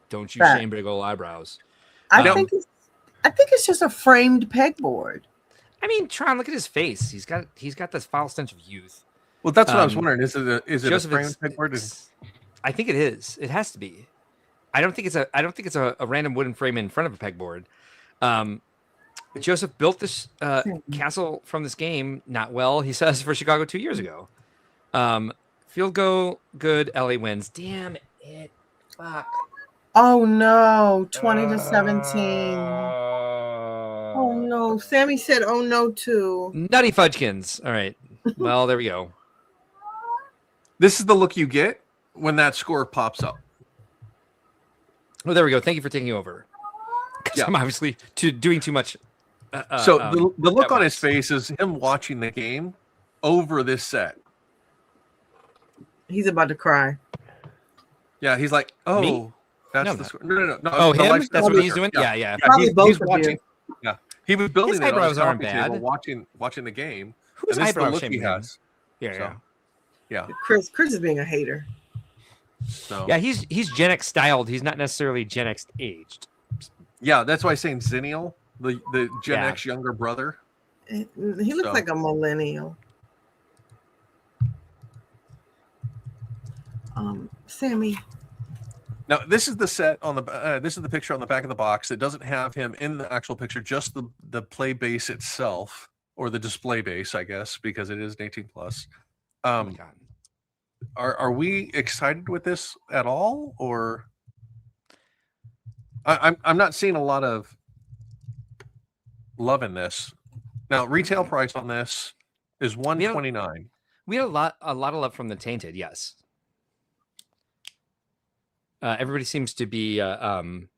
Don't you shame big old eyebrows. I think it's just a framed pegboard. I mean, Tron, look at his face. He's got this foul stench of youth. Well, that's what I was wondering. Is it a framed pegboard? I think it is. It has to be. I don't think it's a random wooden frame in front of a pegboard. Joseph built this castle from this game not well, he says, for Chicago 2 years ago. Field goal good, LA wins. Damn it. Fuck. Oh no, 20-17. Oh no. Sammy said oh no too. Nutty Fudgekins. All right. Well, there we go. This is the look you get when that score pops up. Oh, there we go. Thank you for taking over. Yeah. I'm obviously doing too much. So the look on his face is him watching the game over this set. He's about to cry. Yeah, he's like, oh, Me? that's the score. No. Oh, him? That's what he's doing? Yeah. He's watching. Yeah, he was building his it eyebrows on aren't his bad. table, watching the game. Whose and this is the eyebrow look he shaming has. Yeah. Chris is being a hater. So yeah, he's Gen X styled. He's not necessarily Gen X aged. Yeah, that's why I'm saying Zennial, the Gen X younger brother. He looks like a millennial. Sammy. Now this is the set on the this is the picture on the back of the box. It doesn't have him in the actual picture, just the play base itself, or the display base, I guess, because it is an 18 plus. Oh my God. Are we excited with this at all, or I'm not seeing a lot of love in this. Now retail price on this is $129. We had a lot of love from the Tainted, yes. Everybody seems to be on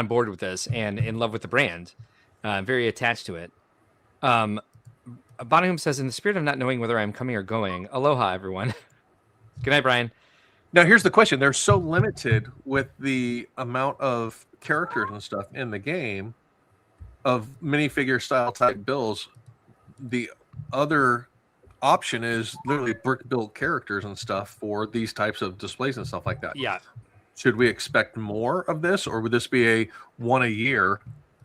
board with this and in love with the brand, very attached to it. Bonham says, in the spirit of not knowing whether I'm coming or going, aloha, everyone. Good night, Brian. Now, here's the question. They're so limited with the amount of characters and stuff in the game of minifigure style type builds. The other option is literally brick built characters and stuff for these types of displays and stuff like that. Yeah. Should we expect more of this, or would this be a one a year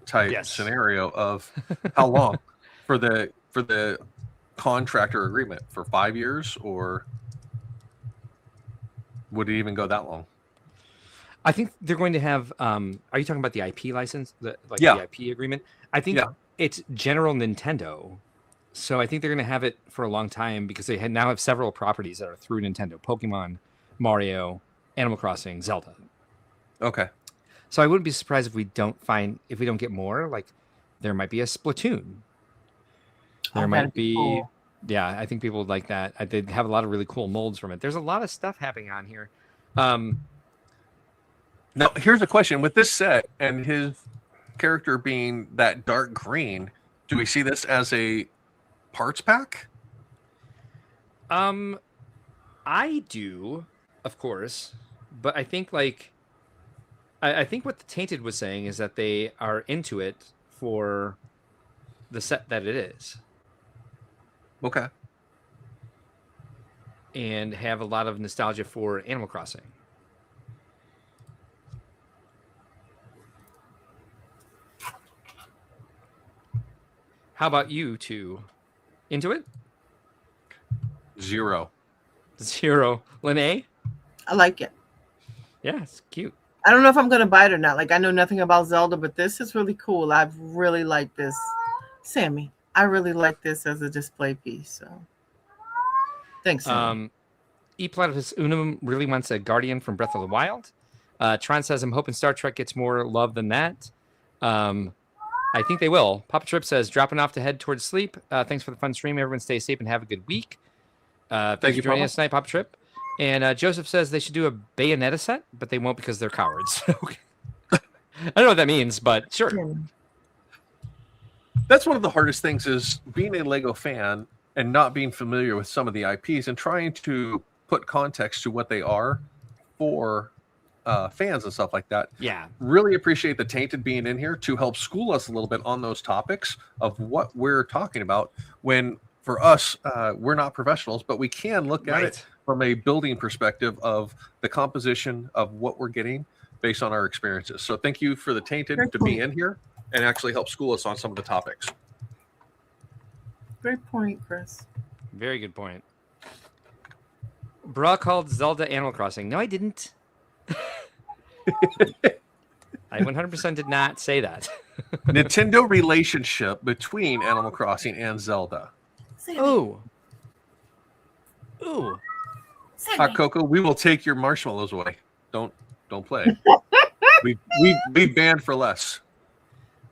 type scenario of how long for the contractor agreement, for 5 years, or would it even go that long? I think they're going to have. Are you talking about the IP license, the IP agreement? I think it's general Nintendo, so I think they're going to have it for a long time because they now have several properties that are through Nintendo: Pokemon, Mario, Animal Crossing, Zelda. Okay. So I wouldn't be surprised if we don't get more. Like there might be a Splatoon. There might be. Cool. Yeah, I think people would like that. They have a lot of really cool molds from it. There's a lot of stuff happening on here. Now, here's a question. With this set and his character being that dark green, do we see this as a parts pack? I do, of course. But I think I think what the Tainted was saying is that they are into it for the set that it is. Okay. And have a lot of nostalgia for Animal Crossing. How about you two? Into it? 0. Lene? I like it. Yeah, it's cute. I don't know if I'm going to buy it or not. Like, I know nothing about Zelda, but this is really cool. I really like this. Sammy, I really like this as a display piece. So, thanks, Sammy. E Platypus Unum really wants a Guardian from Breath of the Wild. Tron says, I'm hoping Star Trek gets more love than that. I think they will. Papa Trip says, dropping off to head towards sleep. Thanks for the fun stream. Everyone stay safe and have a good week. Thank you for joining us tonight, Papa Trip. And Joseph says they should do a Bayonetta set, but they won't because they're cowards. I don't know what that means, but sure. That's one of the hardest things is being a Lego fan and not being familiar with some of the IPs and trying to put context to what they are for fans and stuff like that. Yeah. Really appreciate the Tainted being in here to help school us a little bit on those topics of what we're talking about when for us, we're not professionals, but we can look at it from a building perspective of the composition of what we're getting based on our experiences. So thank you for the Tainted to be in here and actually help school us on some of the topics. Great point, Chris. Very good point. Bra called Zelda Animal Crossing. No, I didn't. I 100% did not say that. Nintendo relationship between Animal Crossing and Zelda. Ooh. Hot Cocoa, we will take your marshmallows away. Don't play. we banned for less.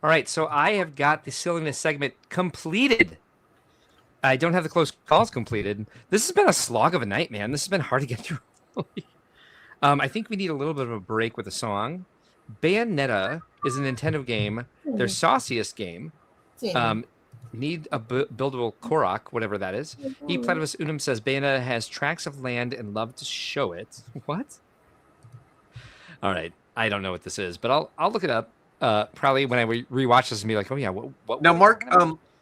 All right, so I have got the silliness segment completed. I don't have the close calls completed. This has been a slog of a night, man. This has been hard to get through. I think we need a little bit of a break with a song. Bayonetta is a Nintendo game. Their sauciest game. Need a buildable Korok, whatever that is. E Platypus Unum says Bayonetta has tracts of land and love to show it. What? All right, I don't know what this is, but I'll look it up. Probably when I rewatch this and be like, oh yeah, what now, Mark?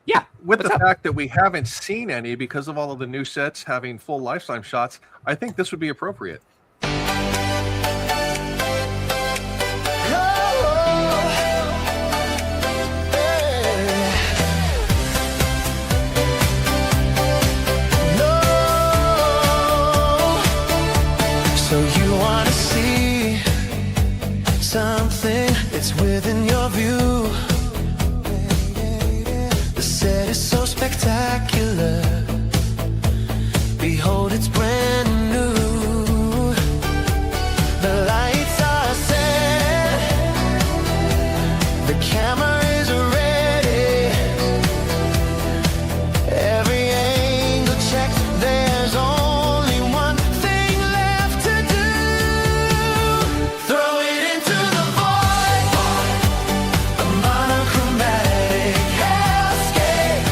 Yeah, with the fact that we haven't seen any because of all of the new sets having full lifetime shots, I think this would be appropriate. So you want to see something that's within your view. The set is so spectacular. Behold, it's brand new. The lights are set. The camera is ready. Every angle checked. There's only one thing left to do. Throw it into the void. A monochromatic hellscape.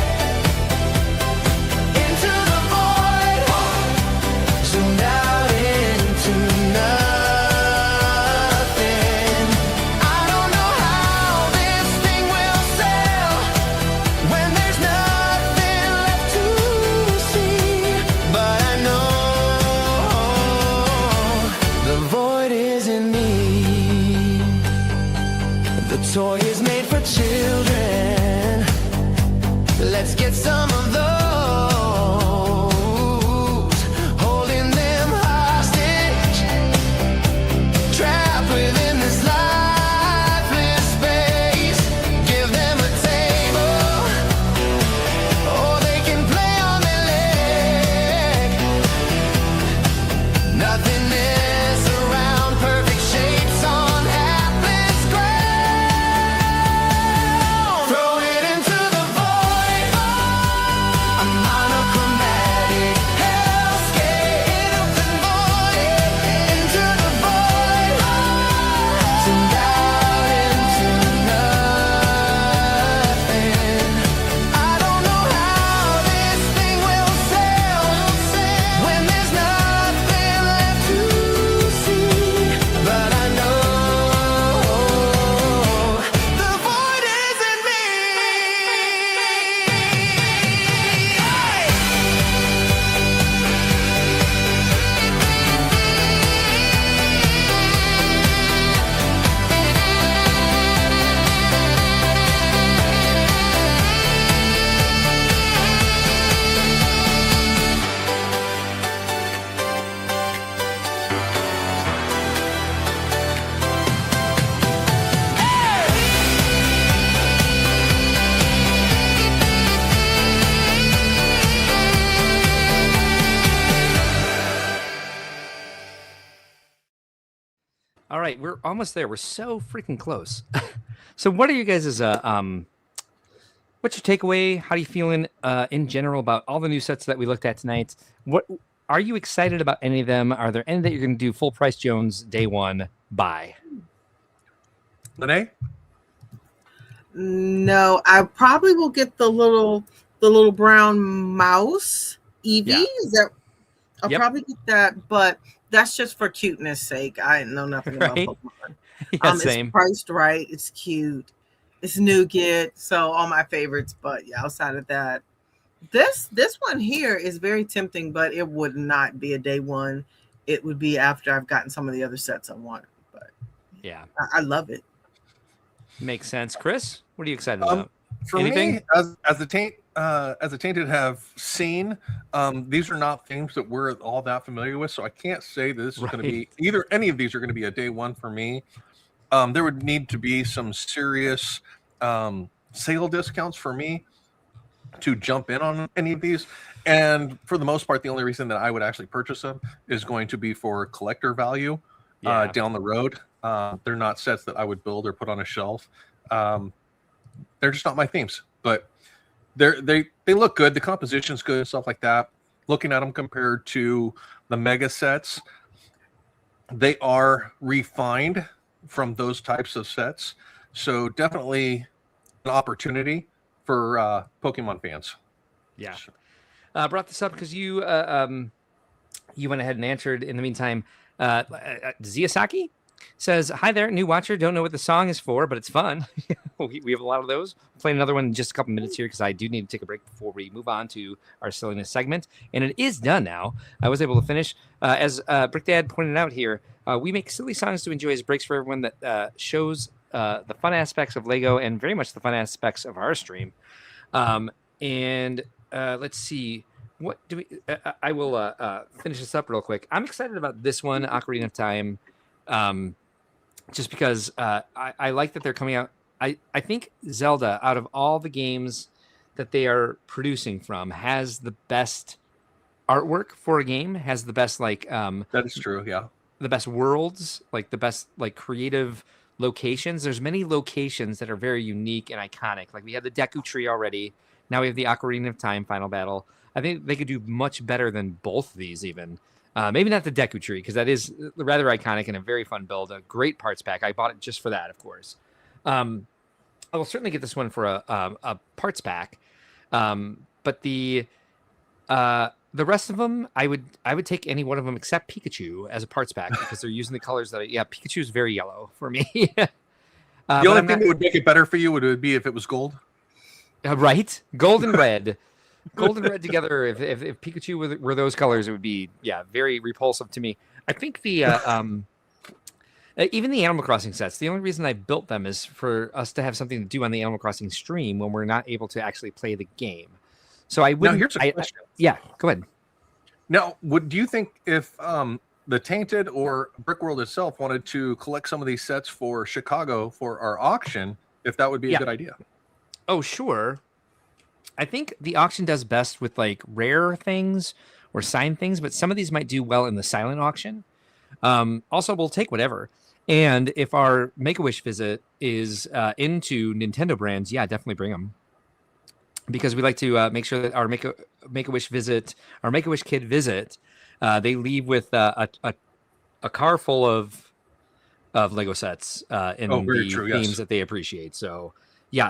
Into the void. Zoomed out into nothing. I don't know how this thing will sell when there's nothing left to see. But I know the void is in me. The toy is made for children. All right, we're almost there. We're so freaking close. So, what are you guys' what's your takeaway? How are you feeling in general about all the new sets that we looked at tonight? What are you excited about any of them? Are there any that you're going to do full price Jones day one buy? Lene? No, I probably will get the little brown mouse Eevee. Yeah. Is that I'll Yep. probably get that, but that's just for cuteness sake. I know nothing about Right. Pokemon. Yeah, same. It's priced right. It's cute. It's nougat. So all my favorites. But yeah, outside of that, this one here is very tempting, but it would not be a day one. It would be after I've gotten some of the other sets I want. But Yeah, I love it. makes sense. Chris, what are you excited about? For Anything? me, as the Tainted have seen, these are not themes that we're all that familiar with, so I can't say that this is going to be either. Any of these are going to be a day one for me. There would need to be some serious sale discounts for me to jump in on any of these. And for the most part, the only reason that I would actually purchase them is going to be for collector value down the road. They're not sets that I would build or put on a shelf. They're just not my themes, but they look good. The composition's good and stuff like that. Looking at them compared to the mega sets, they are refined from those types of sets. So definitely an opportunity for Pokemon fans. Yeah. Brought this up because you went ahead and answered in the meantime. Ziyasaki says, "Hi there, new watcher. Don't know what the song is for, but it's fun." we have a lot of those. I'll play another one in just a couple minutes here because I do need to take a break before we move on to our silliness segment. And it is done now. I was able to finish. As Brick Dad pointed out here, we make silly songs to enjoy as breaks for everyone that shows the fun aspects of Lego and very much the fun aspects of our stream. And let's see. What do we? I will finish this up real quick. I'm excited about this one, Ocarina of Time, just because I like that they're coming out. I think Zelda, out of all the games that they are producing from, has the best artwork for a game. Has the best that is true. Yeah, the best worlds, like the best creative locations. There's many locations that are very unique and iconic. Like we had the Deku Tree already. Now we have the Ocarina of Time final battle. I think they could do much better than both of these even. Maybe not the Deku Tree, because that is rather iconic and a very fun build. A great parts pack. I bought it just for that, of course. I will certainly get this one for a parts pack. But the rest of them, I would take any one of them except Pikachu as a parts pack because they're using the colors that Pikachu is very yellow for me. The only thing that would make it better for you would be if it was gold. Right? Gold and red. Gold and red together. If Pikachu were those colors, it would be very repulsive to me. I think the even the Animal Crossing sets, the only reason I built them is for us to have something to do on the Animal Crossing stream when we're not able to actually play the game. So I wouldn't. Now, here's a question. Go ahead. Now, do you think if the Tainted or Brickworld itself wanted to collect some of these sets for Chicago for our auction, if that would be a good idea? Oh, sure. I think the auction does best with rare things or signed things, but some of these might do well in the silent auction. Also, we'll take whatever. And if our Make-A-Wish visit is into Nintendo brands, definitely bring them. Because we like to make sure that our Make-A-Wish visit, our Make-A-Wish kid visit, they leave with a car full of Lego sets in the themes that they appreciate. So,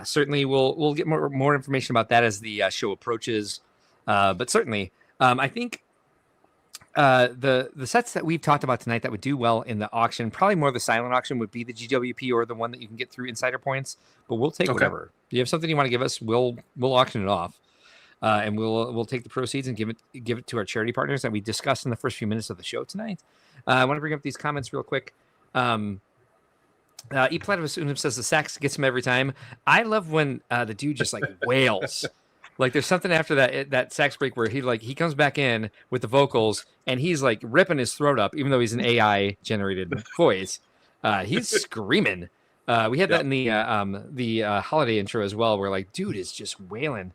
certainly we'll get more information about that as the show approaches. But certainly, I think the sets that we've talked about tonight that would do well in the auction, probably more the silent auction, would be the GWP or the one that you can get through Insider Points. But we'll take whatever. If you have something you want to give us, we'll auction it off, and we'll take the proceeds and give it to our charity partners that we discussed in the first few minutes of the show tonight. I want to bring up these comments real quick. E Platypus Unum says the sax gets him every time. I love when the dude just wails. There's something after that sax break where he comes back in with the vocals and he's ripping his throat up, even though he's an AI generated voice. He's screaming. We had that in the holiday intro as well, where dude is just wailing.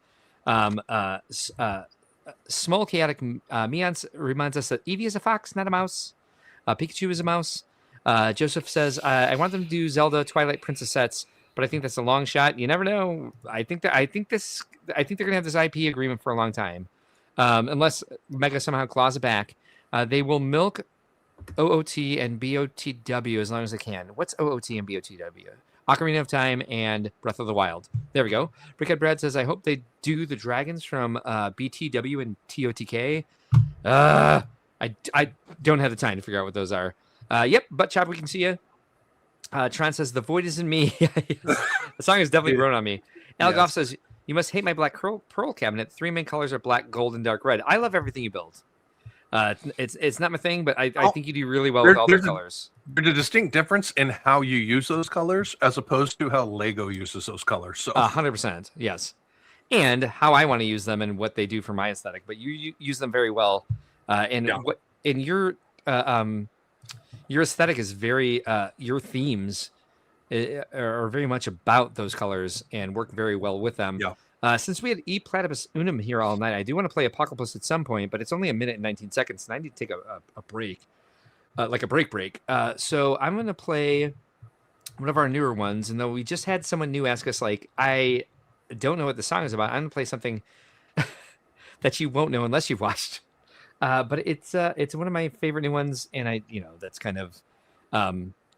Small Chaotic Meons reminds us that Eevee is a fox, not a mouse. Pikachu is a mouse. Joseph says, I want them to do Zelda Twilight Princess sets, but I think that's a long shot. You never know. I think they're gonna have this IP agreement for a long time, unless Mega somehow claws it back. They will milk OOT and BOTW as long as they can. What's OOT and BOTW? Ocarina of Time and Breath of the Wild. There we go. Brickhead Brad says, I hope they do the dragons from BTW and TOTK. I don't have the time to figure out what those are. Yep, Butt Chop, we can see you. Tron says, the void is in me. The song is definitely grown on me. Algoff says, you must hate my black pearl cabinet. 3 main colors are black, gold, and dark red. I love everything you build. It's not my thing, but I think you do really well with all the colors. There's a distinct difference in how you use those colors as opposed to how Lego uses those colors. So 100%, yes. And how I want to use them and what they do for my aesthetic. But you use them very well. Your aesthetic is very your themes are very much about those colors and work very well with them. Yeah. Since we had E Platypus Unum here all night, I do want to play Apocalypse at some point, but it's only 1 minute and 19 seconds, and I need to take a break, like a break. So I'm going to play one of our newer ones, and though we just had someone new ask us, like, I don't know what the song is about, I'm going to play something that you won't know unless you've watched. But it's one of my favorite new ones, and that's kind of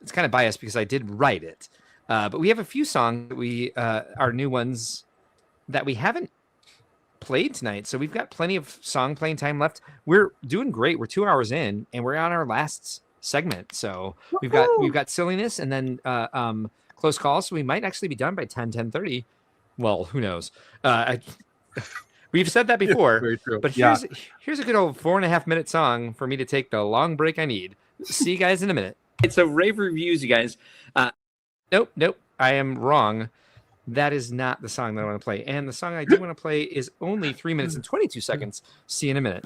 it's kind of biased because I did write it. But we have a few songs that we are new ones that we haven't played tonight, so we've got plenty of song playing time left. We're doing great. We're 2 hours in, and we're on our last segment. So we've got silliness, and then close calls. So we might actually be done by 10:30. Well, who knows? We've said that before, very true. But here's a good old 4.5 minute song for me to take the long break I need. See you guys in a minute. It's a rave reviews, you guys. Nope, I am wrong. That is not the song that I want to play. And the song I do want to play is only 3 minutes and 22 seconds. See you in a minute.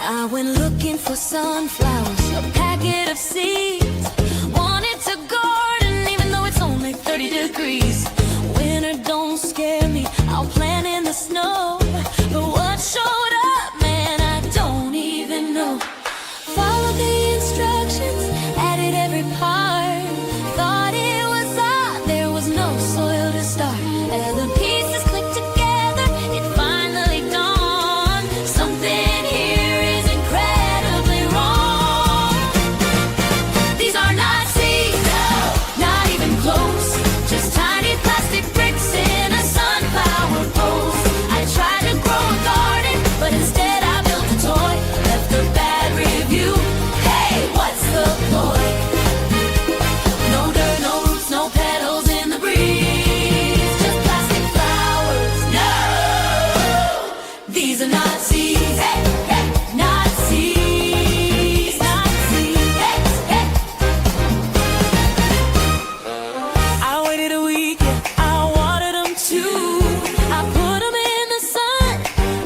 I went looking for sunflowers, a packet of seeds. Wanted to garden even though it's only 30 degrees. Winter don't scare me, I'll plant in the snow. But what showed up, man, I don't even know. Followed the instructions, added every part. Thought it was odd, there was no soil to start. As the pieces clicked together, it finally dawned. Something here is incredibly wrong. These are not seeds, no, not even close. Just tiny plastic bricks in a sunflower pose. I tried to grow a garden, but instead I built a toy. Left a bad review. Hey, what's the ploy? No dirt, no roots, no petals in the breeze. Just plastic flowers. No, these are not seeds. Hey, hey, not seeds. Not seeds. Hey, hey. I waited a week, I watered them too. I put them in the sun,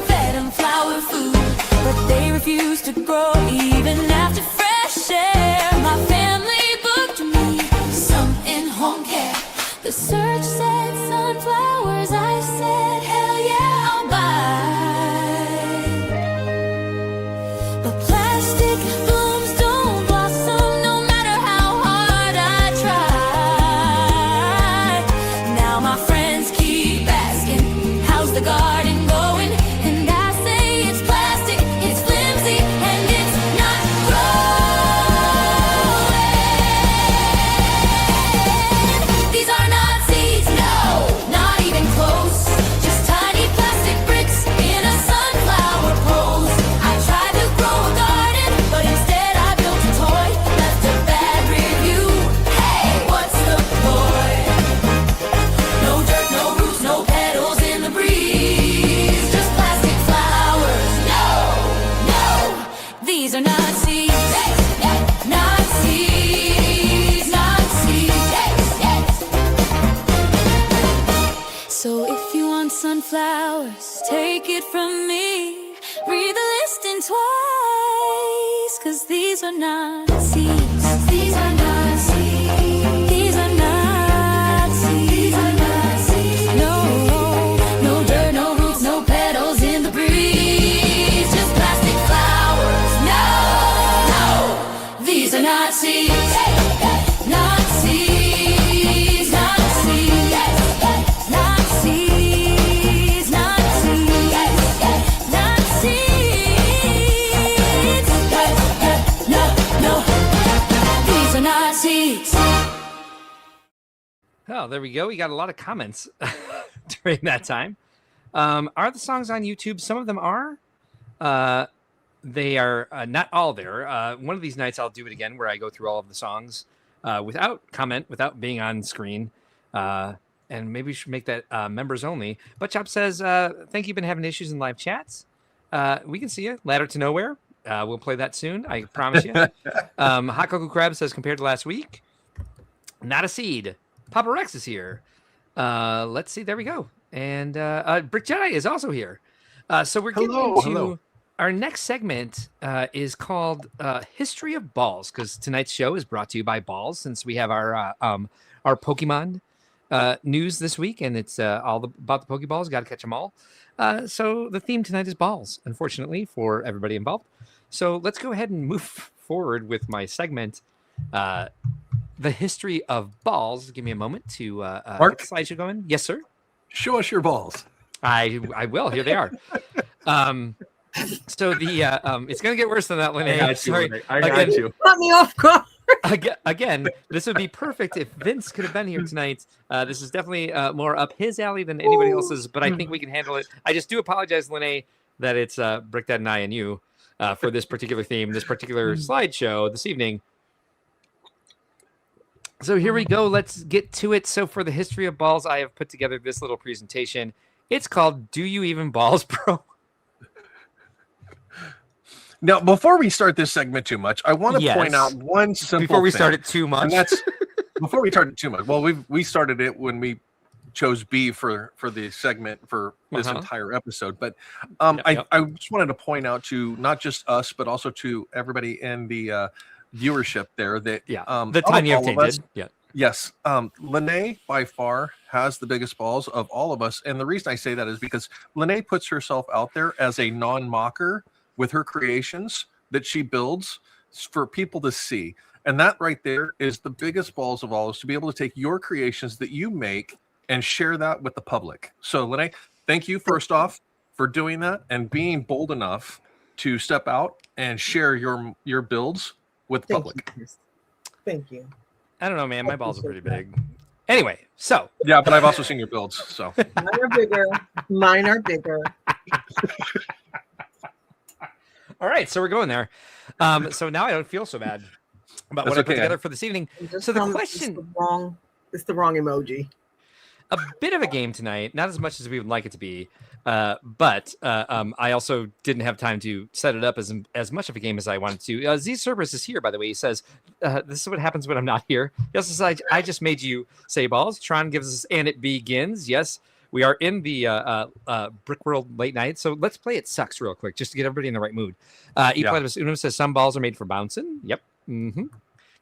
fed them flower food. But they refused to grow even after fresh air. My family booked me some in-home care. The search said sunflowers, I said hell yeah, I'll buy. But plastic blooms don't blossom no matter how hard I try. Now my friends keep asking, how's the garden going? And I say it's plastic, it's flimsy, and it's not growing. These are not seeds, no, not even close. Just tiny plastic bricks in a sunflower pose. I tried to grow a garden, but instead I built a toy. Left a bad review. Hey, what's the point? No dirt, no roots, no petals in the breeze. Just plastic flowers. No, these are not seeds. Not seeds, not seeds. So if you want sunflowers, take it from me. Read the listing twice, 'cause these are not seeds. These Nazis, Nazis, Nazis, Nazis, Nazis, no, these are Nazis. Oh, there we go. We got a lot of comments during that time. Are the songs on YouTube? Some of them are. They are not all there. One of these nights I'll do it again where I go through all of the songs without comment, without being on screen. And maybe we should make that members only. Butchop says, thank you. Been having issues in live chats. We can see you. Ladder to Nowhere. We'll play that soon. I promise you. Hot Cocoa Crab says, compared to last week, not a seed. Papa Rex is here. Let's see. There we go. And Brick Jedi is also here. So we're getting into our next segment is called History of Balls, because tonight's show is brought to you by Balls, since we have our Pokemon news this week, and it's all about the Pokeballs. Got to catch them all. So the theme tonight is balls, unfortunately, for everybody involved. So let's go ahead and move forward with my segment, the history of balls. Give me a moment to Mark? get the slideshow going. Yes, sir. Show us your balls. I will. Here they are. So the it's gonna get worse than that, Lene. Sorry, I got you. Cut me off guard. Again, this would be perfect if Vince could have been here tonight. This is definitely more up his alley than anybody else's, but I think we can handle it. I just do apologize, Lene, that it's Brick Dad and I and you for this particular theme, this particular slideshow this evening. So here we go. Let's get to it. So for the history of balls, I have put together this little presentation. It's called "Do You Even Balls, Bro?" Now, before we start this segment too much, I want to point out one simple before we thing. start it too much. And that's before we started too much. Well, we started it when we chose B for the segment for this entire episode. But I just wanted to point out to not just us, but also to everybody in the viewership there that the tiny of Tainted. Yes, Lene by far has the biggest balls of all of us, and the reason I say that is because Lene puts herself out there as a non-mocker with her creations that she builds for people to see. And that right there is the biggest balls of all, is to be able to take your creations that you make and share that with the public. So Lene, thank you first off for doing that and being bold enough to step out and share your builds with the public. Thank you. I don't know, man. My balls are pretty big. Anyway, so. Yeah, but I've also seen your builds, so. Mine are bigger. Mine are bigger. All right, so we're going there. So now I don't feel so bad about what I put together for this evening. So the question... It's the wrong emoji. A bit of a game tonight, not as much as we would like it to be, but I also didn't have time to set it up as much of a game as I wanted to. Z Cerberus is here, by the way. He says, this is what happens when I'm not here. He also says, I just made you say balls. Tron gives us, and it begins. Yes, we are in the Brickworld late night, so let's play It Sucks real quick, just to get everybody in the right mood. Platypus Unum says, some balls are made for bouncing. Yep. Mm-hmm.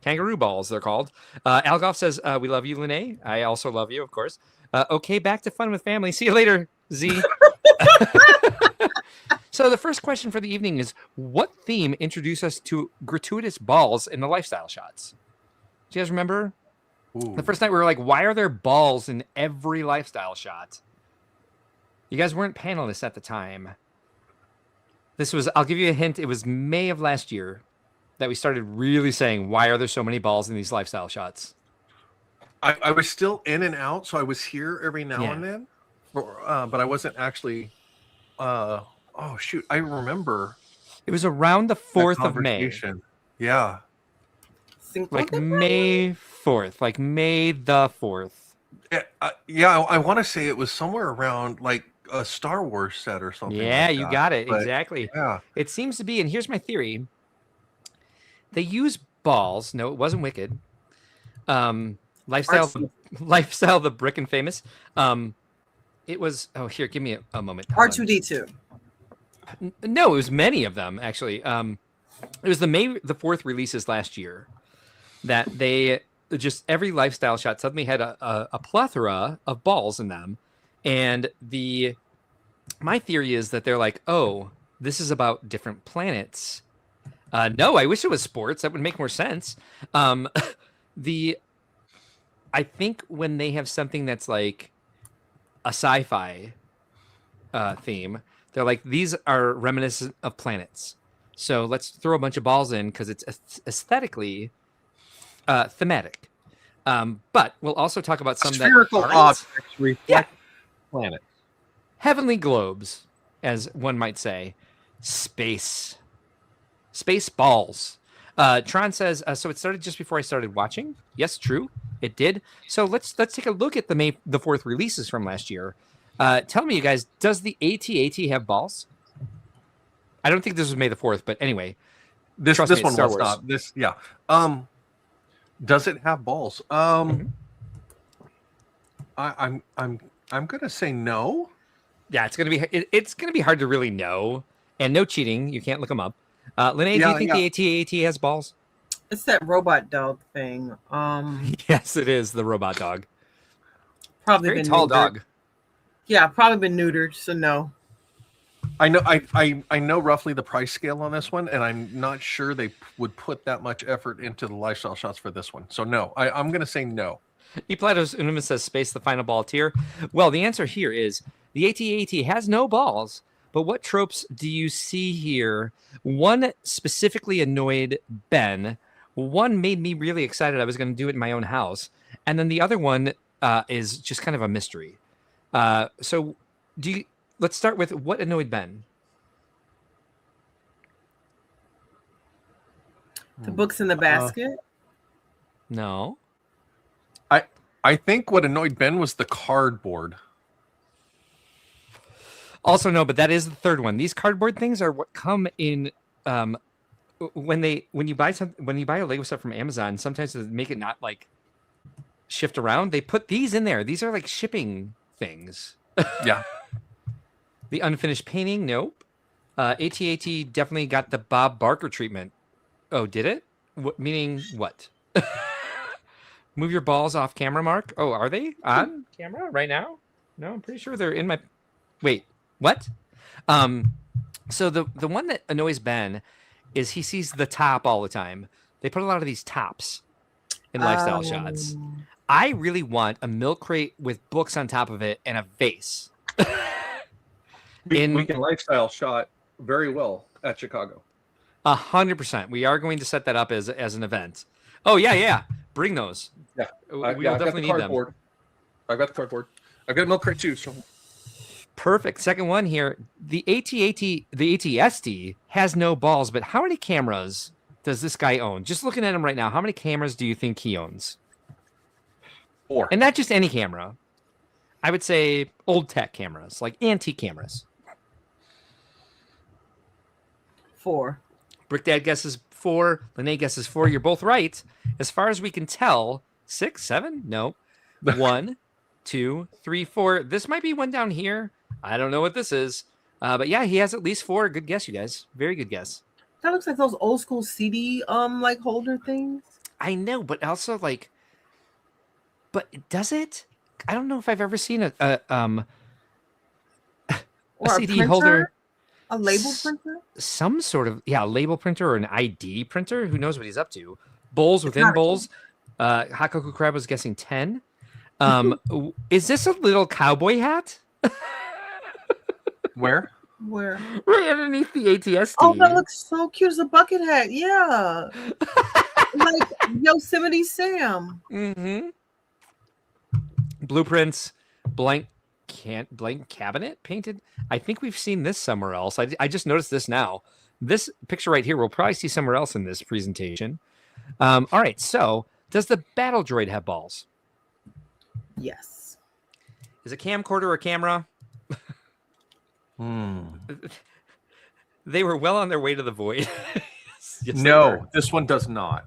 Kangaroo balls, they're called. Algoff says, we love you, Lene. I also love you, of course. Okay, back to fun with family. See you later, Z. So the first question for the evening is, what theme introduced us to gratuitous balls in the lifestyle shots? Do you guys remember? Ooh. The first night we were like, why are there balls in every lifestyle shot? You guys weren't panelists at the time. This was, I'll give you a hint, it was May of last year that we started really saying, why are there so many balls in these lifestyle shots? I was still in and out, so I was here every now and then, but I wasn't actually. Oh shoot! I remember. It was around the 4th of May. Yeah. Like May 4th, like May the 4th. Yeah, I want to say it was somewhere around like a Star Wars set or something. Yeah, like you that. got it. But, exactly. Yeah. It seems to be, and here's my theory. They use balls. No, it wasn't Wicked. Lifestyle, the Brick and Famous. It was. Oh, here, give me a moment. R2D2. No, it was many of them actually. It was the May the 4th releases last year that they just every lifestyle shot suddenly had a plethora of balls in them, and my theory is that they're like, oh, this is about different planets. No, I wish it was sports. That would make more sense. I think when they have something that's like a sci-fi theme, they're like, these are reminiscent of planets. So let's throw a bunch of balls in because it's aesthetically thematic. But we'll also talk about some spherical that objects reflect planets. Heavenly globes, as one might say. Space balls. Tron says, so it started just before I started watching. Yes, true. It did. So let's take a look at the May the 4th releases from last year. Tell me, you guys, does the AT-AT have balls? I don't think this was May the 4th, but anyway. This one was not. This, yeah. Does it have balls? I'm gonna say no. Yeah, it's gonna be hard to really know, and no cheating. You can't look them up. Linnea, do you think the AT-AT has balls? It's that robot dog thing. Yes, it is the robot dog. Probably very been tall neutered. dog. Yeah, probably been neutered. So no. I know. I know roughly the price scale on this one, and I'm not sure they would put that much effort into the lifestyle shots for this one. So no, I'm going to say no. Eplatos Unimus says space the final ball tier. Well, the answer here is the AT-AT has no balls. But what tropes do you see here? One specifically annoyed Ben. One made me really excited I was going to do it in my own house. And then the other one is just kind of a mystery. So let's start with what annoyed Ben. The books in the basket? No. I think what annoyed Ben was the cardboard. Also, no, but that is the third one. These cardboard things are what come in when you buy a Lego set from Amazon. Sometimes to make it not like shift around, they put these in there. These are like shipping things. Yeah. The unfinished painting, nope. AT-AT definitely got the Bob Barker treatment. Oh, did it? Meaning what? Move your balls off camera, Mark. Oh, are they on camera right now? No, I'm pretty sure they're in my. Wait. What? So the one that annoys Ben is he sees the top all the time. They put a lot of these tops in lifestyle shots. I really want a milk crate with books on top of it and a vase. We can lifestyle shot very well at Chicago. 100%. We are going to set that up as an event. Oh yeah. Bring those. Yeah, we will definitely need them. I've got the cardboard. I've got a milk crate too. So. Perfect. Second one here. The AT-ST has no balls, but how many cameras does this guy own? Just looking at him right now, how many cameras do you think he owns? 4. And not just any camera. I would say old tech cameras, like antique cameras. 4. Brick Dad guesses 4. Linnea guesses 4. You're both right. As far as we can tell, 6, 7? No. 1, 2, 3, 4. This might be one down here. I don't know what this is. But yeah, he has at least 4. Good guess, you guys. Very good guess. That looks like those old school CD like holder things. I know, but also like, but does it? I don't know if I've ever seen a CD printer? holder. A label printer? Some sort of label printer or an ID printer. Who knows what he's up to? Bowls within bowls. Hakoku Crab was guessing 10. Is this a little cowboy hat? Where? Right underneath the AT-ST. Oh, that looks so cute. It's a bucket hat. Yeah. Like Yosemite Sam. Mm-hmm. Blueprints, blank cabinet painted. I think we've seen this somewhere else. I just noticed this now. This picture right here, we'll probably see somewhere else in this presentation. All right, so does the battle droid have balls? Yes. Is a camcorder a camera? They were well on their way to the void. Yes, no, this one does not.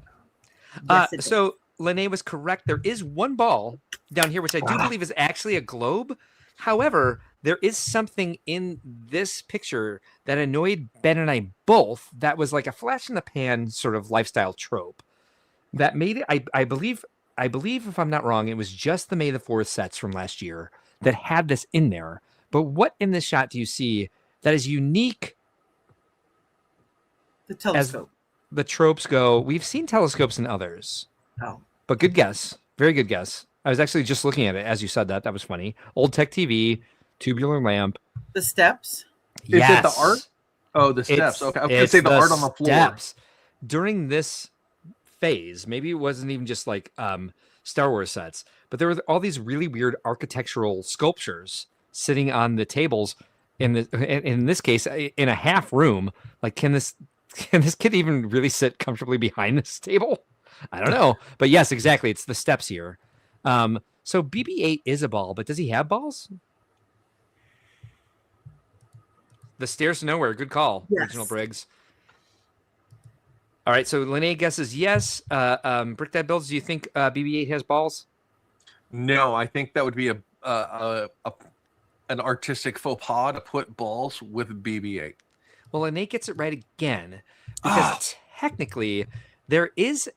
So Linnea was correct. There is one ball down here, which I do believe is actually a globe. However, there is something in this picture that annoyed Ben and I both. That was like a flash in the pan sort of lifestyle trope that made it. I believe, if I'm not wrong, it was just the May the 4th sets from last year that had this in there. But what in this shot do you see that is unique? The telescope. the tropes go, we've seen telescopes in others. Oh. But good guess. Very good guess. I was actually just looking at it as you said that. That was funny. Old tech TV, tubular lamp. The steps? Yes. Is it the art? Oh, the steps. Okay. I was going to say the art on the floor. Steps. During this phase, maybe it wasn't even just like Star Wars sets, but there were all these really weird architectural sculptures sitting on the tables in this case in a half room. Like, can this kid even really sit comfortably behind this table? I don't know. But yes, exactly. It's the steps here. So BB-8 is a ball, but does he have balls? The stairs to nowhere. Good call, Yes. Original Briggs. All right, so Linnea guesses yes. Brick Dad Builds, do you think BB-8 has balls? No, I think that would be an artistic faux pas to put balls with BB-8. Well, Linnea gets it right again because technically there is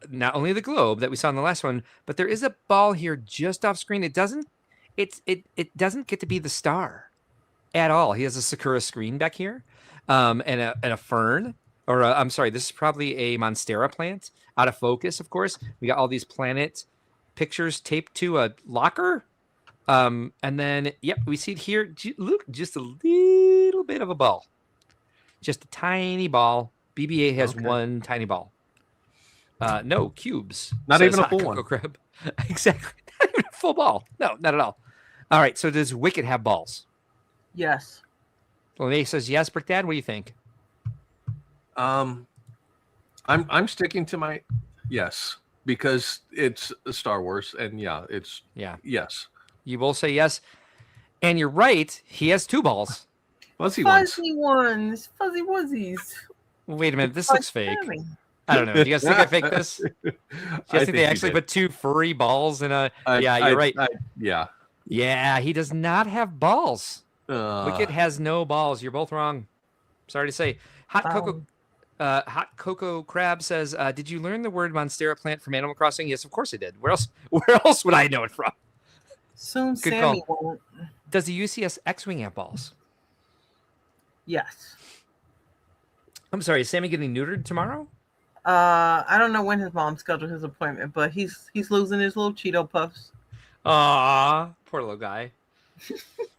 not only the globe that we saw in the last one, but there is a ball here just off screen. It doesn't get to be the star at all. He has a Sakura screen back here, and a fern. Or I'm sorry, this is probably a Monstera plant. Out of focus, of course. We got all these planet pictures taped to a locker. And then, yep, we see it here. Look, just a little bit of a ball. Just a tiny ball. BB-8 has one tiny ball. No cubes. Not even a full Cocoa one. Crab. Exactly. Not even a full ball. No, not at all. All right, so does Wicket have balls? Yes. Linnea says yes. Brick Dad, what do you think? I'm sticking to my yes because it's Star Wars and it's yes. You will say yes, and you're right. He has two balls. Fuzzy ones. Fuzzy ones. Fuzzy wuzzies. Wait a minute, this looks fake. I don't know. Do you guys think I faked this? Do you guys think they actually put two furry balls in a? You're right. Yeah, he does not have balls. Wicket has no balls. You're both wrong. Sorry to say. Hot Cocoa Crab says, "Did you learn the word Monstera plant from Animal Crossing?" Yes, of course I did. Where else would I know it from? Soon Good Sammy call. won't. Does the UCS X-wing have balls? Yes. I'm sorry. Is Sammy getting neutered tomorrow? I don't know when his mom scheduled his appointment, but he's losing his little Cheeto puffs. Aw, poor little guy.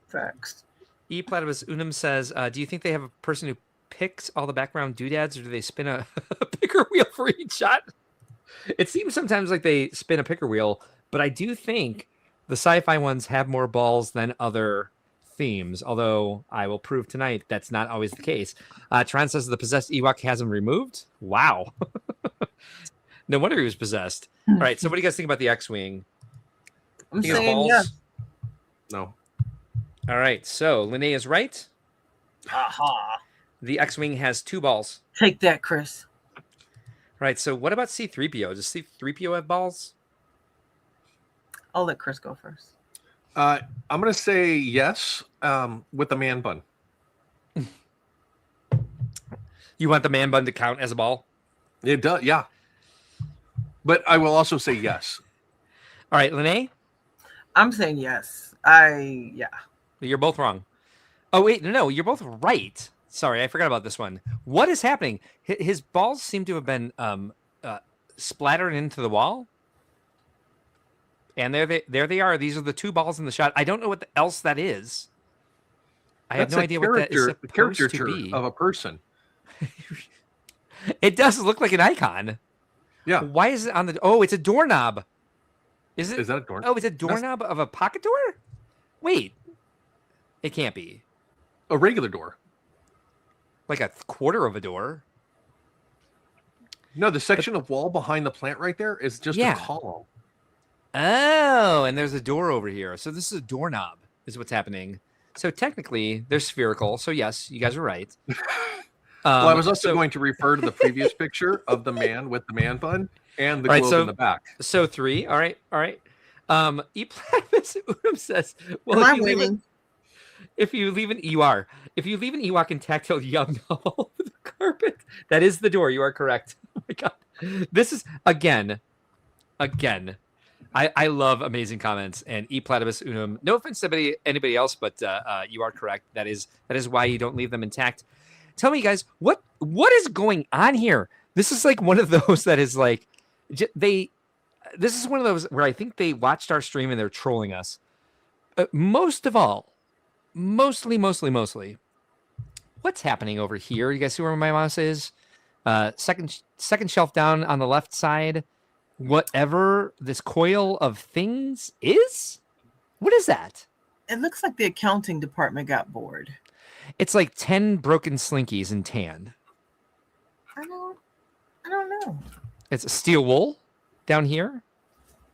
Facts. E Platypus Unum says, "Do you think they have a person who picks all the background doodads, or do they spin a picker wheel for each shot?" It seems sometimes like they spin a picker wheel, but I do think the sci-fi ones have more balls than other themes, although I will prove tonight that's not always the case. Tron says the possessed Ewok has him removed. Wow. No wonder he was possessed. All right, so what do you guys think about the X-Wing? I'm Think it's saying balls? yes. No. All right, so Linnea is right. Aha. The X-Wing has two balls. Take that, Chris. Right, so what about C-3PO? Does C-3PO have balls? I'll let Chris go first. I'm going to say yes with the man bun. You want the man bun to count as a ball? It does, yeah. But I will also say yes. All right, Linnea? I'm saying yes. You're both wrong. Oh, wait, no, you're both right. Sorry, I forgot about this one. What is happening? His balls seem to have been splattered into the wall. And there they are. These are the two balls in the shot. I don't know what else that is. I have no idea what that is supposed to be. Of a person. It does look like an icon. Yeah. Why is it on the... Oh, it's a doorknob. Is it? Is that a doorknob? Oh, it's a doorknob of a pocket door? Wait. It can't be. A regular door. Like a quarter of a door. No, the section of wall behind the plant right there is just a column. Oh, and there's a door over here. So this is a doorknob is what's happening. So technically, they're spherical. So yes, you guys are right. Well, I was also going to refer to the previous picture of the man with the man bun and the globe in the back. So 3. All right. E Platypus Unum says, well, if you leave an Ewok intact, he'll young all over the carpet. That is the door. You are correct. Oh my god. This is again. I love amazing comments, and E Platypus Unum. No offense to anybody else, but you are correct. That is why you don't leave them intact. Tell me, guys, what is going on here? This is like one of those that is like this is one of those where I think they watched our stream and they're trolling us. Most of all, mostly. What's happening over here? You guys see where my mouse is? Second shelf down on the left side. Whatever this coil of things is? What is that? It looks like the accounting department got bored. It's like 10 broken slinkies in tan. I don't know. It's a steel wool down here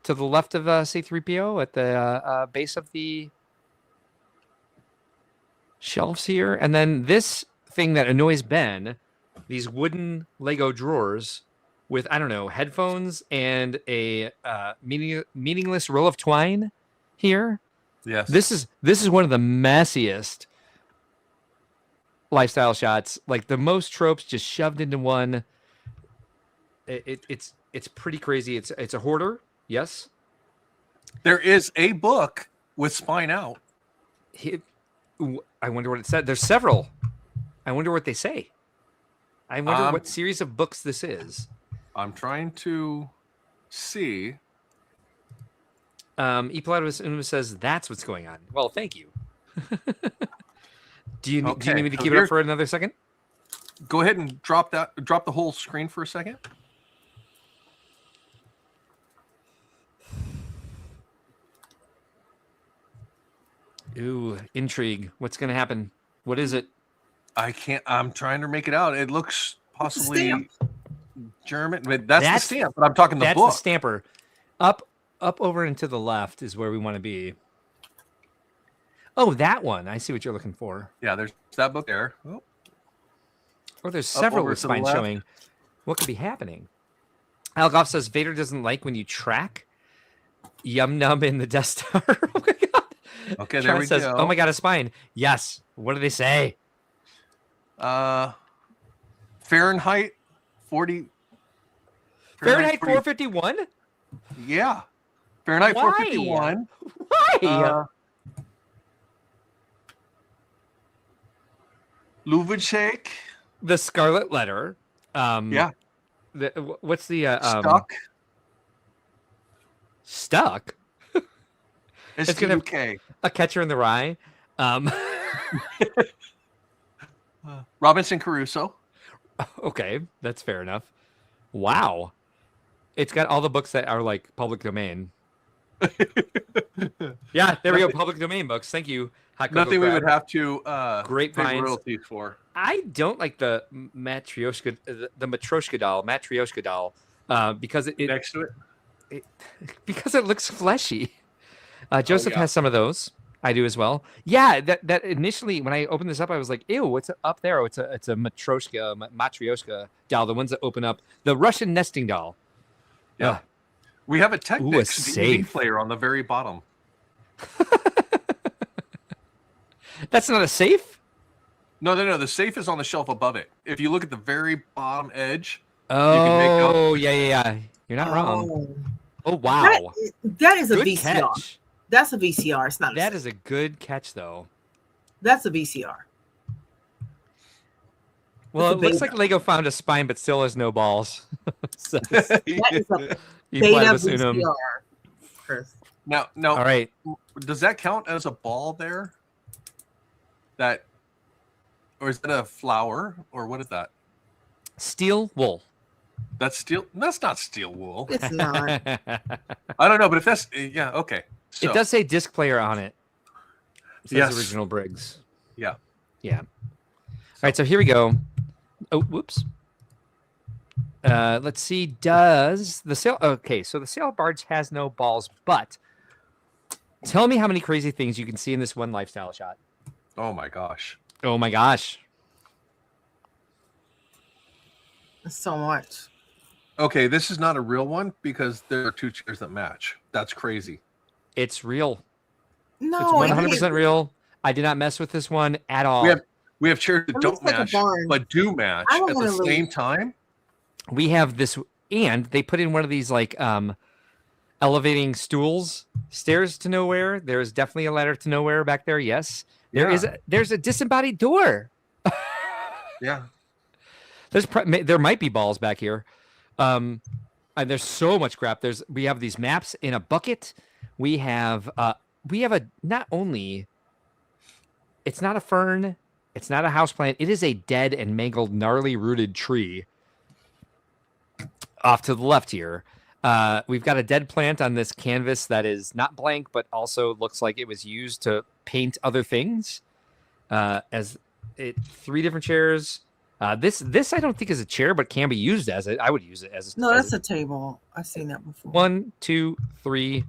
to the left of C3PO at the base of the shelves here. And then this thing that annoys Ben, these wooden Lego drawers with, I don't know, headphones and a meaningless roll of twine here. Yes. This is one of the messiest lifestyle shots. Like the most tropes just shoved into one. It's pretty crazy. It's a hoarder. Yes. There is a book with spine out. I wonder what it said. There's several. I wonder what they say. I wonder what series of books this is. I'm trying to see. Epilatus Unum says that's what's going on. Well, thank you. Do you need me to keep it up for another second? Go ahead and drop the whole screen for a second. Ooh, intrigue. What's going to happen? What is it? I'm trying to make it out. It looks possibly German. But that's the stamp, but I'm talking the book. That's the stamper. Up over and to the left is where we want to be. Oh, that one. I see what you're looking for. Yeah, there's that book there. Oh, there's several with spine showing. What could be happening? Algoff says Vader doesn't like when you track. Yum num in the Death Star. Oh my god. Okay, there we says, go. Oh my god, a spine. Yes. What do they say? Fahrenheit 40. Fahrenheit 451? Yeah. Fahrenheit Why? 451. Why? Luvicek. The Scarlet Letter. Yeah. What's the Stuck? It's gonna have a Catcher in the Rye. Robinson Crusoe. Okay, that's fair enough. Wow. It's got all the books that are like public domain. Yeah, there we go. Public domain books. Thank you. Nothing we would have to Great pay royalties for. I don't like the Matryoshka doll, because it next to it, because it looks fleshy. Joseph has some of those. I do as well. Yeah, that initially when I opened this up, I was like, "Ew, what's up there?" Oh, it's a Matryoshka doll, the ones that open up, the Russian nesting doll. Yeah, we have a Technics safe player on the very bottom. That's not a safe? No. The safe is on the shelf above it. If you look at the very bottom edge, oh, you can make out... yeah. You're not wrong. Oh, wow. That is a good VCR. Catch. That's a VCR. It's not. That is a good catch, though. That's a VCR. Well, it looks like Lego found a spine, but still has no balls. So, that is a beta VCR. Chris. Now, all right. Does that count as a ball there? Or is that a flower, or what is that? Steel wool. That's steel. That's not steel wool. It's not. I don't know, but if that's okay. So, it does say disc player on it. It says yes. Original Briggs. Yeah. All right, so here we go. Oh, whoops. Let's see. Does the sail? Okay, so the sail barge has no balls, but tell me how many crazy things you can see in this one lifestyle shot. Oh my gosh. So much. Okay, this is not a real one because there are two chairs that match. That's crazy. It's real. No, it's 100% real. I did not mess with this one at all. We have chairs that don't match, but do match at the same time. We have this, and they put in one of these like elevating stools, stairs to nowhere. There is definitely a ladder to nowhere back there. Yes, there's a disembodied door. Yeah. There might be balls back here. And there's so much crap. We have these maps in a bucket. We have not only. It's not a fern. It's not a houseplant. It is a dead and mangled, gnarly rooted tree. Off to the left here. We've got a dead plant on this canvas that is not blank, but also looks like it was used to paint other things. Three different chairs. This I don't think is a chair, but can be used as it. I would use it as a. No, that's a table. I've seen that before. 1, 2, 3,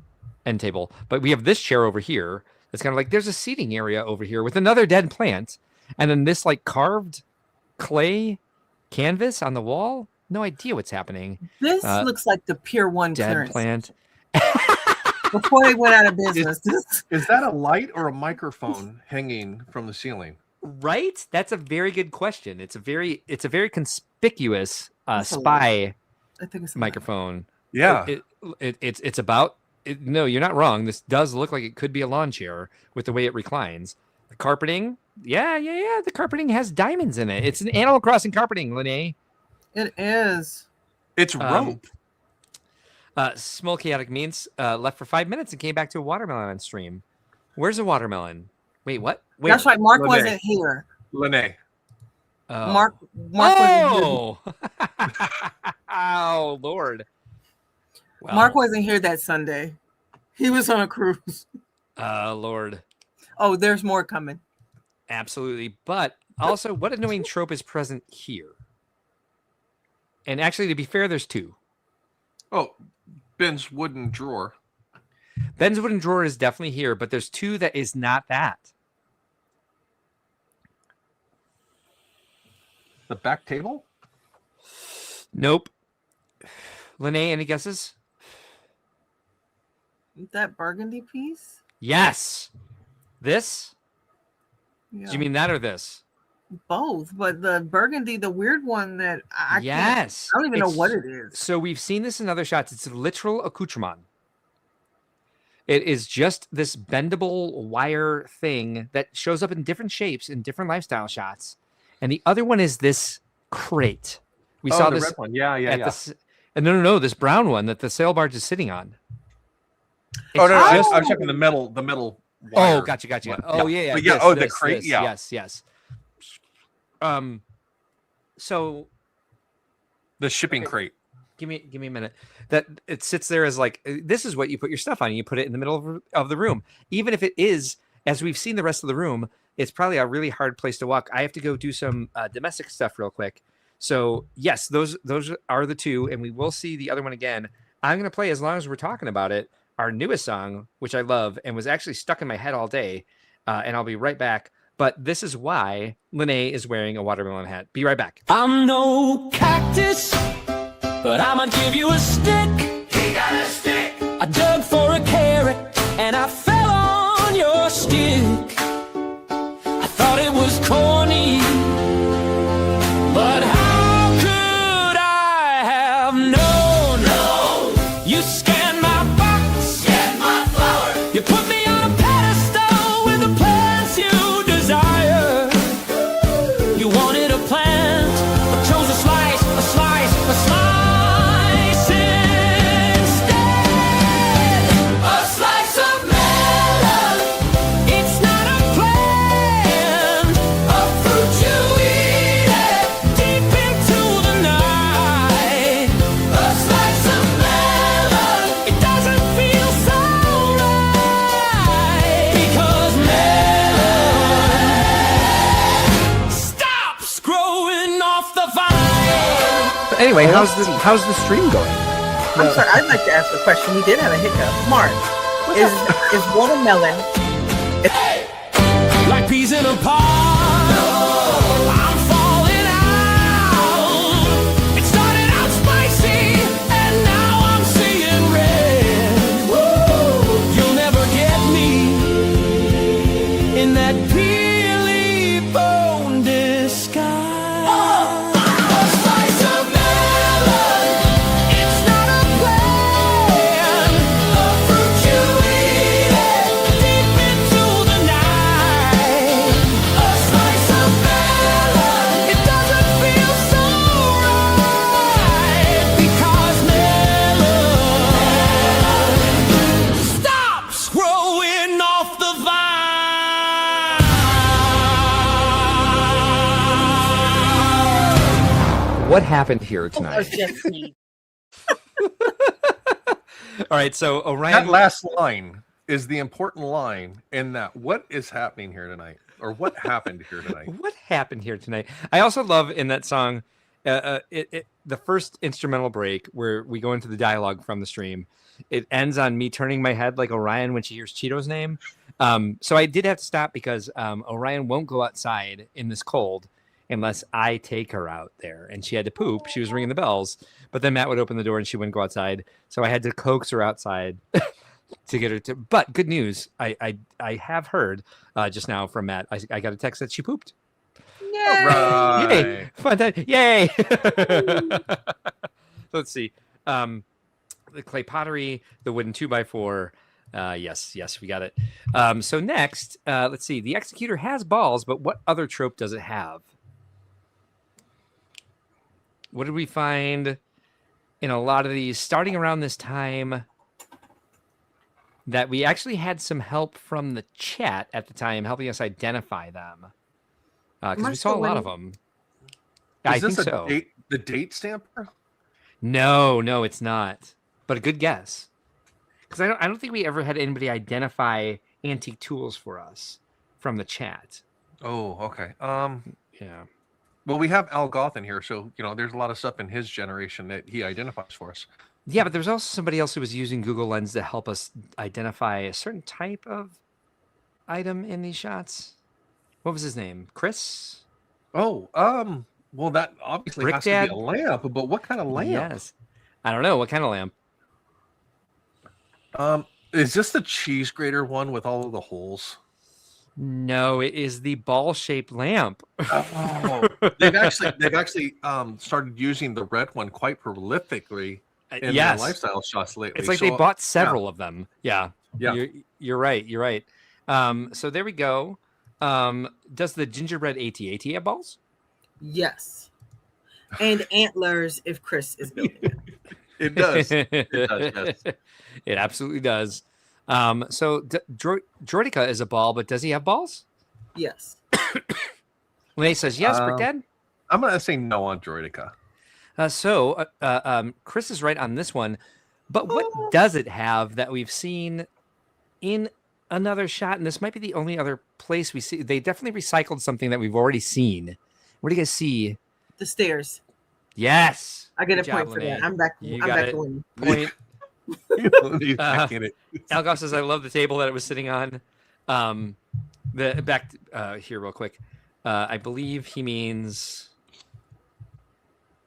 end table. But we have this chair over here. It's kind of like there's a seating area over here with another dead plant, and then this like carved clay canvas on the wall. No idea what's happening. This looks like the Pier 1 dead clearance plant. before they went out of business. Is that a light or a microphone hanging from the ceiling? Right? That's a very good question. It's a very conspicuous spy I think it's microphone. Yeah. It's about. No, you're not wrong. This does look like it could be a lawn chair with the way it reclines. The carpeting, yeah. The carpeting has diamonds in it. It's an Animal Crossing carpeting, Lene. It is. It's rope. Small Chaotic Means left for 5 minutes and came back to a watermelon on stream. Where's a watermelon? Wait, what? Wait, that's right. Mark Lene. wasn't here. Lene. Mark wasn't here. Oh, Lord. Well, Mark wasn't here that Sunday. He was on a cruise. Lord. Oh, there's more coming. Absolutely. But also, what annoying trope is present here? And actually, to be fair, there's two. Oh, Ben's wooden drawer. Ben's wooden drawer is definitely here, but there's two that is not that. The back table? Nope. Lene, any guesses? That burgundy piece? Yes. This? Yeah. Do you mean that or this? Both, but the burgundy, the weird one that I yes. I don't even know what it is. So we've seen this in other shots. It's a literal accoutrement. It is just this bendable wire thing that shows up in different shapes in different lifestyle shots. And the other one is this crate. We saw the this red one. Yeah. And no, this brown one that the sail barge is sitting on. No, I was checking the metal wire. Oh, gotcha. One. Oh, yeah. But yeah. The crate. Yeah. Yes. So the shipping crate. Give me a minute. That it sits there as like, this is what you put your stuff on. You put it in the middle of the room. Even if it is, as we've seen the rest of the room, it's probably a really hard place to walk. I have to go do some domestic stuff real quick. So yes, those are the two, and we will see the other one again. I'm going to play, as long as we're talking about it, our newest song, which I love and was actually stuck in my head all day, and I'll be right back. But this is why Lene is wearing a watermelon hat. Be right back. I'm no cactus, but I'ma give you a stick. He got a stick. I dug for a carrot, and I fell on your stick. I thought it was corny, but how could I have known? No. You scanned my box, scanned my flower. You put me on a pedestal with the plants you desire. You wanted a plant, but chose a slice instead. A slice of melon. It's not a plant, a fruit you eat it deep into the night. A slice of melon. It doesn't feel so right because melon stops growing off the vine. Anyway, how's the stream going? I'm sorry, I'd like to ask a question. We did have a hiccup. Mark, is watermelon Like peas in a pod. I'm falling out. It started out spicy, and now I'm seeing red. Woo! You'll never get me in that peely bone disguise. A slice of melon. It's not a plant, a fruit you eat it deep into the night. A what happened here It's tonight? just me. All right, so Orion. That last line is the important line in that. What is happening here tonight, or what happened here tonight? What happened here tonight? I also love in that song, the first instrumental break where we go into the dialogue from the stream. It ends on me turning my head like Orion when she hears Cheeto's name. So I did have to stop because Orion won't go outside in this cold unless I take her out there. And she had to poop. She was ringing the bells. But then Matt would open the door and she wouldn't go outside. So I had to coax her outside to get her to. But good news. I have heard just now from Matt. I got a text that she pooped. Yay! Right. Yay! Fun time. Yay! Let's see. The clay pottery, the wooden 2x4. Yes, we got it. So next, let's see. The executor has balls, but what other trope does it have? What did we find in a lot of these starting around this time that we actually had some help from the chat at the time helping us identify them? Because we saw a lot of them. I think so. The date stamper? No, it's not. But a good guess. Because I don't think we ever had anybody identify antique tools for us from the chat. Oh, okay. Yeah. Well, we have Al Goth in here, so there's a lot of stuff in his generation that he identifies for us. Yeah, but there's also somebody else who was using Google Lens to help us identify a certain type of item in these shots. What was his name? Chris? Oh, well, that obviously has to be a lamp, but what kind of lamp? Yes. I don't know. What kind of lamp? Is this the cheese grater one with all of the holes? No, it is the ball-shaped lamp. Oh, they've actually started using the red one quite prolifically in their lifestyle shots lately. It's like they bought several of them. Yeah. You're right. So there we go. Does the gingerbread AT-AT have balls? Yes. And antlers if Chris is building it. It does. It does, yes. It absolutely does. So Droidica is a ball, but does he have balls? Yes. Lene says yes, Brick Dad? I'm going to say no on Droidica. Chris is right on this one. But what does it have that we've seen in another shot? And this might be the only other place we see. They definitely recycled something that we've already seen. What do you guys see? The stairs. Yes. I get a point for that. I'm back to winning. Point. Algoff says, I love the table that it was sitting on. Here real quick. I believe he means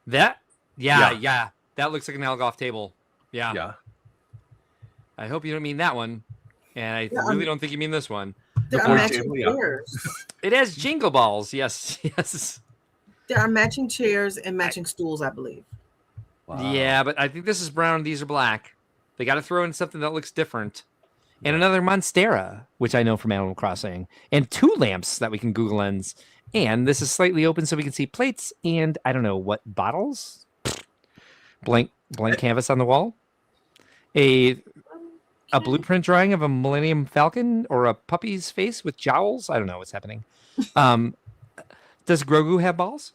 that. Yeah. That looks like an Algoff table. Yeah. I hope you don't mean that one. And I really don't think you mean this one. There are matching chairs. It has jingle balls. Yes. There are matching chairs and matching stools, I believe. Wow. Yeah, but I think this is brown. These are black. They got to throw in something that looks different. And another Monstera, which I know from Animal Crossing. And 2 lamps that we can Google Lens. And this is slightly open so we can see plates and, I don't know, what, bottles? Blank canvas on the wall. A blueprint drawing of a Millennium Falcon or a puppy's face with jowls. I don't know what's happening. Does Grogu have balls?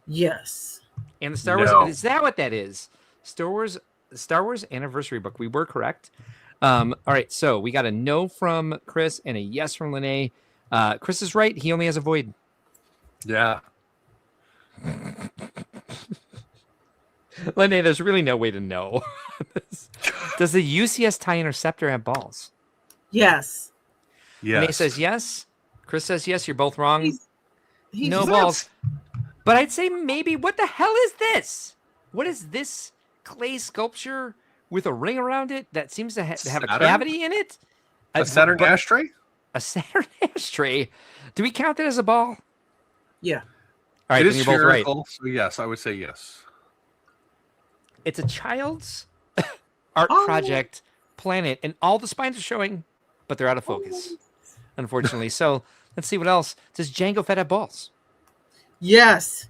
Yes. And the Star Wars, is that what that is? Star Wars anniversary book. We were correct. All right, so we got a no from Chris and a yes from Lene. Chris is right. He only has a void. Yeah. Lene, there's really no way to know. Does the UCS TIE Interceptor have balls? Yes. Lene says yes. Chris says yes. You're both wrong. He no balls. But I'd say maybe, what the hell is this? What is this clay sculpture with a ring around it that seems to have a cavity in it? A Saturn ashtray? A Saturn ashtray. Do we count that as a ball? Yeah. All right, it then is you're both right. So yes, I would say yes. It's a child's art project planet, and all the spines are showing, but they're out of focus, unfortunately. So let's see what else. Does Jango Fett have balls? Yes.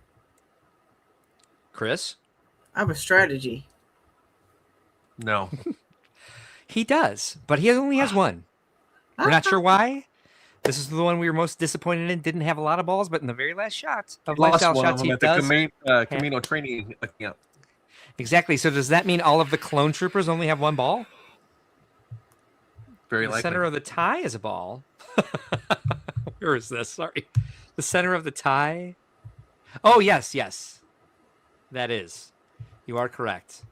Chris? I have a strategy. No. He does, but he only has one. We're not sure why, This is the one we were most disappointed in. Didn't have a lot of balls, but in the very last shot of Lost lifestyle one of shots, them he at does. the Camino training camp. Exactly. So does that mean all of the clone troopers only have one ball? Very The likely. center of the tie is a ball. Where is this? Sorry. The center of the tie. Oh, yes. That is. You are correct.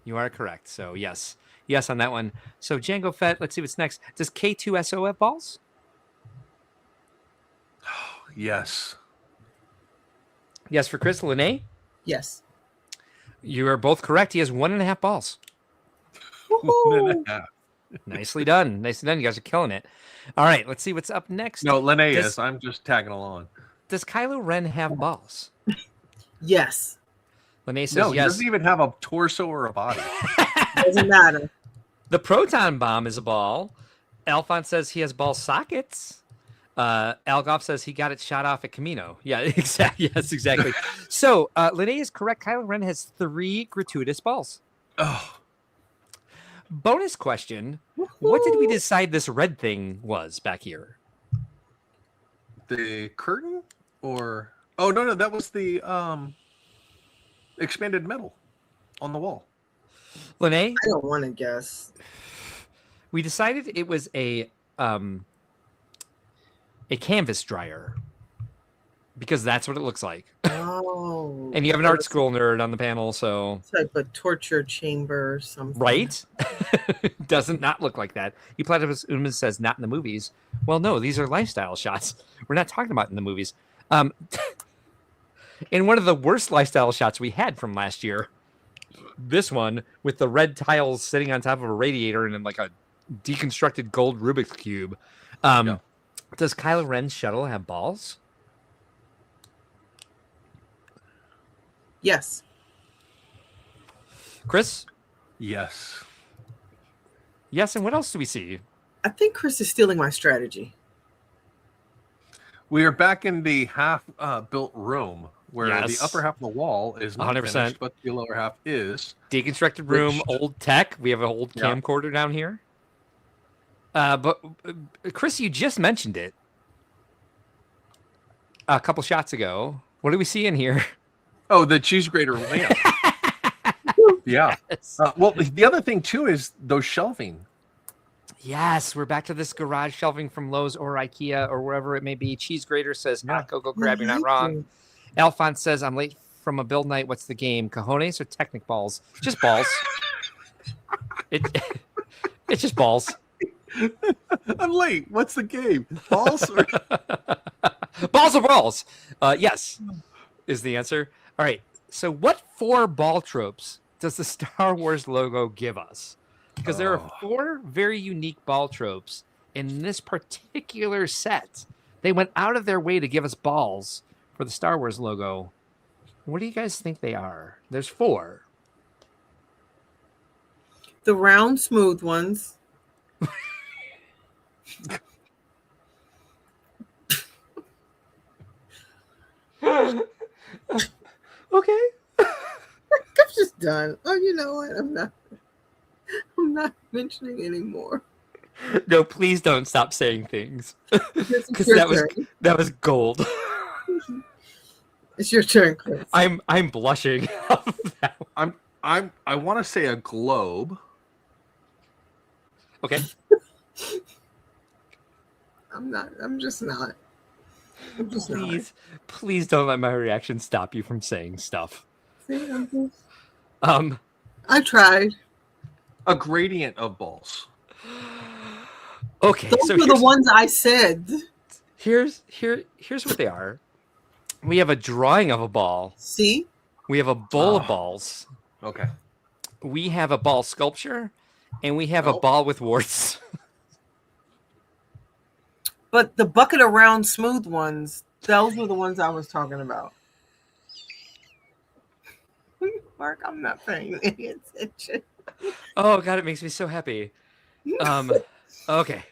So, yes. Yes on that one. So, Django Fett, let's see what's next. Does K2SO have balls? Yes. Yes for Chris. Lene? Yes. You are both correct. He has 1.5 balls. Nicely done. You guys are killing it. All right, let's see what's up next. No, Lene is. I'm just tagging along. Does Kylo Ren have balls? Yes. Lene says No, he yes. doesn't even have a torso or a body. Doesn't matter. The proton bomb is a ball. Alphonse says he has ball sockets. Algoff says he got it shot off at Camino. Yeah, exactly. Yes, exactly. So, Lene is correct. Kylo Ren has 3 gratuitous balls. Oh. Bonus question. What did we decide this red thing was back here? The curtain? Or... Oh, no, that was the expanded metal on the wall. Lene? I don't want to guess. We decided it was a canvas dryer because that's what it looks like. Oh. And you have an art school nerd on the panel, so Type of torture chamber or something. right? Doesn't not look like that. You Platypus Uma says not in the movies. Well, no, these are lifestyle shots. We're not talking about in the movies. In one of the worst lifestyle shots we had from last year, this one with the red tiles sitting on top of a radiator and then like a deconstructed gold Rubik's cube. Does Kylo Ren's shuttle have balls? Yes. Chris? Yes. Yes, and what else do we see? I think Chris is stealing my strategy. We are back in the half built room where Yes. the upper half of the wall is not 100%. finished, but the lower half is. Deconstructed room, Which- old tech. We have an old Yeah. camcorder down here. But Chris, you just mentioned it a couple shots ago. What do we see in here? Oh, the cheese grater lamp. Yeah. Well, the other thing too is those shelving. Yes, we're back to this garage shelving from Lowe's or IKEA or wherever it may be. Cheese grater says, not go grab, you're not wrong. Alphonse says, I'm late from a build night. What's the game? Cajones or Technic balls? Just balls. It's just balls. I'm late. What's the game? Balls or balls or balls? Yes, is the answer. All right. So, what 4 ball tropes does the Star Wars logo give us? Because there are 4 very unique ball tropes in this particular set. They went out of their way to give us balls for the Star Wars logo. What do you guys think they are? There's 4. The round, smooth ones. Okay. I'm just done. Oh, you know what? I'm not mentioning anymore. No, please don't stop saying things. It's Because your that was gold. It's your turn, Chris. I'm blushing. I want to say a globe. Okay. I'm just not. Please don't let my reaction stop you from saying stuff. I tried. A gradient of balls. Okay, Those so were the ones I said. Here's what they are. We have a drawing of a ball. See? We have a bowl of balls. Okay. We have a ball sculpture, and we have a ball with warts. But the bucket of round, smooth ones, those were the ones I was talking about. Mark, I'm not paying any attention. Oh God, it makes me so happy. Okay.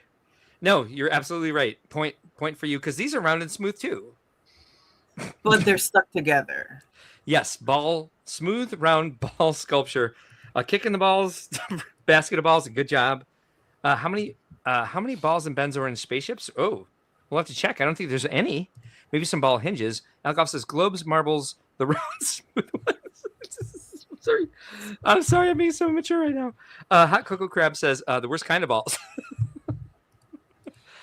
No, you're absolutely right. Point for you, because these are round and smooth too. But they're stuck together. Yes, ball, smooth, round ball sculpture. Kicking the balls, basket of balls, a good job. How many balls and bends are in spaceships? Oh, We'll have to check. I don't think there's any. Maybe some ball hinges. Algoff says globes, marbles, the round smooth ones. I'm sorry. I'm being so mature right now. Hot Cocoa Crab says the worst kind of balls.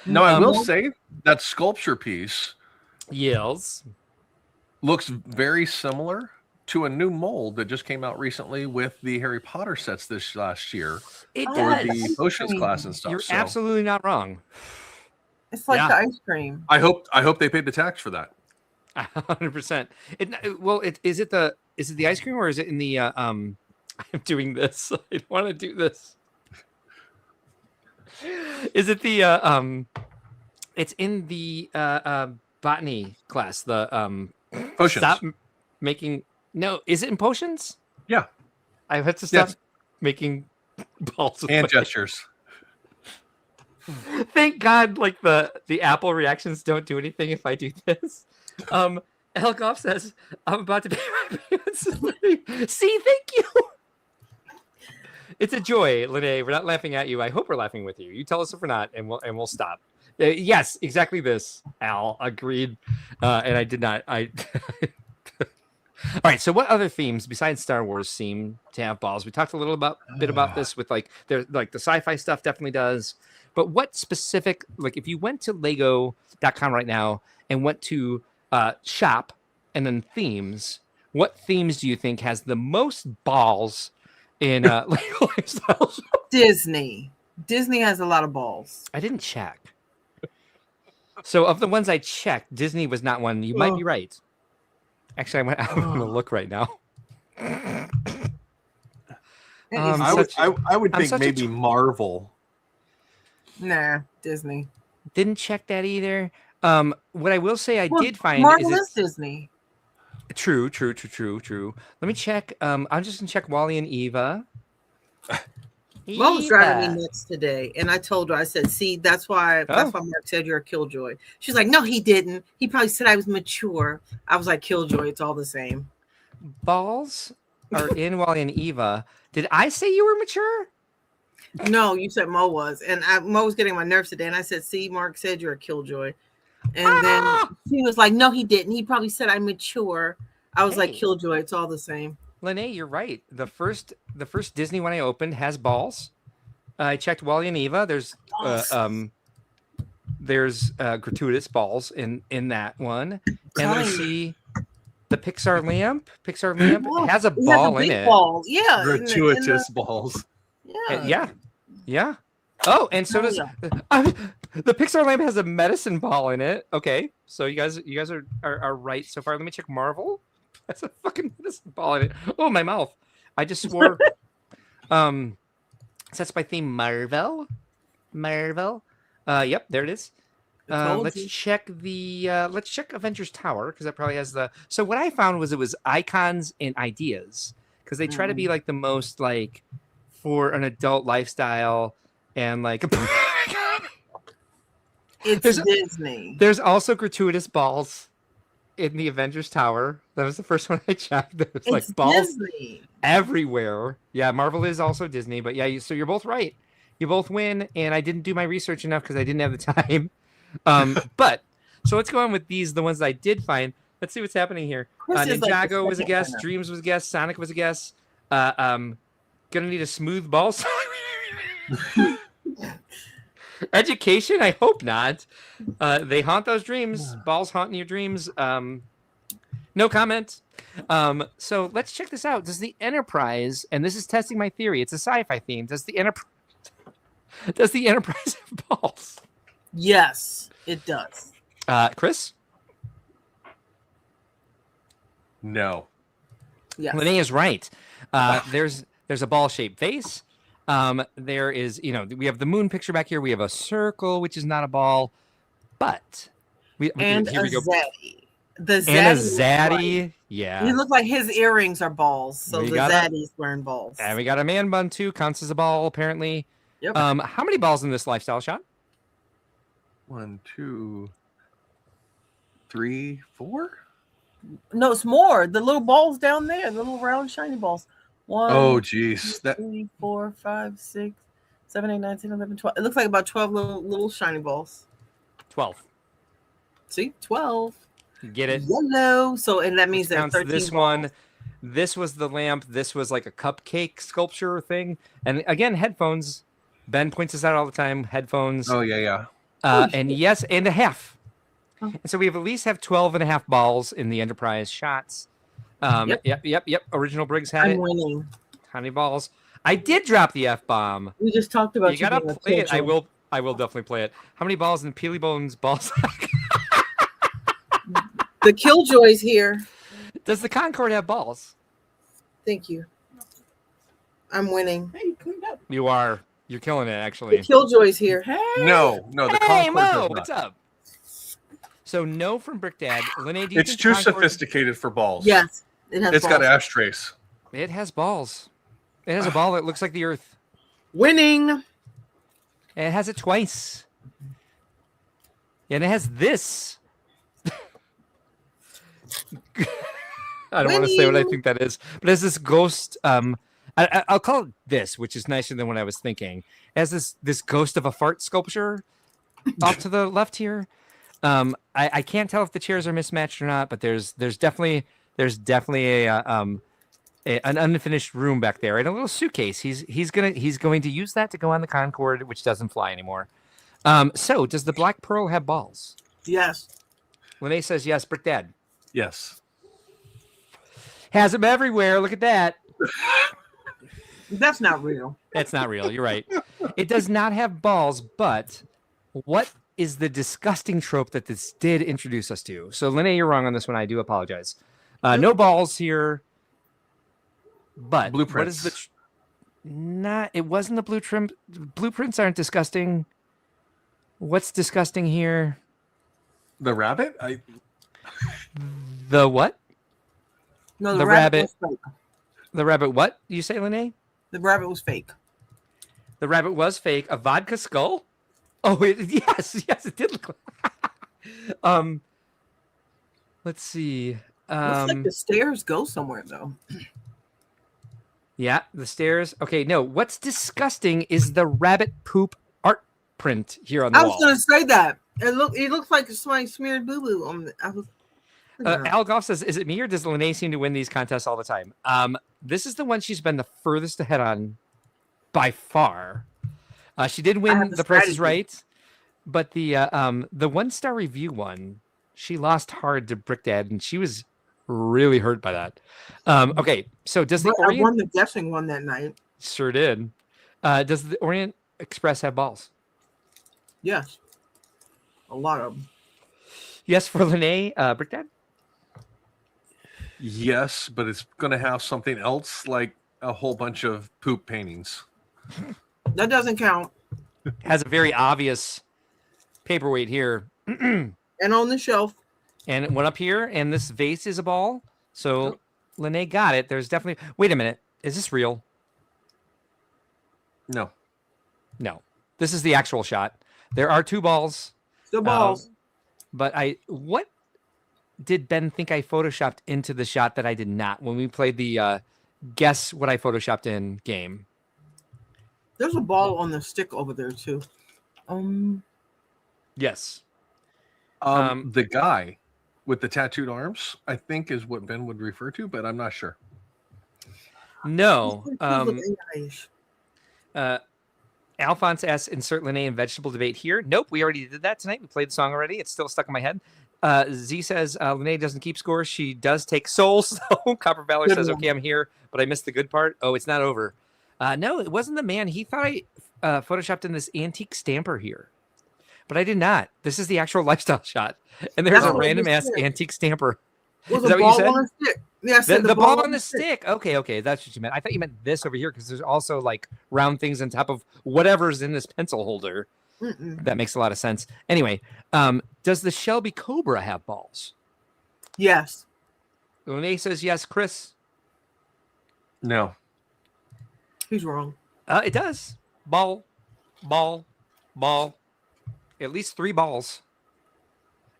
No, I will say that sculpture piece Yells looks very similar to a new mold that just came out recently with the Harry Potter sets this last year It for does. the potions class and stuff. You're so absolutely not wrong. It's like the ice cream. I hope they paid the tax for that. 100%. Is it the ice cream or is it in the I'm doing this. I don't want to do this. Is it the it's in the botany class, the potions. Stop making is it in potions? Yeah. I had to stop making balls of and clay. gestures. Thank God, like the Apple reactions don't do anything if I do this. Elgoff says, I'm about to pay my payments. See, thank you. It's a joy, Lene. We're not laughing at you. I hope we're laughing with you. You tell us if we're not, and we'll stop. Yes, exactly this. Al agreed, and I did not. All right. So, what other themes besides Star Wars seem to have balls? We talked a little bit about this with like the sci-fi stuff definitely does. But what specific, like if you went to Lego.com right now and went to shop and then themes, what themes do you think has the most balls in Lego Lifestyle Shop? Disney. Disney has a lot of balls. I didn't check. So of the ones I checked, Disney was not one. You might be right. Actually, I'm going to look right now. I would think maybe Marvel. Nah, Disney. Didn't check that either. What I will say I did find Marvel is is Disney. True. Let me check. I'm just gonna check Wally and Eva. Mo was driving me nuts today, and I told her, I said, "See, that's why Mark said you're a killjoy." She's like, "No, he didn't. He probably said I was mature." I was like, "Killjoy, it's all the same." Balls are in Wally and Eva. Did I say you were mature? No, you said Mo was, and Mo was getting on my nerves today, and I said, "See, Mark said you're a killjoy," and then she was like, "No, he didn't. He probably said I'm mature." I was like, "Killjoy, it's all the same." Lene, you're right. The first Disney one I opened has balls. I checked Wally and Eva. There's gratuitous balls in that one, and I see the Pixar lamp. Pixar lamp has a ball in it. Ball. Yeah, gratuitous balls. Yeah. Oh, and so does the Pixar lamp has a medicine ball in it. Okay, so you guys are right so far. Let me check Marvel. That's a fucking medicine ball in it. Oh, my mouth. I just swore. That's by theme Marvel. Yep, there it is. Let's check Avengers Tower because that probably has the. So what I found was it was icons and ideas because they try to be like the most like for an adult lifestyle and like. It's Disney. There's also gratuitous balls in the Avengers Tower. That was the first one I checked. There's like balls Disney everywhere. Yeah, Marvel is also Disney, but yeah, so you're both right. You both win, and I didn't do my research enough because I didn't have the time. But so let's go on with the ones that I did find. Let's see what's happening here. Ninjago was a guess. Dreams was a guess. Sonic was a guess. Gonna need a smooth ball. Education? I hope not. They haunt those dreams. Balls haunting your dreams. No comment. So let's check this out. Does the Enterprise, and this is testing my theory, it's a sci-fi theme. Does the Enterprise have balls? Yes, it does. Chris? No. Yes. Lene is right. There's a ball-shaped face. There is, we have the moon picture back here. We have a circle, which is not a ball, but here we go. Zaddy. The Zaddy. And a Zaddy. Yeah. He looked like his earrings are balls. So the Zaddy's wearing balls. And we got a man bun too. Counts as a ball, apparently. Yep. How many balls in this lifestyle shot? 1, 2, 3, 4. No, it's more. The little balls down there, the little round shiny balls. 1, oh, geez. 2, 3, 4, 5, 6, 7, 8, 9, 10, 11, 12. It looks like about 12 little shiny balls. 12. See, 12. Get it? Yellow. So, and that means Which that counts 13 this one. This was the lamp. This was like a cupcake sculpture thing. And again, headphones. Ben points this out all the time. Headphones. Oh, yeah. And yes, and a half. And so we have at least have 12 and a half balls in the Enterprise shots. Yep. Original Briggs had it. Winning. How many balls? I did drop the F-bomb. We just talked about you gotta play it. I will definitely play it. How many balls in Peely Bones balls? The Killjoy's here. Does the Concorde have balls? Thank you. I'm winning. Hey, you cleaned up. You are. You're killing it, actually. The Killjoy's here. Hey. No. The Hey, Concorde Mo, does not. what's up? So no from Brick Dad. Linnea, do you It's think too the Concorde... sophisticated for balls. Yes, it has. It's balls. got ashtrays. It has balls. It has a ball that looks like the Earth. Winning. And it has it twice. And it has this. I don't want to say what I think that is, but it has this ghost. I'll call it this, which is nicer than what I was thinking. It has this ghost of a fart sculpture off to the left here. I can't tell if the chairs are mismatched or not, but there's definitely an unfinished room back there and a little suitcase. He's going to use that to go on the Concorde, which doesn't fly anymore. So does the Black Pearl have balls? Yes. Linnea says yes. Brick Dad Yes. has them everywhere. Look at that. That's not real. That's not real. You're right. It does not have balls, but what is the disgusting trope that this did introduce us to? So, Linnea, you're wrong on this one. I do apologize. No balls here, but Blueprints. what is the... It wasn't the blueprint. Blueprints aren't disgusting. What's disgusting here? The rabbit? The what? No, the rabbit. Was fake. The rabbit what? You say, Linnea? The rabbit was fake. The rabbit was fake. A vodka skull? Oh, yes, it did look like... Let's see. Looks like the stairs go somewhere, though. Yeah, the stairs. Okay, no. What's disgusting is the rabbit poop art print here on the wall. I was going to say that. It looks like somebody smeared boo-boo on the... Al Goff says, is it me or does Linnea seem to win these contests all the time? This is the one she's been the furthest ahead on by far. She did win The Price is Right, but the 1-star review one, she lost hard to Brick Dad, and she was really hurt by that. Okay, so does the Orient... I won the guessing one that night. Sure did. Does the Orient Express have balls? Yes. A lot of them. Yes, for Linnea, Brick Dad? Yes, but it's going to have something else, like a whole bunch of poop paintings. That doesn't count. Has a very obvious paperweight here. And on the shelf. And one up here, and this vase is a ball. So Linnea got it. There's definitely... Wait a minute. Is this real? No. This is the actual shot. There are 2 balls. The balls. But what did Ben think I photoshopped into the shot that I did not when we played the guess what I photoshopped in game? There's a ball on the stick over there too. Yes. The guy with the tattooed arms, I think, is what Ben would refer to, but I'm not sure. No. Alphonse asks, insert Linnea in vegetable debate here. Nope, we already did that tonight. We played the song already. It's still stuck in my head. Z says, Linnea doesn't keep scores. She does take souls. So Copper Valor says, okay, I'm here, but I missed the good part. Oh, it's not over. No, it wasn't the man. He thought I photoshopped in this antique stamper here, but I did not. This is the actual lifestyle shot. And there's a random ass antique stamper. Is that what you said? Yeah, the ball on the stick. Okay, that's what you meant. I thought you meant this over here because there's also like round things on top of whatever's in this pencil holder. That makes a lot of sense. Anyway, does the Shelby Cobra have balls? Yes. Linnea says yes. Chris? No. He's wrong. It does. Ball. At least 3 balls.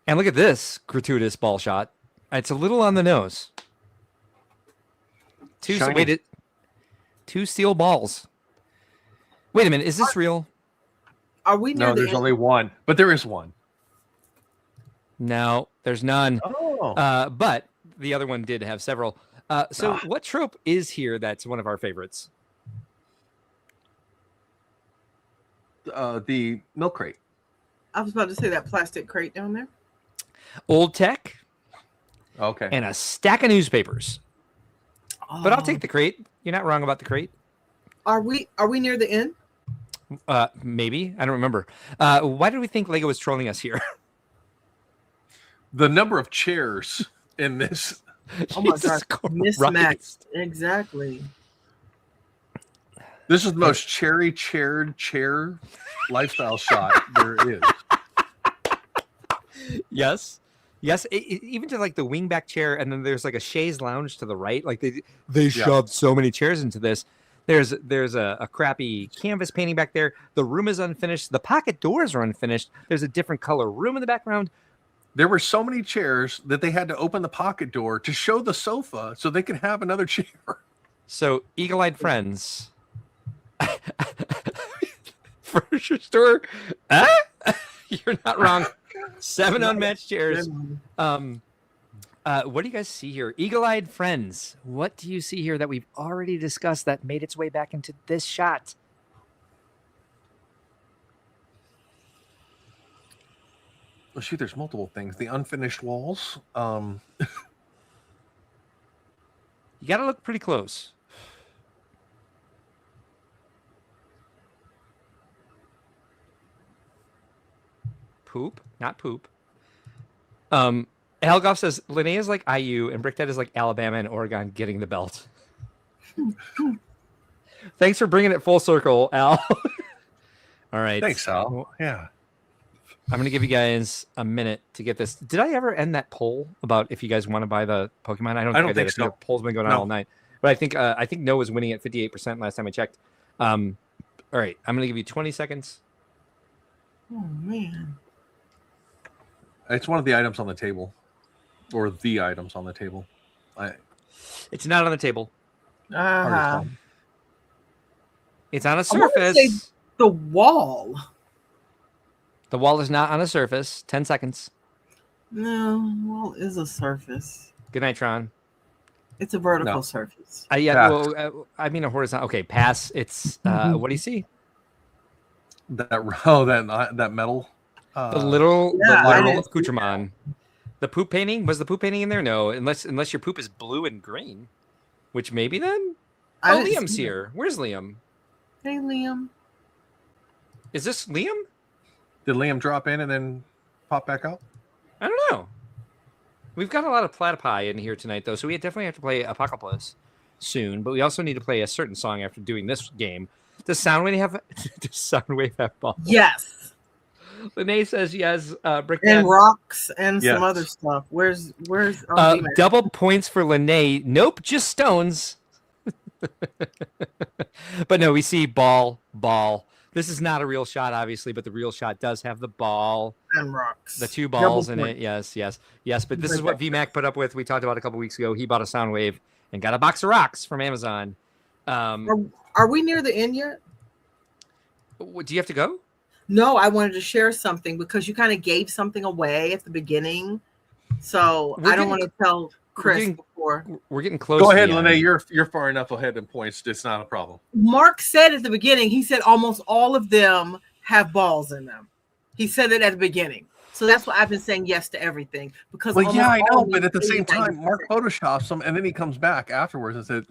And look at this gratuitous ball shot. It's a little on the nose. 2 steel balls. Wait a minute. Is this real? Are we near No, there's only one, but there is one. No, there's none. Oh. But the other one did have several. So what trope is here that's one of our favorites? The milk crate. I was about to say that plastic crate down there. Old tech. Okay. And a stack of newspapers. But I'll take the crate. You're not wrong about the crate. Are we near the end? Maybe. I don't remember. Why did we think Lego was trolling us here? The number of chairs in this. Oh my God. Mismatched. Exactly. This is the most cherry-chaired chair lifestyle shot there is. Yes. Yes, even to like the wingback chair, and then there's like a chaise lounge to the right. Like they shoved so many chairs into this. There's a crappy canvas painting back there. The room is unfinished. The pocket doors are unfinished. There's a different color room in the background. There were so many chairs that they had to open the pocket door to show the sofa so they could have another chair. So eagle-eyed friends. Furniture store. You're not wrong. 7 unmatched chairs. What do you guys see here? Eagle-eyed friends. What do you see here that we've already discussed that made its way back into this shot? Well, shoot, there's multiple things. The unfinished walls. You got to look pretty close. Poop, not poop. Helgoff says Linnea is like IU and Brickdead is like Alabama and Oregon getting the belt. Thanks for bringing it full circle, Al. All right. Thanks, Al. Yeah. I'm going to give you guys a minute to get this. Did I ever end that poll about if you guys want to buy the Pokemon? I don't think think so. The poll's been going on all night. But I think Noah was winning at 58% last time I checked. All right. I'm going to give you 20 seconds. Oh, man. It's one of the items on the table. Or the items on the table. It's not on the table. Uh-huh. It's on a I wanna surface. say the wall. The wall is not on a surface. 10 seconds. No, wall is a surface. Good night, Tron. It's a vertical surface. Yeah, well, I mean a horizontal. Okay, pass. It's what do you see? That metal. The literal accoutrement. The poop painting, was the poop painting in there? No, unless your poop is blue and green, which maybe then. Oh, Liam's here. Where's Liam? Hey, Liam. Is this Liam? Did Liam drop in and then pop back out? I don't know. We've got a lot of platypi in here tonight, though, so we definitely have to play Apocalypse soon. But we also need to play a certain song after doing this game. Does Soundwave have balls? Yes. Linnea says yes. Brickman. And rocks and some other stuff. Where's double points for Linnea. Nope, just stones. But no, we see ball. This is not a real shot, obviously, but the real shot does have the ball and rocks. The 2 balls in it. Yes. But this is what VMAC put up with. We talked about a couple weeks ago. He bought a Soundwave and got a box of rocks from Amazon. Are we near the end yet? Do you have to go? No, I wanted to share something because you kind of gave something away at the beginning. So I don't want to tell Chris before. We're getting close. Go ahead, Linnea. You're far enough ahead in points. It's not a problem. Mark said at the beginning, he said almost all of them have balls in them. He said it at the beginning. So that's why I've been saying yes to everything. Because I know, but at the same time, Mark photoshops them and then he comes back afterwards and says,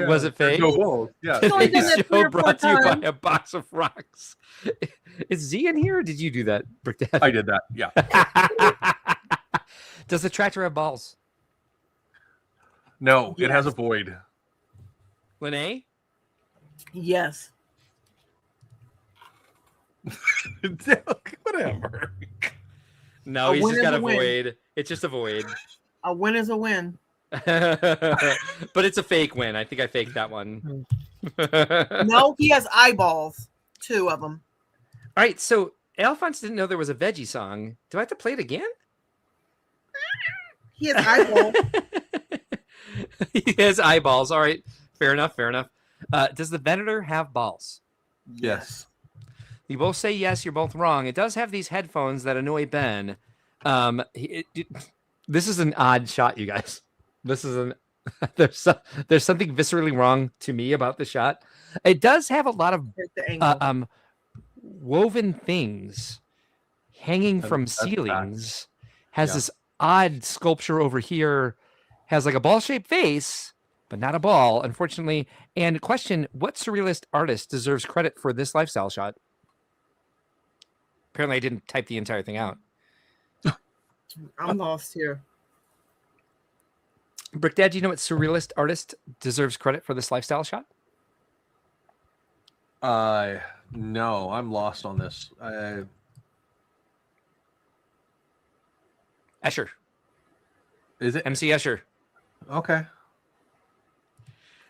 was it fake? No balls. Yeah. Show brought to you by a box of rocks. Is Z in here? Or did you do that, Brickdad? I did that. Yeah. Does the tractor have balls? No, it has a void. Linnea? Yes. Whatever. No, he's just got a void. It's just a void. A win is a win. But it's a fake win. I think I faked that one. No, he has eyeballs. 2 of them. All right, so Alphonse didn't know there was a veggie song. Do I have to play it again? He has eyeballs. He has eyeballs. All right, fair enough. Does the Venator have balls? Yes. You both say yes. You're both wrong. It does have these headphones that annoy Ben. This is an odd shot, you guys. This is an there's something viscerally wrong to me about the shot. It does have a lot of woven things hanging from ceilings. Has this odd sculpture over here. Has like a ball-shaped face, but not a ball, unfortunately. And question: what surrealist artist deserves credit for this lifestyle shot? Apparently, I didn't type the entire thing out. I'm lost here. Brick Dad, do you know what surrealist artist deserves credit for this lifestyle shot? No, I'm lost on this. Escher. Is it MC Escher? Okay.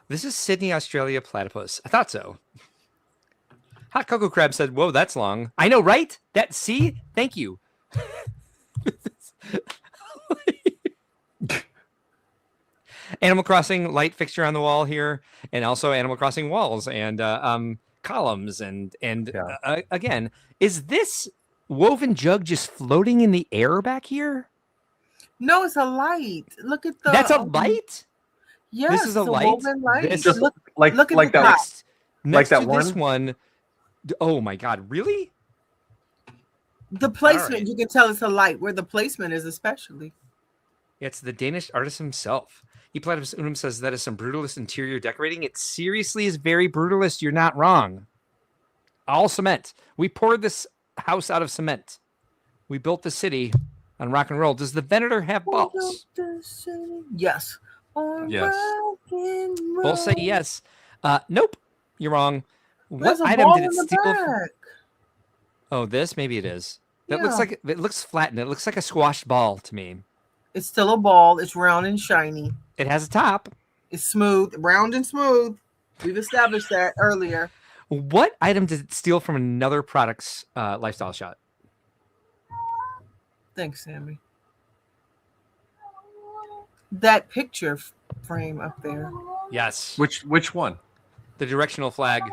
This is Sydney, Australia platypus. I thought so. Hot Cocoa Crab said, "Whoa, that's long." I know, right? See? Thank you. Animal Crossing light fixture on the wall here, and also Animal Crossing walls and columns, and again, is this woven jug just floating in the air back here? No, it's a light. Look at the. That's a light. Yes, this is a light. Woven light. This just look like at like the that. top. Next that to one? this one. Oh my God! Really? The placement, right. you can tell it's a light. Where the placement is, especially. It's the Danish artist himself. He Platypus Unum says that is some brutalist interior decorating. It seriously is very brutalist. You're not wrong. All cement. We poured this house out of cement. We built the city on rock and roll. Does the Venator have balls? Yes. Yes. Both say yes. Nope. You're wrong. There's What a item ball did it in the steal? back. Oh, this? Maybe it is. That looks Yeah. like it looks flattened. It looks like a squashed ball to me. It's still a ball. It's round and shiny. It has a top. It's smooth, round and smooth. We've established that earlier. What item did it steal from another product's lifestyle shot? Thanks, Sammy. That picture frame up there. Yes. Which one? The directional flag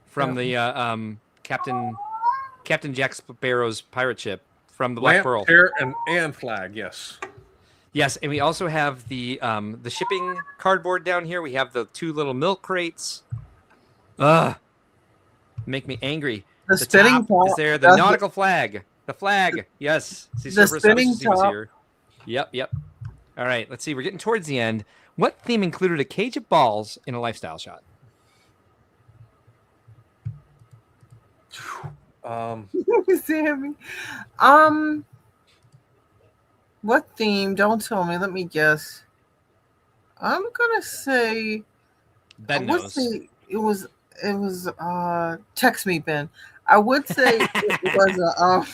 from the Captain Jack Sparrow's pirate ship from the Black Lamp, Pearl. chair, and flag. Yes. Yes, and we also have the shipping cardboard down here. We have the 2 little milk crates. Ugh, make me angry. The spinning top is top. there. The nautical flag. The flag. Yes. See, The Cerberus spinning obviously was top. here. Yep. All right. Let's see. We're getting towards the end. What theme included a cage of balls in a lifestyle shot? Sammy. What theme? Don't tell me. Let me guess. I'm gonna say. Ben I would knows. say it was. Text me, Ben. I would say it was a.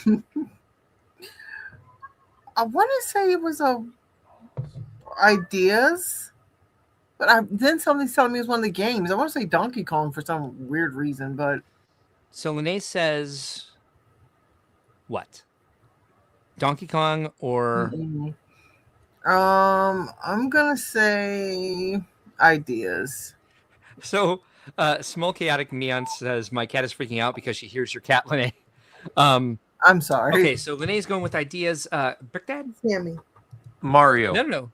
I want to say it was a ideas, but then somebody's telling me it was one of the games. I want to say Donkey Kong for some weird reason, but So Lene says, what? Donkey Kong or I'm gonna say ideas. so? Small Chaotic Neon says my cat is freaking out because she hears your cat, Lene. I'm sorry. Okay, so Lene's going with ideas. Brick Dad? Sammy. Mario. No.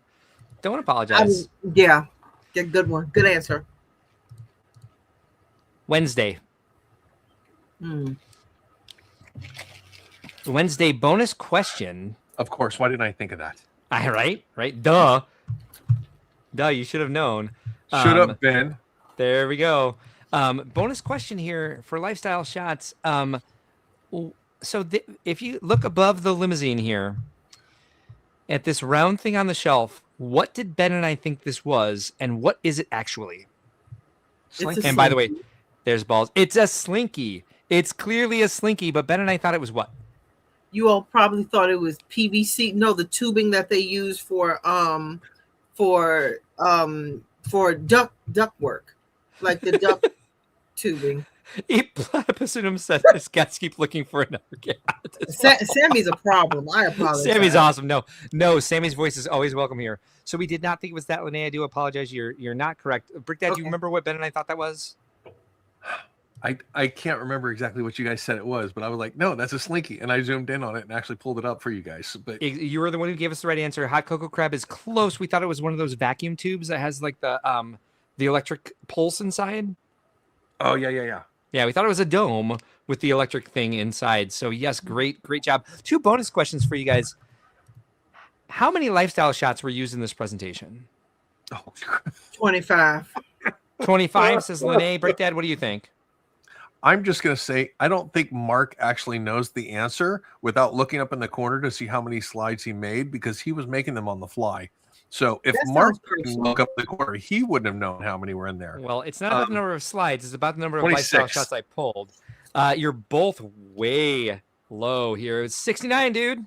Don't apologize. Yeah, good one. Good answer. Wednesday. Wednesday bonus question. Of course. Why didn't I think of that? Right. Duh. You should have known. Should have been. There we go. Bonus question here for lifestyle shots. So if you look above the limousine here at this round thing on the shelf, what did Ben and I think this was, and what is it actually? And by the way, there's balls. It's a slinky. It's clearly a slinky, but Ben and I thought it was what? You all probably thought it was PVC. No, the tubing that they use for duct work, like the duct tubing. Platypus Unum said his cats keep looking for another cat. Sammy's a problem. I apologize. Sammy's awesome. No, Sammy's voice is always welcome here. So we did not think it was that, Lene. I do apologize. You're not correct. Brick Dad, do you remember what Ben and I thought that was? I can't remember exactly what you guys said it was, but I was like, no, that's a slinky. And I zoomed in on it and actually pulled it up for you guys. But you were the one who gave us the right answer. Hot cocoa crab is close. We thought it was one of those vacuum tubes that has like the electric pulse inside. Oh, yeah. Yeah, we thought it was a dome with the electric thing inside. So yes, great job. 2 bonus questions for you guys. How many lifestyle shots were used in this presentation? Oh, 25. 25, says Lene. Brickdad, what do you think? I'm just going to say, I don't think Mark actually knows the answer without looking up in the corner to see how many slides he made, because he was making them on the fly. So if Mark didn't look up the corner, he wouldn't have known how many were in there. Well, it's not about the number of slides. It's about the number of 26. lifestyle shots I pulled. You're both way low here. It's 69, dude.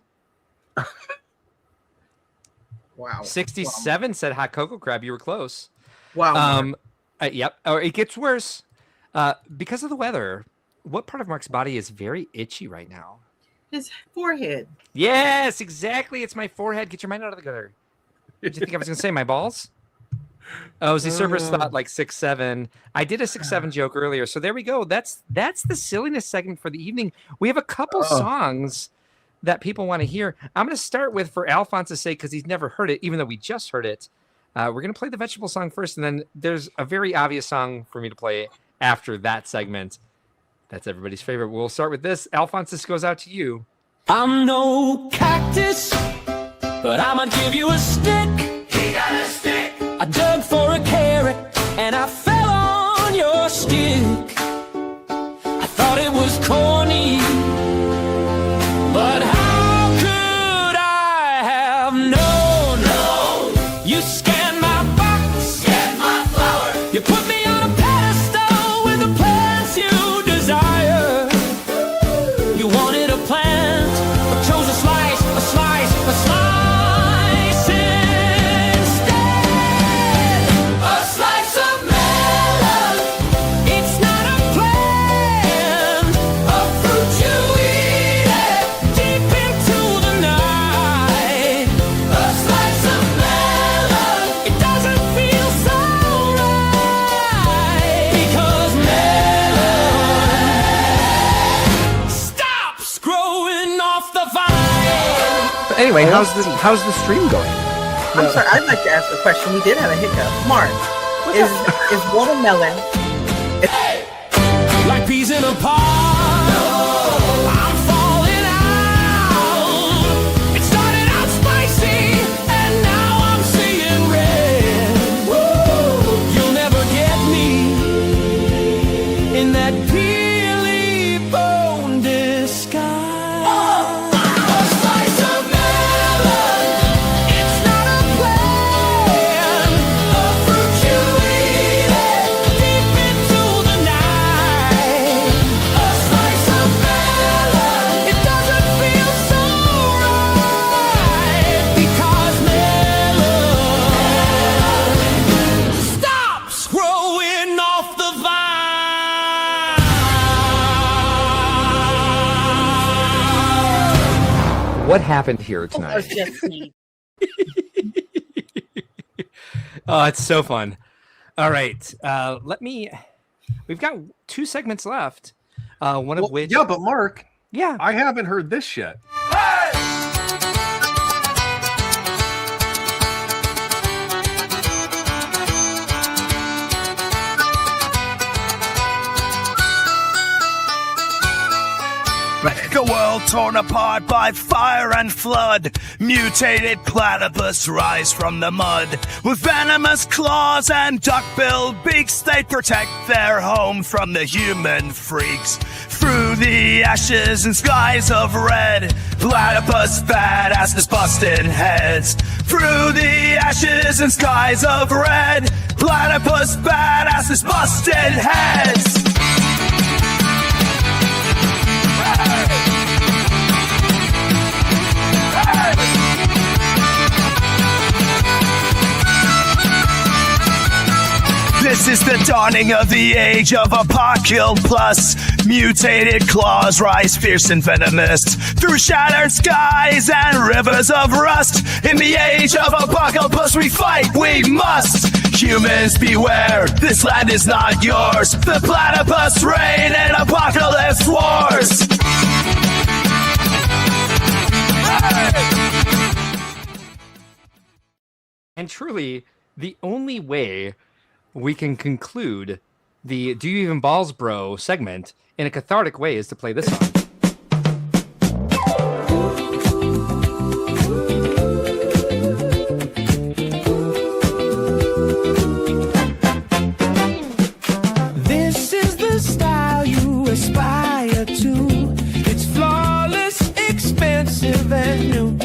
Wow. 67 said hot cocoa crab. You were close. Wow. Yep. Or it gets worse. Because of the weather, what part of Mark's body is very itchy right now? His forehead. Yes, exactly. It's my forehead. Get your mind out of the gutter. Did you think I was going to say my balls? Oh, Cerberus thought like 6'7". I did a 6'7" joke earlier. So there we go. That's the silliness segment for the evening. We have a couple songs that people want to hear. I'm going to start with, for Alphonse's sake, because he's never heard it, even though we just heard it. We're going to play the vegetable song first, and then there's a very obvious song for me to play after that segment. That's everybody's favorite. We'll start with this. Alphonse, this goes out to you. I'm no cactus, but I'ma give you a stick. He got a stick. I dug for a carrot and I fell on your stick. I thought it was corny, but how could I have known? No. You scanned my box, scanned my flower. You put me on a pedestal with the plants you desire. You wanted a plant, but chose a slice instead. A slice of melon. It's not a plant, a fruit you eat it deep into the night. A slice of melon. It doesn't feel so right, because melon stops growing off the vine. Anyway, how's the stream going? I'm sorry, I'd like to ask a question. We did have a hiccup. Mark, is watermelon Like peas in a pod. I'm falling out. It started out spicy, and now I'm seeing red. Woo! You'll never get me in that peely bone disguise. A slice of melon. It's not a plant, a fruit you eat it deep into the night. A slice of melon. It doesn't feel so right, because melon stops growing off the vine. What happened here tonight? just me? Oh, it's so fun. All right. We've got 2 segments left. One of which. Yeah, but Mark, Yeah. I haven't heard this yet. A world torn apart by fire and flood. Mutated platypus rise from the mud. With venomous claws and duck-billed beaks, they protect their home from the human freaks. Through the ashes and skies of red, platypus badasses busting heads. Through the ashes and skies of red, platypus badasses busting heads. This is the dawning of the age of Apocalypse. Mutated claws rise fierce and venomous through shattered skies and rivers of rust. In the age of Apocalypse, we fight, we must. Humans beware, this land is not yours. The platypus reign silliness. And truly, the only way we can conclude the Do You Even Balls Bro segment in a cathartic way is to play this song. This is the style you aspire to. It's flawless, expensive, and new.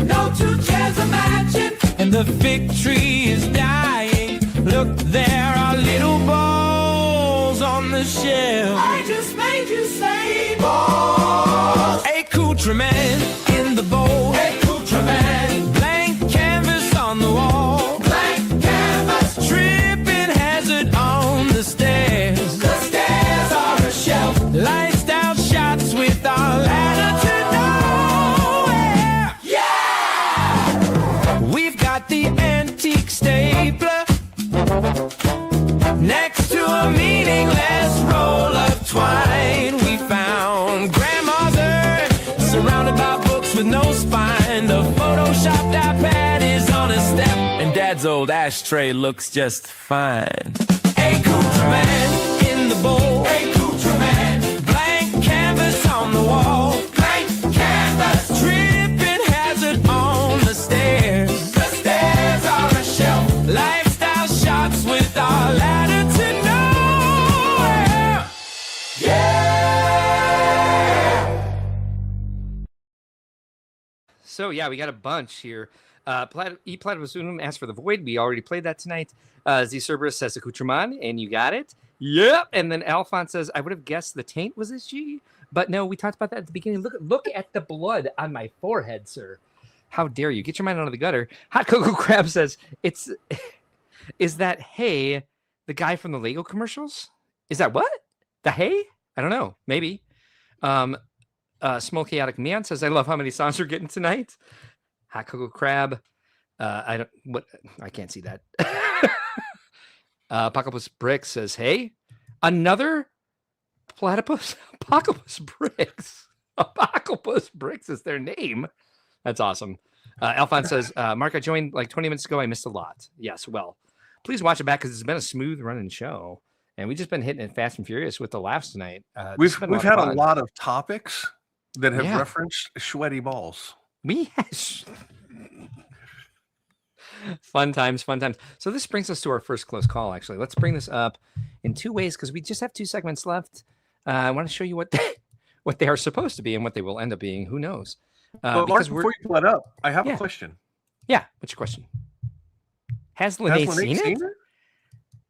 No two chairs are matching, and the fig tree is dying. Look, there are little balls on the shelf. I just made you say balls. Accoutrement in the bowl. Accoutrement. Blank canvas on the wall. Blank canvas. Tripping hazard on the stairs. The stairs are a shelf. Lifestyle shots with our ladder to nowhere. Yeah! We've got the antique stapler next to a meaningless roll of twine. We found Grandma's urn surrounded by books with no spine. The photoshopped iPad is on a step, and Dad's old ashtray looks just fine. Accoutrement in the bowl. Accoutrement. Blank canvas on the wall. Blank canvas. Tripping hazard on the stairs. The stairs are a shelf. Lifestyle shots with our ladder to nowhere. Yeah! So yeah, we got a bunch here. E Platypus Unum asked for the Void. We already played that tonight. Z Cerberus says Accoutrement, and you got it. Yep. And then Alphonse says, I would have guessed the taint was his G, but no, we talked about that at the beginning. Look at the blood on my forehead, sir. How dare you? Get your mind out of the gutter. Hot Cocoa Crab says, is that Hey, the guy from the Lego commercials? Is that what? The Hey? I don't know. Maybe. Small Chaotic Man says, I love how many songs we're getting tonight. Hot Cocoa Crab. I can't see that. Apocalypse Brick says, hey, another platypus? Apocalypse Bricks. Apocalypse Bricks is their name. That's awesome. Alphonse says, Mark, I joined like 20 minutes ago. I missed a lot. Yes, well, please watch it back because it's been a smooth running show. And we've just been hitting it fast and furious with the laughs tonight. We've had a lot of topics that have referenced sweaty balls. Fun times. So this brings us to our first close call, actually. Let's bring this up in two ways because we just have 2 segments left. I want to show you what they are supposed to be and what they will end up being. Who knows? But Mark, before you pull it up, I have a question. Yeah, what's your question? Has Lene seen it?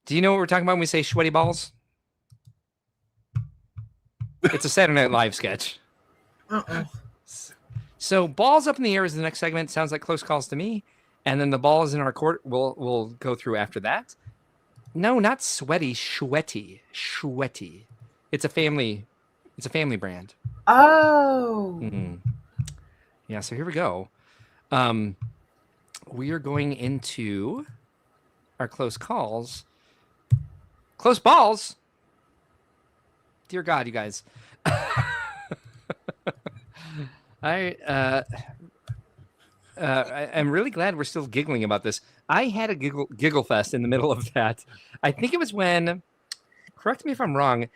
Do you know what we're talking about when we say sweaty balls? It's a Saturday Night Live sketch. So balls up in the air is the next segment. Sounds like close calls to me. And then the ball is in our court. We'll go through after that. No, not sweaty. Shwetty. It's a family brand. Oh. Mm-hmm. Yeah. So here we go. We are going into our close calls. Close balls. Dear God, you guys. I'm really glad we're still giggling about this. I had a giggle fest in the middle of that. I think it was when, correct me if I'm wrong,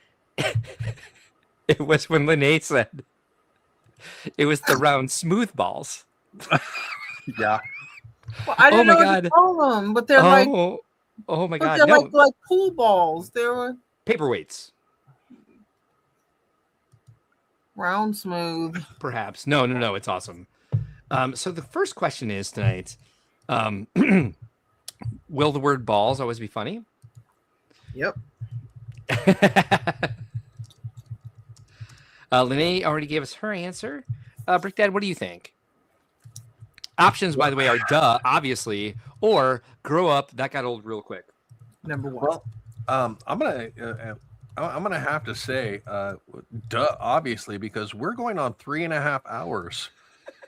it was when Lene said it was the round smooth balls. Yeah. Well, I didn't know what to call them, but they're oh my God. They're like pool balls. They're paperweights. Round smooth. Perhaps. No. It's awesome. So the first question is tonight, will the word balls always be funny? Yep. Lene already gave us her answer. Brick Dad, what do you think? Options, by the way, are duh, obviously, or grow up, that got old real quick. Number 1. Well, I'm gonna have to say duh, obviously, because we're going on 3.5 hours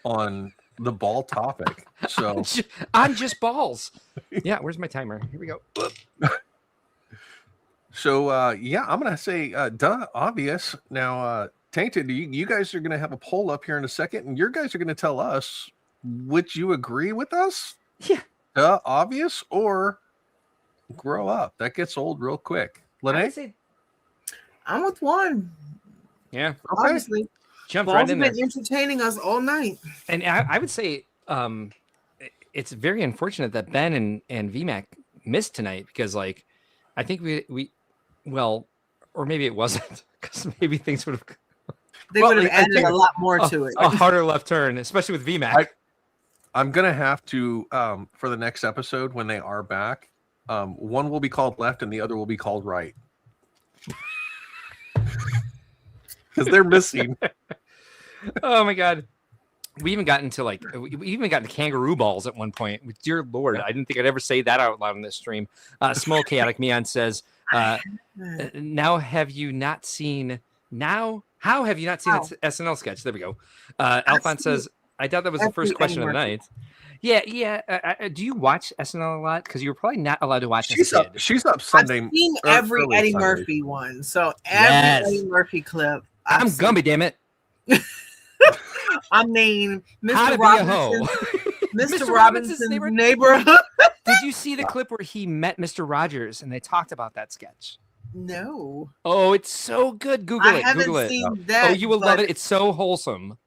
on the ball topic. So on just balls. Yeah, where's my timer? Here we go. So I'm gonna say duh, obvious. Now Tainted, you guys are going to have a poll up here in a second, and your guys are going to tell us, would you agree with us? Yeah. Obvious or grow up? That gets old real quick. Lene? I'm with one. Yeah. Okay. Obviously. Jump Balls right in have there. been entertaining us all night. And I would say it's very unfortunate that Ben and VMAC missed tonight because, like, I think we or maybe it wasn't because maybe things would have. They would have added a lot more to it. A harder left turn, especially with VMAC. I'm gonna have to for the next episode when they are back. One will be called left and the other will be called right because they're missing. Oh my god. We even got into kangaroo balls at one point. Dear Lord, I didn't think I'd ever say that out loud on this stream. Small Chaotic Meon says, how have you not seen its SNL sketch? There we go. Alphonse says, I doubt that was the first question of the night. Yeah. Do you watch SNL a lot? Because you were probably not allowed to watch. She's up Sunday. I've seen every Eddie Murphy one. So every Eddie Murphy clip. I'm Gumby, damn it. I mean, Mr. Robinson's neighborhood. Did you see the clip where he met Mr. Rogers and they talked about that sketch? No. Oh, it's so good. Google it. Haven't Google seen it. that, oh, you will love it. It's so wholesome.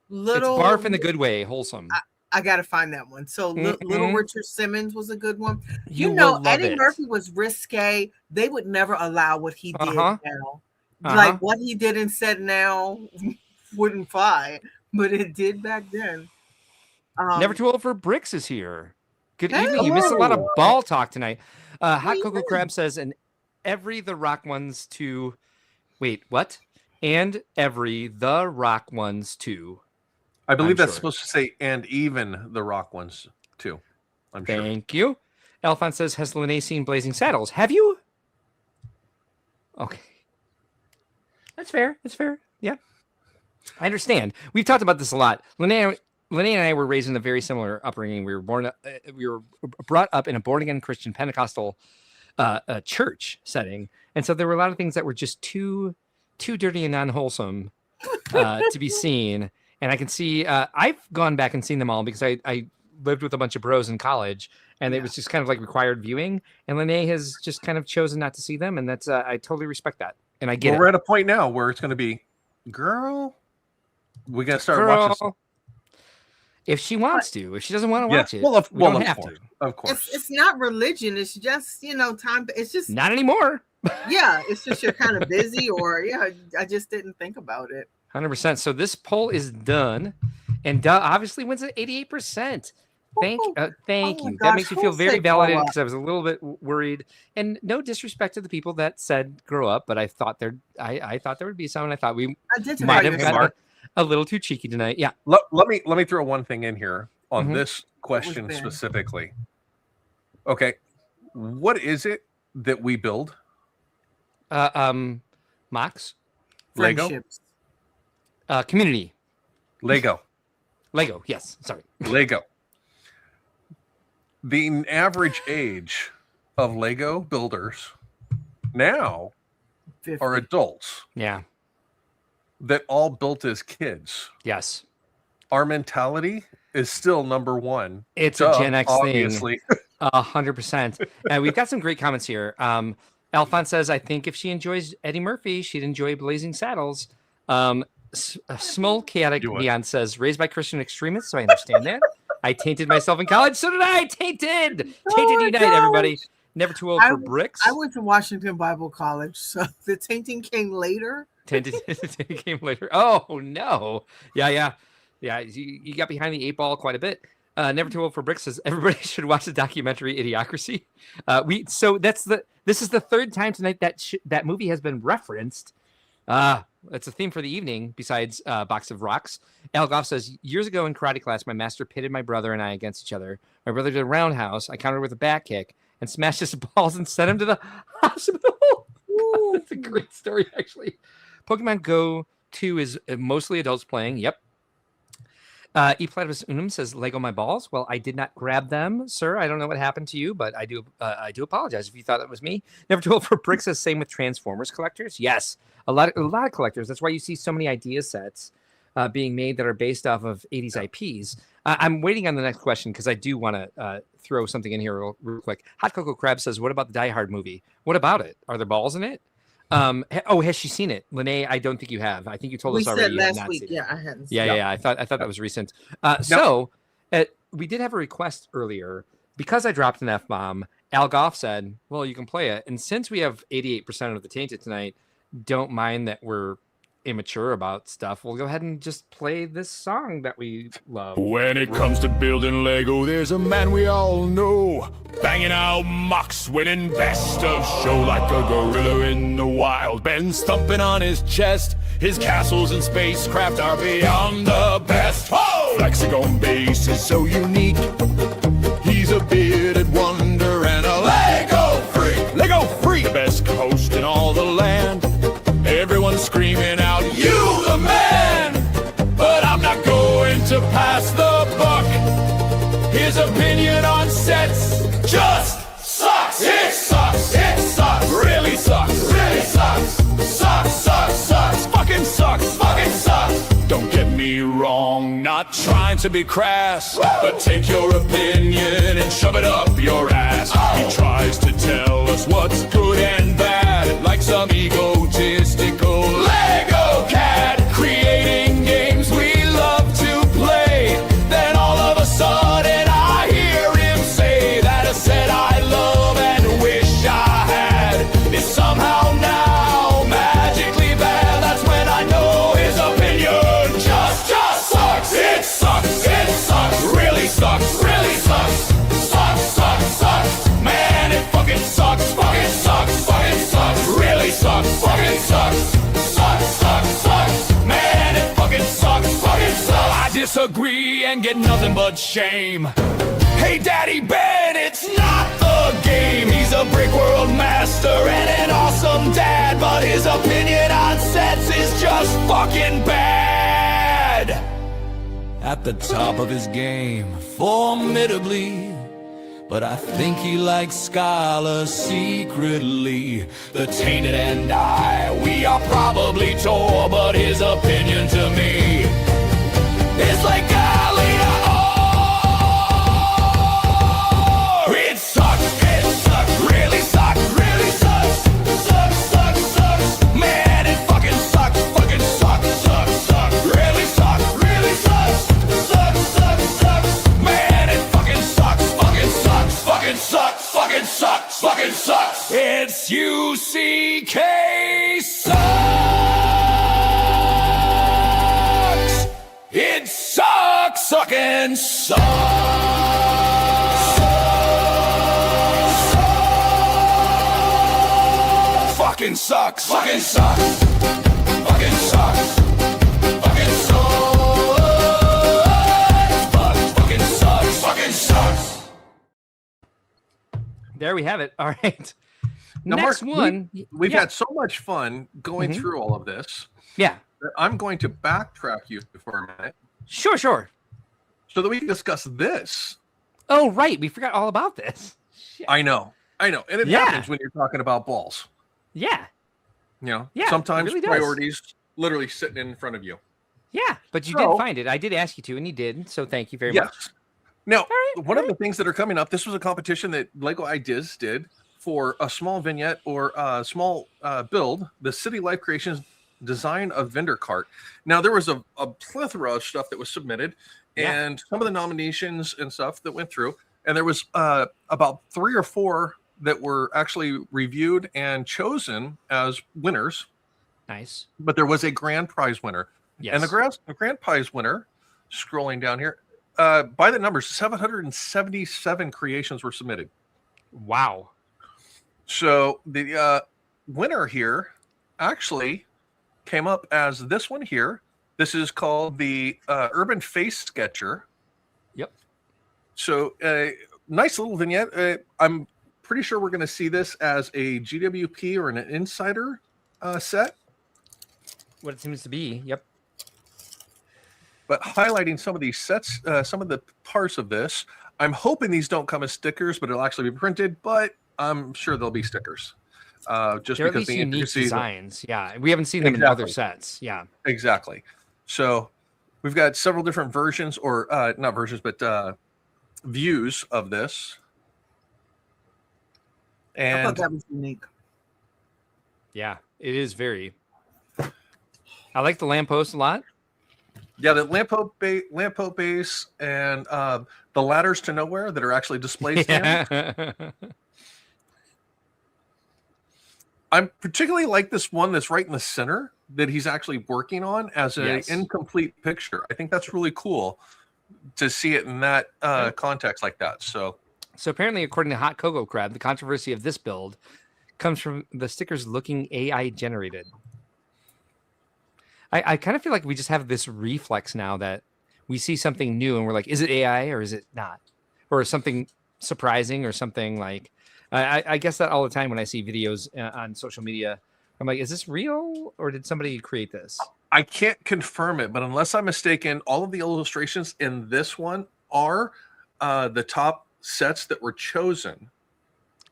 It's barf in the good way, wholesome. I got to find that one. So Little Richard Simmons was a good one. You know, Eddie Murphy was risque. They would never allow what he did now. Like what he did and said now wouldn't fly, but it did back then. Never Too Old for Bricks is here. Good evening. You missed a lot of ball talk tonight. Hot Cocoa Crab says, and every The Rock ones too. Wait, what? And every The Rock ones too. I believe that's supposed to say, and even The Rock ones too. I'm sure. Thank you. Alphonse says, has Lene seen Blazing Saddles? Have you? Okay. That's fair. That's fair. Yeah. I understand. We've talked about this a lot. Lene and I were raised in a very similar upbringing. We were brought up in a born again Christian Pentecostal church setting, and so there were a lot of things that were just too dirty and unwholesome to be seen. And I can see I've gone back and seen them all because I lived with a bunch of bros in college, and it was just kind of like required viewing. And Lene has just kind of chosen not to see them, and that's I totally respect that, and I get it. We're at a point now where it's going to be, girl. We got to start watching some. If she wants to. If she doesn't want to watch it, we don't have to. to. Of course. It's not religion. It's just, time. It's just not anymore. Yeah. It's just you're kind of busy or I just didn't think about it. 100%. So this poll is done. And obviously wins at 88%. Thank you. That makes me feel very validated because I was a little bit worried. And no disrespect to the people that said grow up, but I thought I thought there would be some, and I thought we might have got a little too cheeky tonight. Yeah. Let me throw one thing in here on this question specifically. Okay. What is it that we build? MOCs. Lego. Community. Lego. Yes. Sorry. Lego. The average age of Lego builders now 50. are adults. Yeah. That all built as kids. Yes. Our mentality is still number one. It's a Gen X obviously. thing. 100%. And we've got some great comments here. Alphonse says, I think if she enjoys Eddie Murphy, she'd enjoy Blazing Saddles. Small Chaotic Neon says, raised by Christian extremists, so I understand that. I tainted myself in college. So did I. Tainted Unite, everybody. Never Too Old for Bricks. I went to Washington Bible College, so the tainting came later. Tainted came later. Oh, no. Yeah. You got behind the 8 ball quite a bit. Never Too Old for Bricks says, everybody should watch the documentary Idiocracy. This is the third time tonight that movie has been referenced. It's a theme for the evening besides Box of Rocks. Al Goff says, years ago in karate class, my master pitted my brother and I against each other. My brother did a roundhouse. I countered with a back kick and smashed his balls and sent him to the hospital. That's a great story, actually. Pokemon Go 2 is mostly adults playing. Yep. E Platypus Unum says Lego my balls. Well, I did not grab them, sir. I don't know what happened to you, but I do apologize if you thought it was me. Never Told for Brick says same with Transformers collectors. Yes, a lot of collectors. That's why you see so many idea sets being made that are based off of 80s IPs. I'm waiting on the next question because I do want to throw something in here real quick. Hot Cocoa Crab says, what about the Die Hard movie? What about it? Are there balls in it? Has she seen it? Lene, I don't think you have. I think you told us already. We said last week. Yeah, I hadn't. Yeah. I thought that was recent. We did have a request earlier because I dropped an F-bomb. Al Goff said, well, you can play it. And since we have 88% of the Tainted tonight, don't mind that we're immature about stuff. We'll go ahead and just play this song that we love. When it comes to building Lego, there's a man we all know, banging out MOCs, winning best of show like a gorilla in the wild. Ben thumping on his chest, his castles and spacecraft are beyond the best. Oh! Flexagon base is so unique, he's a bearded wonder and a Lego freak. Lego freak, the best host in all the land. Everyone's screaming out, you the man! But I'm not going to pass the buck. His opinion on sets just sucks. It sucks. It sucks. Really sucks. Really sucks. Sucks. Sucks. Sucks. Fucking sucks. Fucking sucks. Don't get me wrong, not trying to be crass, but take your opinion and shove it up your ass. He tries to tell us what's good and bad, like some egotistical Lego cat, creating games we love to play. Then all of a sudden I hear him say that a set I love and wish I had is somehow now magically bad. That's when I know his opinion just sucks. It sucks. It sucks. Really sucks. Really sucks. Sucks. Sucks. Sucks. Man, it fucking sucks. Fucking sucks. Fucking sucks. Really sucks. Fucking sucks. Sucks. Sucks. Sucks. Man, it fucking sucks. Fucking sucks. I disagree and get nothing but shame. Hey, Daddy Ben, it's not a game. He's a Brickworld master and an awesome dad, but his opinion on sets is just fucking bad. At the top of his game, formidably, but I think he likes Skylar secretly. The Tainted and I, we are probably tore, but his opinion to me is like Gallia. It sucks, really sucks, really sucks. Sucks, sucks, sucks. Man, it fucking sucks, sucks. Really sucks, really sucks. Sucks, sucks, sucks. Man, it fucking sucks, fucking sucks. It's UCK sucks. It sucks, sucking sucks. Fucking sucks. Fucking sucks. Fucking sucks. Fucking sucks. Fucking sucks. Fucking sucks. There we have it. All right. Now, Next Mark, one. We've had so much fun going through all of this. Yeah. That I'm going to backtrack you for a minute. Sure. So that we can discuss this. Oh, right. We forgot all about this. Shit. I know. And it happens when you're talking about balls. Yeah. Sometimes it really priorities literally sitting in front of you. Yeah, but you did find it. I did ask you to, and you did. So thank you very much. Now, one of the things that are coming up, this was a competition that Lego Ideas did for a small vignette or a small build, the City Life Creations design of vendor cart. Now, there was a plethora of stuff that was submitted and some of the nominations and stuff that went through. And there was about 3 or 4 that were actually reviewed and chosen as winners. Nice. But there was a grand prize winner. Yes. And the grand prize winner, scrolling down here, by the numbers, 777 creations were submitted. Wow. So the winner here actually came up as this one here. This is called the Urban Face Sketcher. Yep. So nice little vignette. I'm pretty sure we're going to see this as a GWP or an Insider set. What it seems to be. Yep. but highlighting some of these sets, some of the parts of this. I'm hoping these don't come as stickers, but it'll actually be printed. But I'm sure they'll be stickers. Just They're at because least the unique intricacies. designs. Yeah, we haven't seen them in other sets. Yeah, exactly. So we've got several different versions, or not versions, but views of this. And I thought that was unique. Yeah, it is very. I like the lamppost a lot. Yeah, the lamppost base and the ladders to nowhere that are actually display stands. Yeah. I particularly like this one that's right in the center that he's actually working on as an incomplete picture. I think that's really cool to see it in that context like that. So apparently, according to Hot Cocoa Crab, the controversy of this build comes from the stickers looking AI generated. I kind of feel like we just have this reflex now that we see something new and we're like, is it AI or is it not? Or something surprising or something like, I guess that all the time when I see videos on social media, I'm like, is this real or did somebody create this? I can't confirm it, but unless I'm mistaken, all of the illustrations in this one are the top sets that were chosen.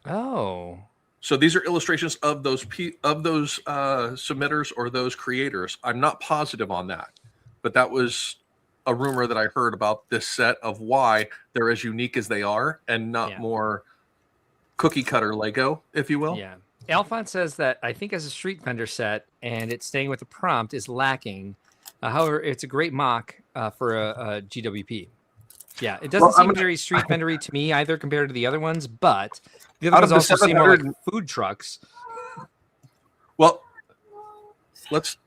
Oh. So these are illustrations of those submitters or those creators. I'm not positive on that, but that was a rumor that I heard about this set of why they're as unique as they are and not more cookie cutter Lego, if you will. Yeah. Alphonse says that I think as a street vendor set and it's staying with the prompt is lacking. However, it's a great mock for a GWP. Yeah, it doesn't seem very street vendery to me either compared to the other ones, but the other ones also seem more like food trucks. Well, let's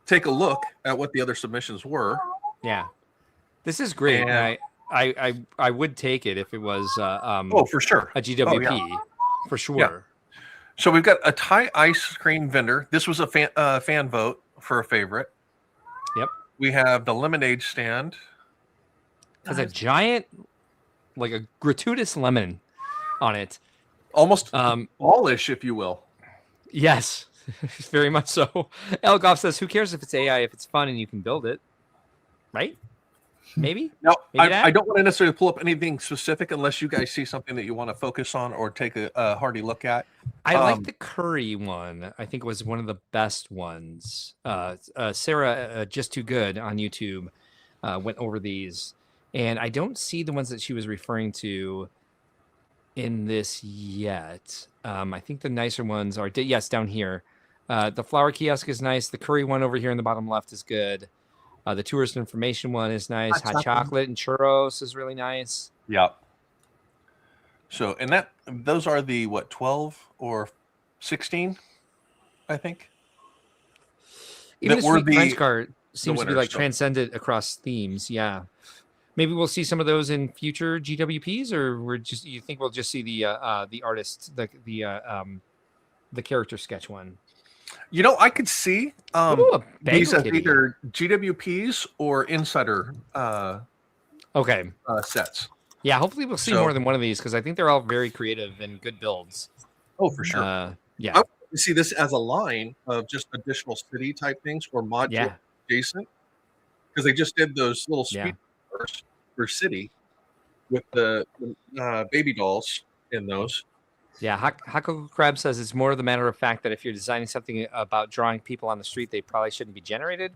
take a look at what the other submissions were. Yeah, this is great. And I would take it if it was for sure a GWP for sure. Yeah. So we've got a Thai ice cream vendor. This was a fan vote for a favorite. Yep. We have the lemonade stand. Has a giant, like a gratuitous lemon on it. Almost ballish, if you will. Yes, very much so. Elgoff says, who cares if it's AI, if it's fun and you can build it? Right? Maybe? No, I don't want to necessarily pull up anything specific unless you guys see something that you want to focus on or take a hardy look at. I like the curry one. I think it was one of the best ones. Sarah, Just Too Good on YouTube, went over these. And I don't see the ones that she was referring to in this yet. I think the nicer ones are, down here. The flower kiosk is nice. The curry one over here in the bottom left is good. The tourist information one is nice. Hot chocolate and churros is really nice. Yep. So, and those are the 12 or 16, I think. Even the sweet French cart seems to be like transcended across themes. Yeah. Maybe we'll see some of those in future GWPs, or you think we'll just see the artist, the character sketch one? You know, I could see these as either GWPs or insider sets. Yeah, hopefully we'll see more than one of these because I think they're all very creative and good builds. Oh, for sure. Yeah. I would see this as a line of just additional city type things or modular adjacent, because they just did those little speed for city with the baby dolls in those. Yeah, Hako Crab says it's more of the matter of fact that if you're designing something about drawing people on the street, they probably shouldn't be generated, ?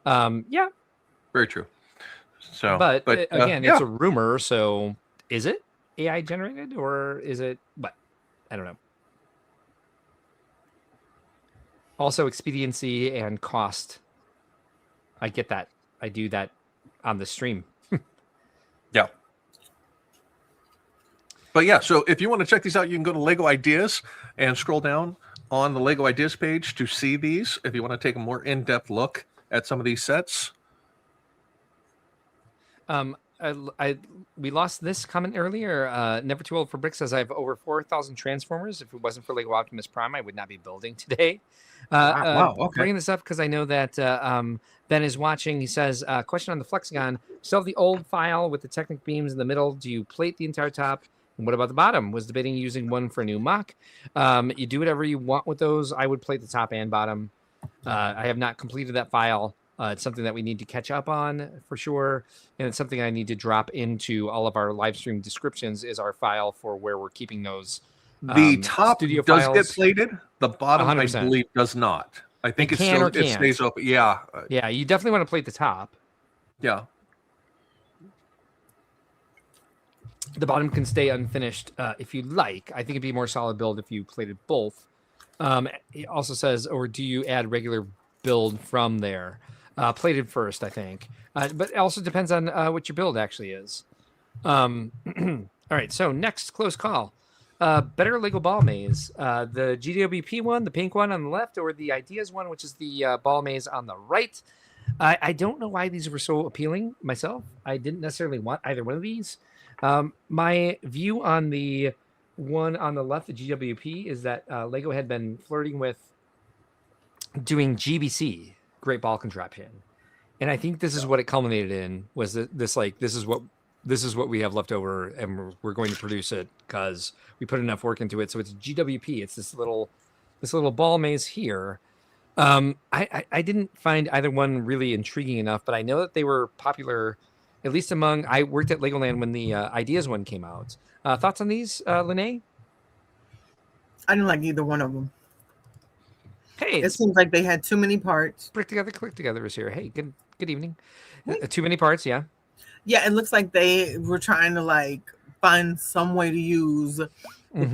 Yeah. Very true. So, but again, it's a rumor, so is it AI generated or is it what? I don't know. Also, expediency and cost. I get that. I do that on the stream. Yeah. But yeah, so if you want to check these out, you can go to Lego Ideas and scroll down on the Lego Ideas page to see these. If you want to take a more in-depth look at some of these sets. We lost this comment earlier. Never Too Old for Brick says I have over 4,000 Transformers. If it wasn't for Lego Optimus Prime, I would not be building today. Wow, okay. Bringing this up because I know that Ben is watching. He says, question on the Flexagon. Still have the old file with the Technic beams in the middle. Do you plate the entire top? And what about the bottom? Was debating using one for a new mock. You do whatever you want with those. I would plate the top and bottom. I have not completed that file. It's something that we need to catch up on for sure, and it's something I need to drop into all of our live stream descriptions. Is our file for where we're keeping those. The top studio does files. get plated. The bottom, 100%. I believe, does not. I think It can or it stays can't. open. Yeah. Yeah, you definitely want to plate the top. Yeah. The bottom can stay unfinished if you like. I think it'd be a more solid build if you plated both. It also says, or do you add regular build from there? Plated first, I think. But it also depends on what your build actually is. All right, so next close call. Better Lego ball maze. The GWP one, the pink one on the left, or the Ideas one, which is the ball maze on the right. I don't know why these were so appealing myself. I didn't necessarily want either one of these. My view on the one on the left, the GWP, is that Lego had been flirting with doing GBC, Great Ball Contraption, and I think this is what it culminated in. Was this is what we have left over, and we're going to produce it because we put enough work into it. So it's GWP. It's this little ball maze here. I didn't find either one really intriguing enough, but I know that they were popular, at least among. I worked at Legoland when the Ideas one came out. Thoughts on these, Lene? I didn't like either one of them. Hey, it seems like they had too many parts. Brick Together, Click Together is here. Hey, good evening. Too many parts, yeah. Yeah, it looks like they were trying to find some way to use the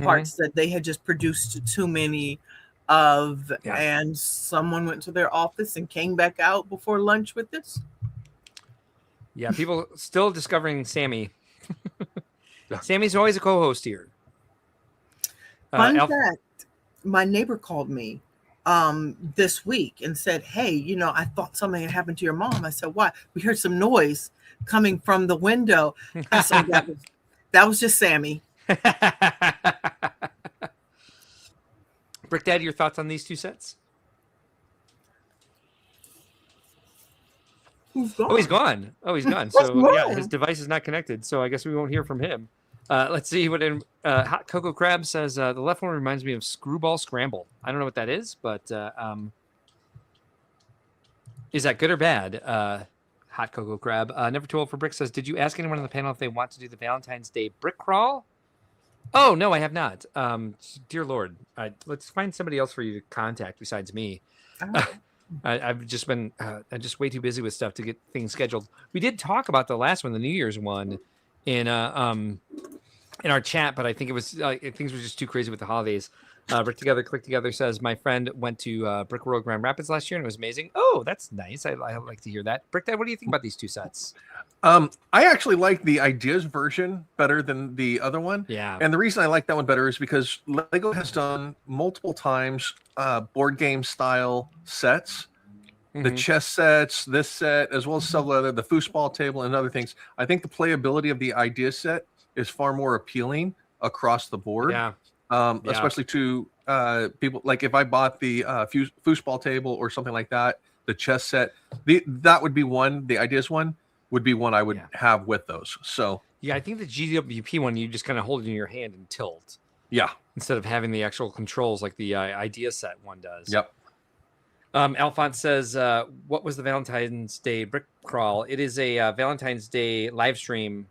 parts that they had just produced too many of, and someone went to their office and came back out before lunch with this. Yeah, people still discovering Sammy. Sammy's always a co-host here. Fun fact, my neighbor called me this week and said, hey, I thought something had happened to your mom. I said, why? We heard some noise coming from the window. I said, that was just Sammy. Brick Dad, your thoughts on these two sets? He's gone. Oh, he's gone. So yeah, his device is not connected. So I guess we won't hear from him. Let's see what Hot Cocoa Crab says. The left one reminds me of Screwball Scramble. I don't know what that is, but is that good or bad? Hot Cocoa Crab. Never Too Old for Brick says, did you ask anyone on the panel if they want to do the Valentine's Day brick crawl? Oh, no, I have not. Dear Lord, let's find somebody else for you to contact besides me. I've just been just way too busy with stuff to get things scheduled. We did talk about the last one, the New Year's one, in our chat, but I think it was things were just too crazy with the holidays. Brick Together, Click Together says, my friend went to Brickworld Grand Rapids last year and it was amazing. Oh, that's nice. I like to hear that. Brick Dad, what do you think about these two sets? I actually like the Ideas version better than the other one. Yeah. And the reason I like that one better is because Lego has done multiple times board game style sets. The chess sets, this set, as well as several other, the foosball table and other things. I think the playability of the Idea set is far more appealing across the board. Yeah. Especially to people like if I bought the foosball table or something like that, the chess set, that would be one. The Ideas one would be one I would have with those. So yeah, I think the GWP one you just kind of hold it in your hand and tilt. Yeah. Instead of having the actual controls like the Idea set one does. Yep. Alphonse says, what was the Valentine's Day brick crawl? It is a Valentine's Day live stream,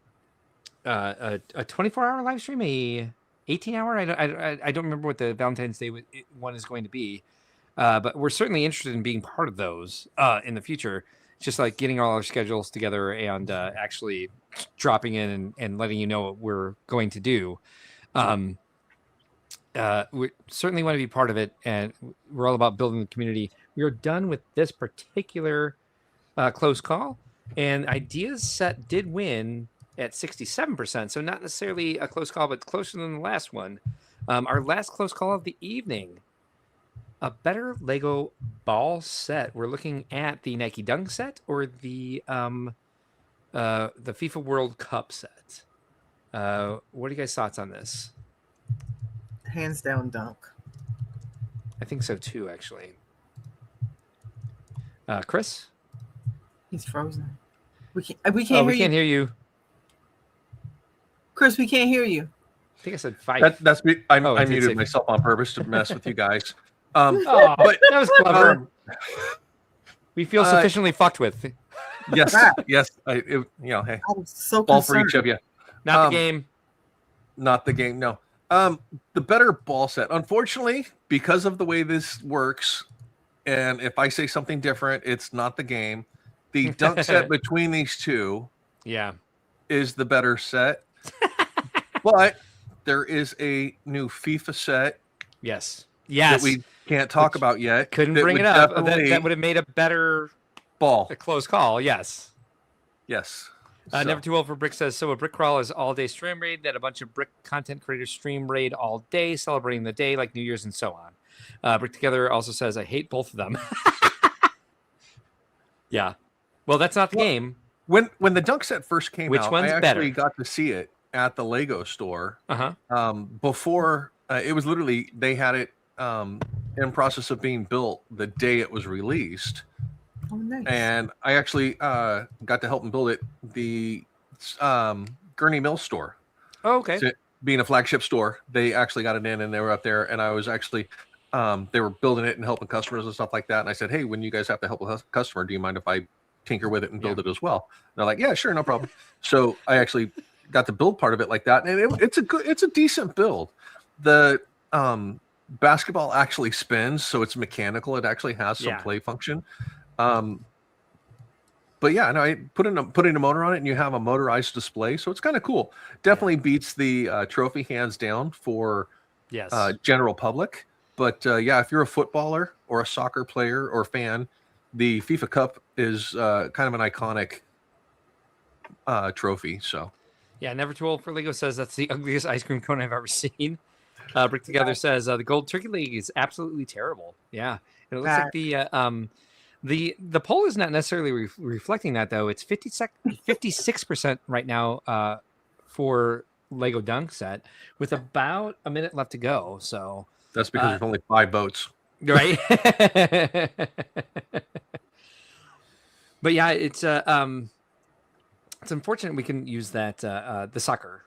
a 24-hour live stream, a 18-hour. I don't remember what the Valentine's Day one is going to be, but we're certainly interested in being part of those in the future. It's just like getting all our schedules together and actually dropping in and letting you know what we're going to do. We certainly want to be part of it, and we're all about building the community. We are done with this particular close call, and Ideas set did win at 67%, so not necessarily a close call, but closer than the last one. Our last close call of the evening, a better Lego ball set. We're looking at the Nike Dunk set or the FIFA World Cup set. What are you guys' thoughts on this? Hands down, Dunk. I think so too, actually. Chris? He's frozen. We can't hear you. Chris, we can't hear you. I think I said 5. That's me. I muted myself on purpose to mess with you guys. But that was clever. We feel sufficiently fucked with. Yes, yes. Hey, I'm so ball for concerned. each of you. Not the game. Not the game. No. The better ball set. Unfortunately, because of the way this works, and if I say something different, it's not the game. The dunk set between these two, is the better set. But there is a new FIFA set. Yes. That we can't talk about yet. Couldn't bring it up. That would have made a better ball. A close call. Yes. Yes. Never Too Old for Brick says, so a brick crawl is all day stream raid that a bunch of brick content creators stream raid all day, celebrating the day like New Year's and so on. Brick Together also says, I hate both of them. Yeah. Well, that's not the game. When the dunk set first came Which out, one's I better? actually got to see it at the Lego store. Before it was literally, they had it in process of being built the day it was released. Oh, nice. And I actually got to help them build it. The Gurney Mill store. Oh, okay. So being a flagship store, they actually got it in and they were up there. And I was actually, they were building it and helping customers and stuff like that. And I said, hey, when you guys have to help a customer, do you mind if I tinker with it and build it as well? And they're like, yeah, sure, no problem. So I actually got to build part of it like that. And it's a decent build. The basketball actually spins, so it's mechanical. It actually has some play function. But yeah, no, I putting a motor on it, and you have a motorized display, so it's kind of cool. Definitely beats the trophy hands down for general public. But yeah, if you're a footballer or a soccer player or fan, the FIFA Cup is kind of an iconic trophy. So yeah, Never Too Old for Lego says that's the ugliest ice cream cone I've ever seen. Brick Together says the gold turkey leg is absolutely terrible. Yeah, and it looks like the poll is not necessarily reflecting that though. It's 56% right now for Lego Dunk Set with about a minute left to go. So that's because there's only 5 votes, right? But yeah, it's unfortunate we couldn't use that the soccer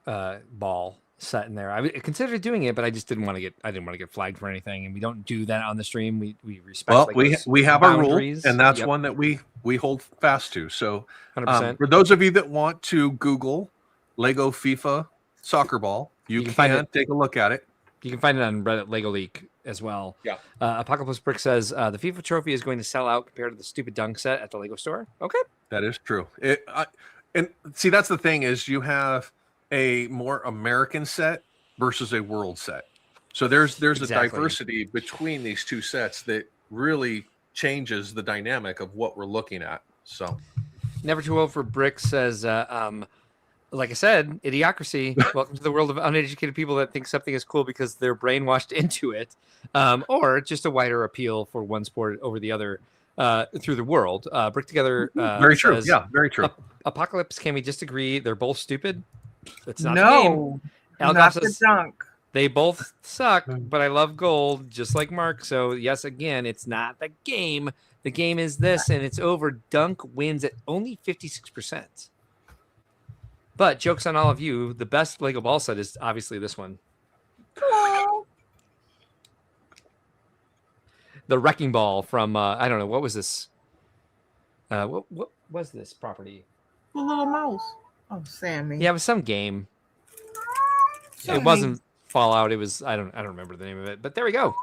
ball set in there. I considered doing it, but I just didn't want to get flagged for anything, and we don't do that on the stream. We respect. Well, we have a rule, and that's one that we hold fast to. So 100%. For those of you that want to Google Lego FIFA soccer ball, you can take a look at it. You can find it on Reddit Lego Leak as well. Yeah. Apocalypse Brick says the FIFA trophy is going to sell out compared to the stupid dunk set at the Lego store. Okay, that is true. And see, that's the thing is you have a more American set versus a world set. So there's a diversity between these two sets that really changes the dynamic of what we're looking at. So Never Too Old for Brick says, like I said, idiocracy. Welcome to the world of uneducated people that think something is cool because they're brainwashed into it, or just a wider appeal for one sport over the other through the world. Brick Together very true. Says, yeah, very true. Apocalypse, can we just agree they're both stupid? It's not no, the game. Not the dunk. They both suck, but I love gold, just like Mark. So yes, again, it's not the game. The game is this, and it's over. Dunk wins at only 56%. But jokes on all of you, the best Lego ball set is obviously this one. The Wrecking Ball from I don't know, what was this? What was this property? The little mouse. Oh, Sammy. Yeah, it was some game. It wasn't Fallout. It was I don't remember the name of it. But there we go.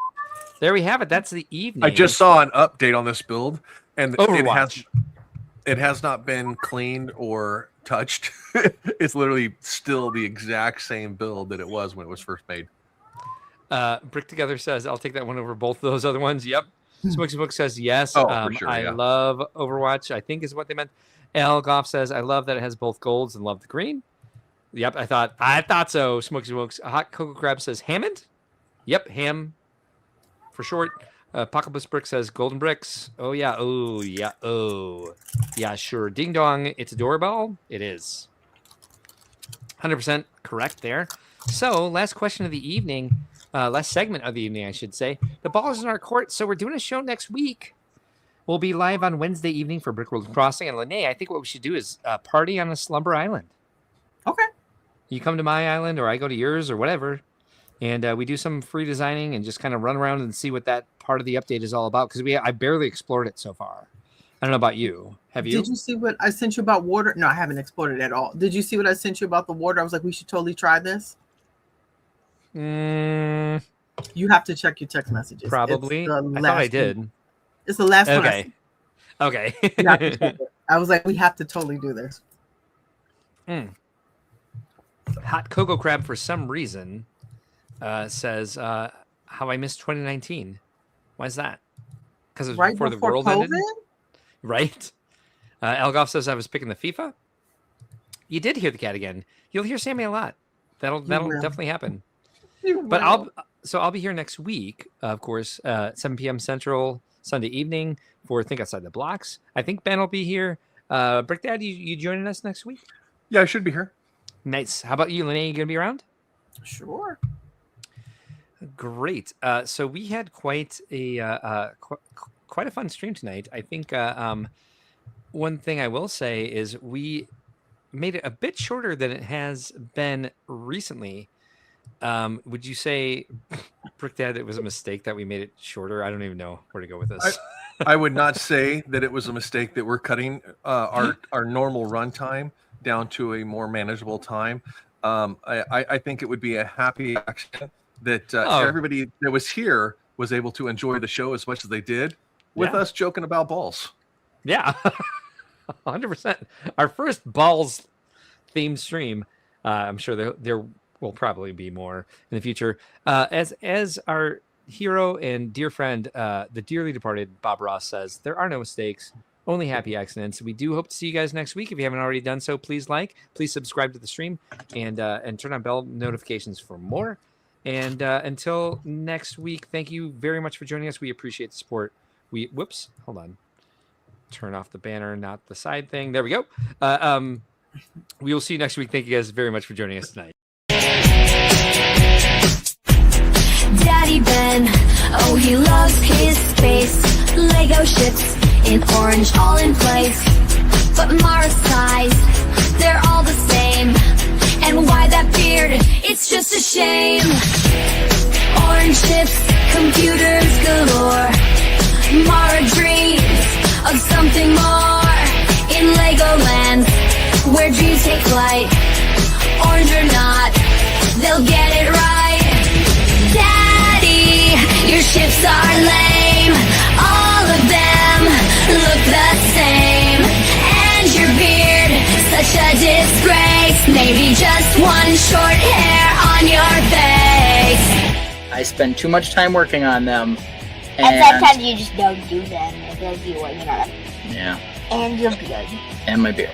There we have it. That's the evening. I just saw an update on this build, and Overwatch. it has not been cleaned or touched. It's literally still the exact same build that it was when it was first made. Brick Together says, I'll take that one over both of those other ones. Yep. Smokes Book says yes. For sure, I love Overwatch, I think is what they meant. Al Goff says, I love that it has both golds and love the green. Yep, I thought so. Smokes Smokes. Hot Cocoa Crab says Hammond. Yep, Ham for short. Apocalypse Brick says Golden Bricks. Oh yeah. Oh yeah. Oh yeah. Sure. Ding dong. It's a doorbell. It is. 100% correct there. So last question of the evening. Last segment of the evening, I should say. The ball is in our court, so we're doing a show next week. We'll be live on Wednesday evening for Brickworld Crossing. And Lene, I think what we should do is party on a slumber island. Okay. You come to my island, or I go to yours, or whatever. and we do some free designing and just kind of run around and see what that part of the update is all about. Because I barely explored it so far. I don't know about you. Have you? Did you see what I sent you about water? No, I haven't explored it at all. Did you see what I sent you about the water? I was like, we should totally try this. You have to check your text messages. Probably. I thought I did. It's the last one. Okay. Okay. You have to check it. I was like, we have to totally do this. Hot Cocoa Crab, for some reason, says, how I missed 2019. Why is that? Because it was right before the world COVID? ended? Right? Elgoff says I was picking the FIFA. You did hear the cat again. You'll hear Sammy a lot. That'll definitely happen. But I'll be here next week, of course, 7 p.m. Central, Sunday evening for Think Outside the Blocks. I think Ben will be here. Brick Dad, you joining us next week? Yeah, I should be here. Nice. How about you, Linnea? You gonna be around? Sure. Great. So we had quite a fun stream tonight. I think one thing I will say is we made it a bit shorter than it has been recently. Would you say, Brick Dad, it was a mistake that we made it shorter? I don't even know where to go with this. I would not say that it was a mistake that we're cutting our normal run time down to a more manageable time. I think it would be a happy accident that everybody that was here was able to enjoy the show as much as they did with us joking about balls. Yeah, 100%. Our first balls themed stream. I'm sure there will probably be more in the future. As our hero and dear friend, the dearly departed Bob Ross says, there are no mistakes, only happy accidents. We do hope to see you guys next week. If you haven't already done so, please subscribe to the stream, and turn on bell notifications for more. And until next week, thank you very much for joining us. We appreciate the support. Whoops, hold on. Turn off the banner, not the side thing. There we go. We will see you next week. Thank you guys very much for joining us tonight. Daddy Ben, oh, he loves his space. Lego ships in orange, all in place. But Mara's size, they're all the same. And why that beard? It's just a shame. Orange ships, computers galore. Mara dreams of something more. In Legoland, where dreams take flight. Orange or not, they'll get it right. Daddy, your ships are lame. All of them look the same. And your beard, such a disgrace. Maybe just one short hair on your face. I spend too much time working on them. And sometimes you just don't do them. Because you want, Yeah. And your beard. And my beard.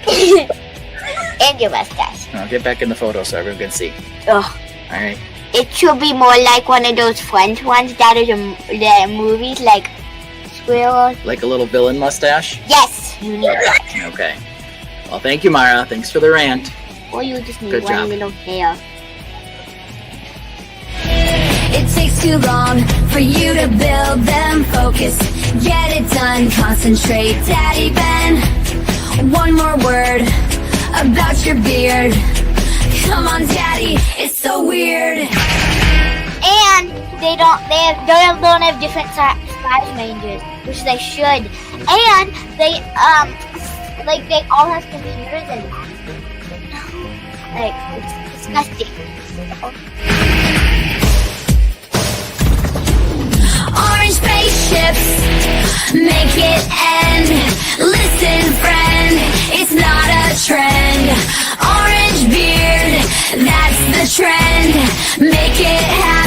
And your mustache. I'll get back in the photo so everyone can see. Ugh. Alright. It should be more like one of those French ones that is in the movies, like Squirrel. Like a little villain mustache? Yes, you need that. Okay. Well, thank you, Mara. Thanks for the rant. Or you just need Good one job. little hair. It takes too long for you to build them. Focus, get it done, concentrate. Daddy Ben, one more word about your beard. Come on, Daddy, it's so weird. And they don't have different size ranges, which they should. And they they all have computers in them. Like, it's disgusting. Orange spaceships, make it end. Listen, friend, it's not a trend. Orange beard, that's the trend. Make it happen.